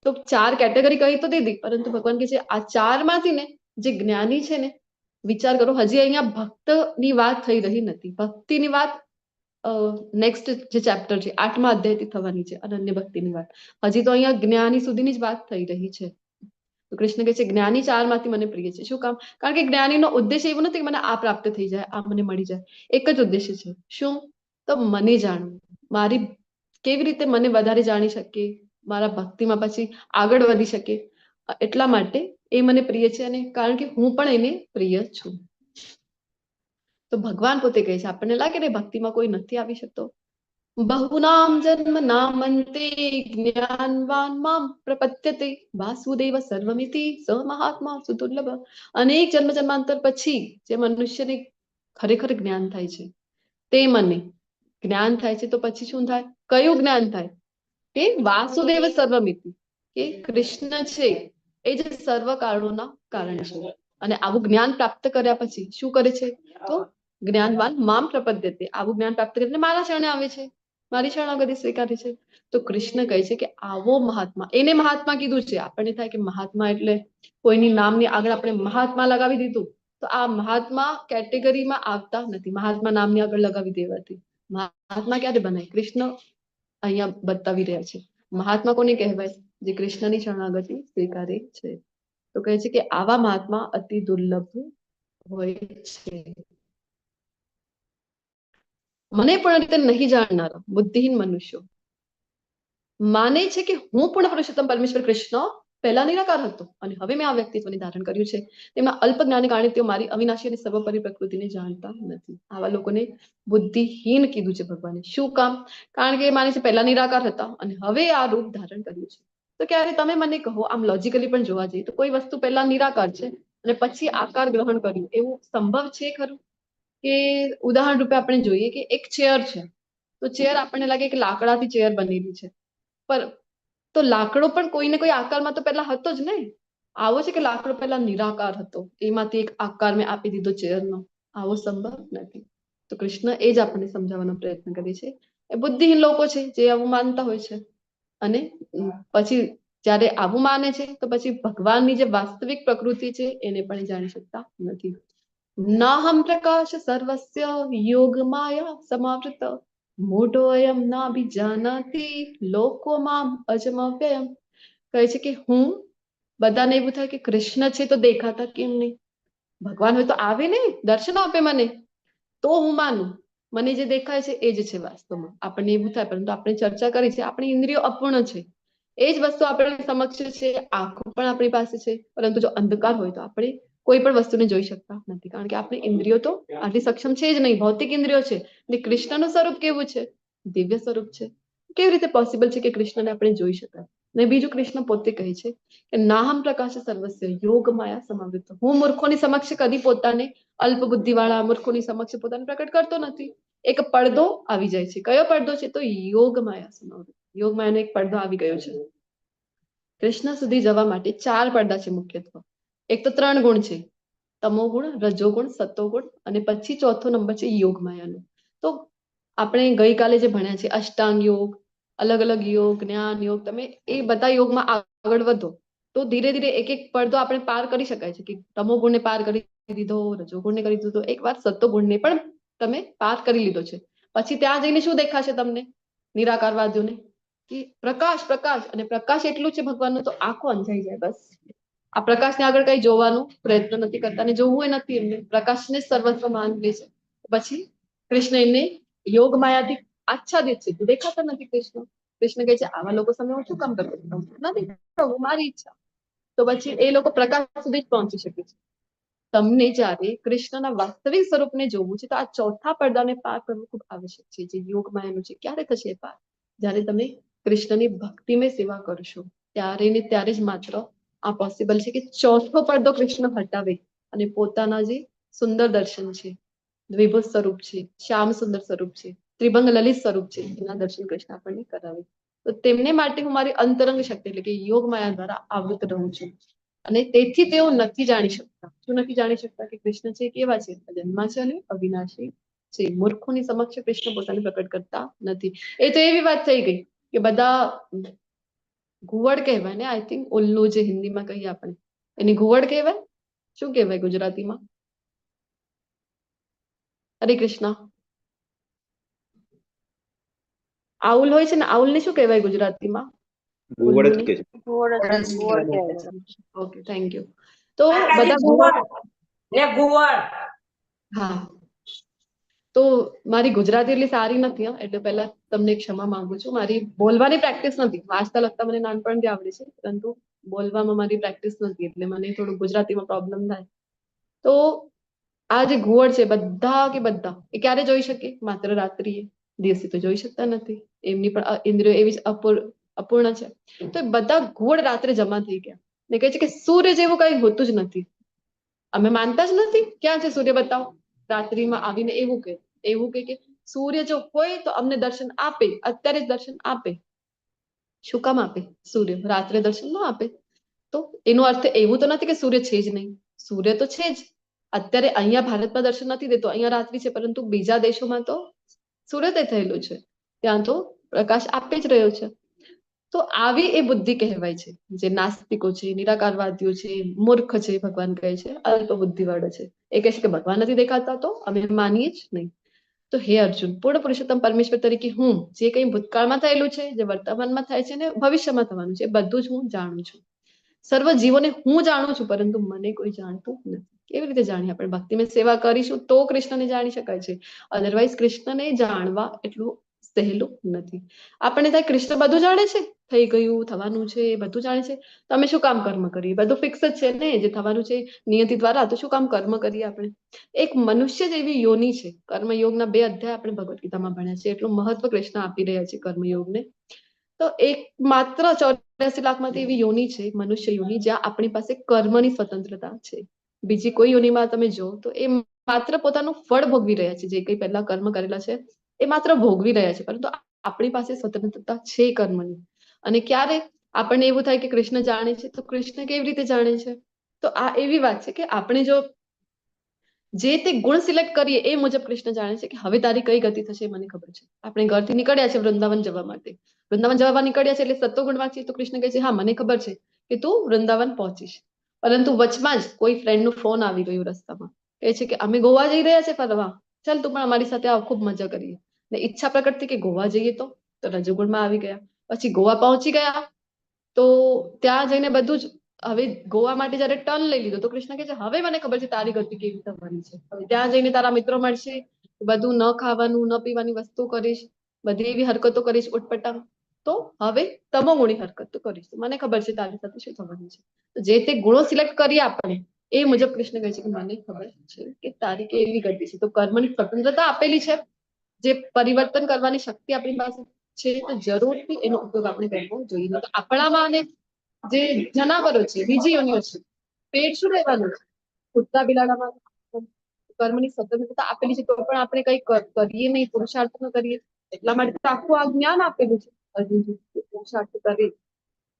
A: તો 4 કેટેગરી કહી તો દીધી, પરંતુ ભગવાન કે છે આ 4 માંથી ને જે જ્ઞાની છે ને, વિચાર કરો, હજી અહીંયા ભક્તની વાત થઈ રહી નથી. ભક્તિની વાત નેક્સ્ટ જે ચેપ્ટર છે 8મા અધ્યાયથી થવાની છે, અનન્ય ભક્તિની વાત. હજી તો અહીંયા જ્ઞાની સુધીની જ વાત થઈ રહી છે. તો કૃષ્ણ કહે છે જ્ઞાની 4 માંથી મને પ્રિય છે. શું કામ? કારણ કે જ્ઞાનીનો ઉદ્દેશ્ય એવો નથી કે મને આ પ્રાપ્ત થઈ જાય, આ મને મળી જાય. એક જ ઉદ્દેશ્ય છે. શું? તો મને જાણવું, મારી કેવી રીતે મને વધારે જાણી શકે, મારા ભક્તિમાં પછી આગળ વધી શકે, એટલા માટે એ મને પ્રિય છે, અને કારણ કે હું પણ એને પ્રિય છું. તો ભગવાન પોતે કહે છે, આપણને લાગે ને ભક્તિમાં કોઈ નથી આવી શકતો. બહુનામ જન્મ નામંતે જ્ઞાનવાન મામ પ્રપદ્યતે વાસુદેવ સર્વમિતિ સ મહાત્મા સુદુર્લભ. અનેક જન્મ જન્માંતર પછી જે મનુષ્યને ખરેખર જ્ઞાન થાય છે, તે મને જ્ઞાન થાય છે. તો પછી શું થાય? કયું જ્ઞાન થાય? કે વાસુદેવ સર્વમિતિ, કે કૃષ્ણ છે એ જ સર્વ કારણોના કારણ છે. અને આવું જ્ઞાન પ્રાપ્ત કર્યા પછી શું કરે છે? તો જ્ઞાનવાન મામ પ્રપદ્યતે, આવું જ્ઞાન પ્રાપ્ત કરીને મારા શરણે આવે છે, મારી શરણાગતિ સ્વીકારે છે. તો કૃષ્ણ કહે છે કે આવો મહાત્મા, એને મહાત્મા કીધું છે. આપણને થાય કે મહાત્મા એટલે કોઈની નામની આગળ આપણે મહાત્મા લગાવી દીધું, તો આ મહાત્મા કેટેગરીમાં આવતા નથી. મહાત્મા નામની આગળ લગાવી દેવાથી મહાત્મા ક્યારે બનાય? કૃષ્ણ અહીંયા બતાવી રહ્યા છે. મહાત્મા કોને કહેવાય? જે કૃષ્ણની શરણાગતિ સ્વીકારે છે. તો કહે છે કે આવા મહાત્મા અતિ દુર્લભ હોય છે. મને પૂર્ણ રીતે નહીં જાણનારા બુદ્ધિહીન મનુષ્યો માને છે કે હું પૂર્ણ પુરુષોત્તમ પરમેશ્વર કૃષ્ણ પહેલા નિરાકાર હતો અને હવે મેં આ વ્યક્તિત્વને ધારણ કર્યું છે. તેમના અલ્પ જ્ઞાનને કારણે તેઓ મારી અવિનાશી અને સર્વોપરી પ્રકૃતિને જાણતા નથી. આવા લોકોને બુદ્ધિહીન કીધું છે ભગવાને. શું કામ? કારણ કે એ માને છે પહેલા નિરાકાર હતા અને હવે આ રૂપ ધારણ કર્યું છે. તો ક્યારે તમે મને કહો, આમ લોજિકલી પણ જોવા જઈએ તો કોઈ વસ્તુ પહેલા નિરાકાર છે અને પછી આકાર ગ્રહણ કર્યું, એવું સંભવ છે ખરું? કે ઉદાહરણ રૂપે આપણે જોઈએ કે એક ચેર છે, તો ચેર આપણને લાગે કે લાકડાથી ચેર બનેલી છે, પર તો લાકડો પણ કોઈને કોઈ આકારમાં તો પહેલા હતો જ ને. આવો છે કે લાકડો પહેલા નિરાકાર હતો, એમાંથી એક આકાર મેં આપી દીધો ચેરનો? આવો સંભવ નથી. તો કૃષ્ણ એ જ આપણને સમજાવવાનો પ્રયત્ન કરે છે. એ બુદ્ધિહીન લોકો છે જે આવું માનતા હોય છે, અને પછી જ્યારે આવું માને છે તો પછી ભગવાનની જે વાસ્તવિક પ્રકૃતિ છે એને પણ જાણી શકતા નથી. નાહમ પ્રકાશ સર્વસ્ય યોગ માયા સમાવૃત મોઢો અયમ ના જાનાતી લોકો મામ અજમવ્યયમ. કહે છે કે હું, બધાને એવું થાય કે કૃષ્ણ છે તો દેખાતા કેમ નહીં? ભગવાન હોય તો આવે ને, દર્શન આપે મને, તો હું માનું. મને જે દેખાય છે એ જ છે વાસ્તવમાં. આપણને એવું થાય, પરંતુ આપણે ચર્ચા કરી છે આપણી ઇન્દ્રિયો અપૂર્ણ છે. એ જ વસ્તુ આપણી સમક્ષ છે, આંખો પણ આપણી પાસે છે, પરંતુ જો અંધકાર હોય તો આપણે કોઈ પણ વસ્તુને જોઈ શકતા નથી, કારણ કે આપણી ઇન્દ્રિયો તો આટલી સક્ષમ છે જ નહીં. ભૌતિક ઇન્દ્રિયો છે. ને કૃષ્ણનું સ્વરૂપ કેવું છે? દિવ્ય સ્વરૂપ છે. કેવી રીતે પોસિબલ છે કે કૃષ્ણને આપણે જોઈ શકાય? ને બીજું કૃષ્ણ પોતે કહે છે કે નાહમ પ્રકાશ સર્વસ્ય યોગ માયા સમાવૃત. હું મૂર્ખોની સમક્ષ કદી પોતાને, અલ્પ બુદ્ધિવાળા મૂર્ખોની સમક્ષ પોતાને પ્રકટ કરતો નથી. એક પડદો આવી જાય છે. કયો પડદો છે? તો યોગ માયા સમાવૃત. યોગ માયાનો એક પડદો આવી ગયો છે. કૃષ્ણ સુધી જવા માટે 4 પડદા છે મુખ્યત્વે. એક તો 3 ગુણ છે, તમોગુણ, રજોગુણ, સતોગુણ, અને પછી ચોથો નંબર છે યોગ માયાનો. તો આપણે ગઈકાલે જે ભણ્યા છે અષ્ટાંગ યોગ, અલગ અલગ યોગ, જ્ઞાન યોગ, તમે એ બધા યોગમાં આગળ વધો તો ધીરે ધીરે એક એક પડદો આપણે પાર કરી શકાય છે. કે તમોગુણને પાર કરી દીધો, રજોગુણને કરી દીધો, એકવાર સતોગુણને પણ તમે પાર કરી લીધો છે. પછી ત્યાં જઈને શું દેખાશે તમને નિરાકારવાદીઓને? કે પ્રકાશ, પ્રકાશ, અને પ્રકાશ એટલું છે ભગવાનનો તો આંખો અંજાઈ જાય. બસ આ પ્રકાશને આગળ કઈ જોવાનું પ્રયત્ન નથી કરતા, અને જોવું એ નથી એમને. પ્રકાશને સર્વસ્વ માનવે છે. પછી કૃષ્ણ એમને યોગ માયાથી આચ્છાદિત છે, દેખાતા નથી કૃષ્ણ. કૃષ્ણ કહે છે આવા લોકો સામે હું શું કામ કરતો નથી, મારી ઈચ્છા. તો પછી એ લોકો પ્રકાશ સુધી જ પહોંચી શકે છે. તમને જ્યારે કૃષ્ણના વાસ્તવિક સ્વરૂપને જોવું છે તો આ ચોથા પડદાને પાર કરવું ખૂબ આવશ્યક છે, જે યોગ માયાનું છે. ક્યારે થશે એ પાર? જ્યારે તમે કૃષ્ણની ભક્તિમય સેવા કરશો, ત્યારે ને ત્યારે જ માત્ર આ પોસિબલ છે કે ચોથો પડદો કૃષ્ણ હટાવે અને પોતાના જે સુંદર દર્શન છે, વિભૂત સ્વરૂપ છે, શ્યામ સુંદર સ્વરૂપ છે, ત્રિભંગ લલિત સ્વરૂપ છે, એના દર્શન કૃષ્ણ આપણને કરાવે. તો તેમને માટે હું મારી અંતરંગ શક્તિ એટલે કે યોગ માયા દ્વારા આવૃત રહું છું. અને તેથી તેઓ નથી જાણી શકતા. શું નથી જાણી શકતા? કે કૃષ્ણ છે કેવા છે, જન્માશે અને અવિનાશી છે. મૂર્ખોની સમક્ષ કૃષ્ણ પોતાને પ્રકટ કરતા નથી. એ તો એવી વાત થઈ ગઈ કે બધા ઘુવડ કહેવાય ને, આઈ થિંક ઉલ્લુ જે હિન્દીમાં કહીએ આપણે, એની ઘુવડ કહેવાય. શું કહેવાય ગુજરાતીમાં? હરે કૃષ્ણ. આઉલ હોય છે ને, આઉલ ને શું કહેવાય ગુજરાતીમાં?
B: ઘુવડ જ કે છે.
A: Okay, thank you. તો બધા ઘુવડ. હા, તો મારી ગુજરાતી એટલી સારી નથી, એટલે પહેલા તમને ક્ષમા માંગુ છું. મારી બોલવાની પ્રેક્ટિસ નથી. વાંચતા લખતા મને નાનપણથી આવડે છે, પરંતુ બોલવામાં મારી પ્રેક્ટિસ નથી, એટલે મને થોડું ગુજરાતીમાં પ્રોબ્લેમ થાય. તો આ જે ઘુવડ છે, બધા કે બધા એ ક્યારે જોઈ શકે? માત્ર રાત્રિએ. દિવસે તો જોઈ શકતા નથી. એમની પણ ઇન્દ્રિયો એવી જ અપૂર્ણ છે. તો એ બધા ઘુવડ રાત્રે જમા થઈ ગયા ને કહે છે કે સૂર્ય જેવું કઈ હોતું જ નથી. અમે માનતા જ નથી. ક્યાં છે સૂર્ય? બતાવો. રાત્રિમાં આવીને એવું કે સૂર્ય જો હોય તો અમને દર્શન આપે, અત્યારે જ દર્શન આપે. શું કામ આપે? સૂર્ય રાત્રે દર્શન ન આપે તો એનો અર્થ એવું તો નથી કે સૂર્ય છે જ નહીં. સૂર્ય તો છે જ. અત્યારે અહીંયા ભારતમાં દર્શન નથી દેતો, અહીંયા રાત્રિ છે, પરંતુ બીજા દેશોમાં તો સૂર્યોદય થયેલું છે, ત્યાં તો પ્રકાશ આપે જ રહ્યો છે. તો આવી એ બુદ્ધિ કહેવાય છે, જે નાસ્તિકો છે, નિરાકારવાદીઓ છે, મૂર્ખ છે, ભગવાન કહે છે, અલ્પ બુદ્ધિવાળો છે. એ કહે છે કે ભગવાન નથી દેખાતા તો અમે માનીએ જ નહીં. તો હે અર્જુન, પૂર્ણ પુરુષોત્તમ પરમેશ્વર તરીકે હું જે કંઈ ભૂતકાળમાં થયેલું છે, જે વર્તમાનમાં થાય છે ને ભવિષ્યમાં થવાનું છે, એ બધું જ હું જાણું છું. સર્વ જીવોને હું જાણું છું, પરંતુ મને કોઈ જાણતું નથી. કેવી રીતે જાણીએ? આપણે ભક્તિમય સેવા કરીશું તો કૃષ્ણને જાણી શકાય છે. અધરવાઇઝ કૃષ્ણને જાણવા એટલું સહેલું નથી. આપણને થાય કૃષ્ણ બધું જાણે છે, થઈ ગયું, થવાનું છે, બધું જાણે છે, તો અમે શું કામ કર્મ કરીએ? બધું ફિક્સ જ છે ને, જે થવાનું છે નિયતિ દ્વારા, તો શું કામ કર્મ કરીએ આપણે? એક મનુષ્ય જ એવી યોની છે. કર્મયોગના 2 અધ્યાય આપણે ભગવદ્ ગીતામાં ભણ્યા છે. એટલું મહત્વ કૃષ્ણ આપી રહ્યા છે કર્મયોગને. તો એક માત્ર 84 લાખમાંથી એવી યોની છે, મનુષ્ય યોની, જ્યાં આપણી પાસે કર્મની સ્વતંત્રતા છે. બીજી કોઈ યોનીમાં તમે જો તો એ માત્ર પોતાનું ફળ ભોગવી રહ્યા છે. જે કંઈ પહેલા કર્મ કરેલા છે એ માત્ર ભોગવી રહ્યા છે, પરંતુ આપણી પાસે સ્વતંત્રતા છે કર્મની. અને ક્યારે આપણને એવું થાય કે કૃષ્ણ જાણે છે, તો કૃષ્ણ કેવી રીતે જાણે છે? તો આ એવી વાત છે કે આપણે જો જે તે ગુણ સિલેક્ટ કરીએ એ મુજબ કૃષ્ણ જાણે છે કે હવે તારી કઈ ગતિ થશે મને ખબર છે. આપણે ઘરથી નીકળ્યા છે વૃંદાવન જવા માટે, વૃંદાવન જવા નીકળ્યા છે એટલે સત્વગુણ વાંચીએ તો કૃષ્ણ કહે છે હા મને ખબર છે કે તું વૃંદાવન પહોંચીશ. પરંતુ વચમાં જ કોઈ ફ્રેન્ડ નું ફોન આવી ગયું રસ્તામાં, કહે છે કે અમે ગોવા જઈ રહ્યા છે ફરવા, ચાલ તું પણ અમારી સાથે આવ, ખૂબ મજા કરીએ. ને ઈચ્છા પ્રકટ થઈ કે ગોવા જઈએ તો રજોગુણમાં આવી ગયા. પછી ગોવા પહોંચી ગયા તો ત્યાં જઈને બધું જ, હવે ગોવા માટે જયારે ટર્ન લઈ લીધો તો કૃષ્ણ કહે છે હવે મને ખબર છે તારી ગતિ કેવી થવાની છે. હવે ત્યાં જઈને તારા મિત્રો મળશે, બધું ન ખાવાનું ન પીવાની વસ્તુ કરીશ, બધી એવી હરકતો કરીશ ઉટપટાંગ, તો હવે તમોગુણી હરકતો કરીશ, મને ખબર છે તારી સાથે શું થવાનું છે. તો જે તે ગુણો સિલેક્ટ કરીએ આપણે એ મુજબ કૃષ્ણ કહે છે કે મને ખબર છે કે તારી કેવી ગતિ છે. તો કર્મની સ્વતંત્રતા આપેલી છે, જે પરિવર્તન કરવાની શક્તિ આપણી પાસે છે, તો જરૂરથી એનો ઉપયોગ આપણે કરવો જોઈએ. તો આપણામાં અને જે જનાવરો છે, બીજી યોનિઓ છે, પેટ શું રહેવાનું છે? કૂતરા બિલાડામાં કર્મની સ્વતંત્રતા આપેલી છે, તો પણ આપણે કઈ કરીએ નહીં, પુરુષાર્થ ન કરીએ. એટલા માટે તો આખું આ જ્ઞાન આપેલું છે અર્જુનજી, પુરુષાર્થ કરીએ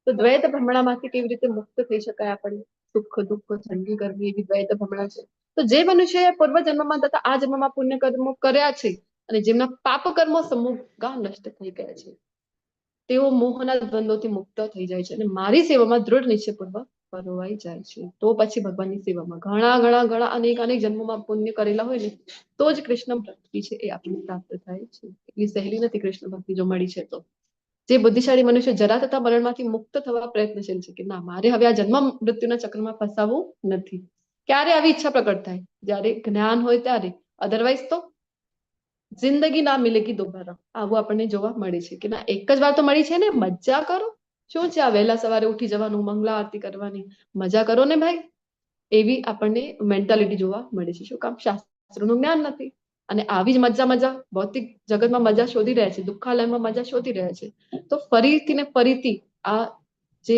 A: તો દ્વૈત ભ્રમણામાંથી કેવી રીતે મુક્ત થઈ શકાય આપણે. સુખ દુઃખ ઠંડી ગરમી એવી દ્વૈત ભ્રમણા છે. તો જે મનુષ્ય પૂર્વ જન્મમાં તથા આ જન્મમાં પુણ્ય કર્મો કર્યા છે અને જેમના પાપ કર્મો સમૂહ નષ્ટ થઈ ગયા છે, તેઓ મોહના દ્વંદ્વોથી મુક્ત થઈ જાય છે અને મારી સેવામાં દૃઢ નિશ્ચયપૂર્વક પરોવાઈ જાય છે. તો પછી ભગવાનની સેવામાં ઘણા અનેક જન્મોમાં પુણ્ય કરેલા હોય ને તો જ કૃષ્ણ ભક્તિ છે એ આપણને પ્રાપ્ત થાય છે. એટલી સહેલી નથી કૃષ્ણ ભક્તિ જો મળી છે તો. જે બુદ્ધિશાળી મનુષ્ય જરા તથા મરણમાંથી મુક્ત થવા પ્રયત્નશીલ છે કે ના મારે હવે આ જન્મ મૃત્યુના ચક્રમાં ફસાવવું નથી. ક્યારે આવી ઈચ્છા પ્રકટ થાય? જ્યારે જ્ઞાન હોય ત્યારે. અધરવાઇઝ તો જિંદગી ના મિલેગી દોબારા, આવું આપણને જોવા મળે છે કે ના એક જ વાર તો મળી છે ને, મજા કરો. શું છે આ વહેલા સવારે ઉઠી જવાનું, મંગલા આરતી કરવાની, મજા કરો ને ભાઈ. એવી આપણને મેન્ટાલિટી જોવા મળે છે. શું કામ? શાસ્ત્રોનું જ્ઞાન નથી. અને આવી જ મજા ભૌતિક જગતમાં મજા શોધી રહ્યા છે, દુઃખાલયમાં મજા શોધી રહ્યા છે. તો ફરીથી ને ફરીથી આ જે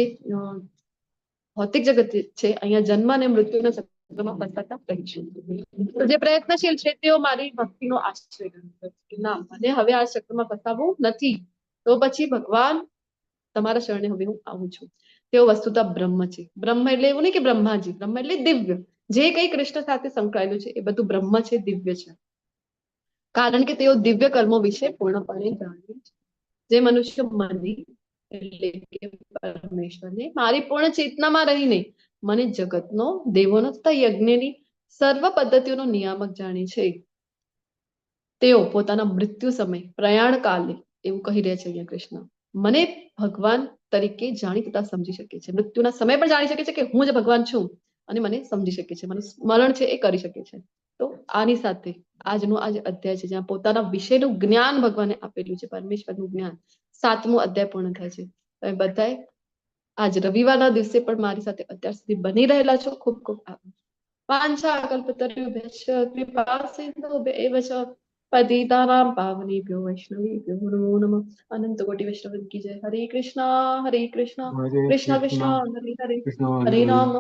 A: ભૌતિક જગત છે અહીંયા જન્મ અને મૃત્યુના ચક્રમાં ફસાતા રહીશું. તો જે પ્રયત્નશીલ છે તેઓ મારી ભક્તિનો આશ્રય કરે છે. ના મને હવે આ ચક્રમાં ફસાવવું નથી, તો પછી ભગવાન તમારા શરણે હવે હું આવું છું. તેઓ વસ્તુતઃ બ્રહ્મ છે. બ્રહ્મ એટલે એવું નહીં કે બ્રહ્માજી, બ્રહ્મ એટલે દિવ્ય. જે કંઈ કૃષ્ણ સાથે સંકળાયેલું છે એ બધું બ્રહ્મ છે, દિવ્ય છે. કારણ કે તેઓ દિવ્ય કર્મો વિશે પૂર્ણપણે જાણે છે. જે મનુષ્ય મને એટલે કે પરમેશ્વરને મારી પૂર્ણ ચેતનામાં રહીને મને જગતનો, દેવોનો તથા યજ્ઞની સર્વ પદ્ધતિઓનો નિયામક જાણે છે, તેઓ પોતાના મૃત્યુ સમય પ્રયાણ કાલે એવું કહી રહ્યા છે અહીંયા કૃષ્ણ, મને ભગવાન તરીકે જાણી તથા સમજી શકે છે. મૃત્યુના સમય પણ જાણી શકે છે કે હું જ ભગવાન છું અને મને સમજી શકે છે, મને સ્મરણ છે એ કરી શકે છે. તો આની સાથે આજનો આ જે અધ્યાય છે જ્યાં પોતાના વિષયનું જ્ઞાન ભગવાને આપેલું છે, પરમેશ્વરનું જ્ઞાન, 7મો અધ્યાય પૂર્ણ થાય છે. તમે બધાએ આજ રવિવારના દિવસે પણ મારી સાથે અત્યાર સુધી બની રહેલા છો. ખૂબ ખૂબ આભાર. વાંછા કલ્પતરુભ્યશ્ચ કૃપા સિંધુભ્યેવ ચ પતિતાનાં પાવનેભ્યો વૈષ્ણવેભ્યો નમો નમઃ. અનંત કોટી વૈષ્ણવ કી જય. હરે કૃષ્ણ કૃષ્ણ કૃષ્ણ હરે હરે, હરે રામ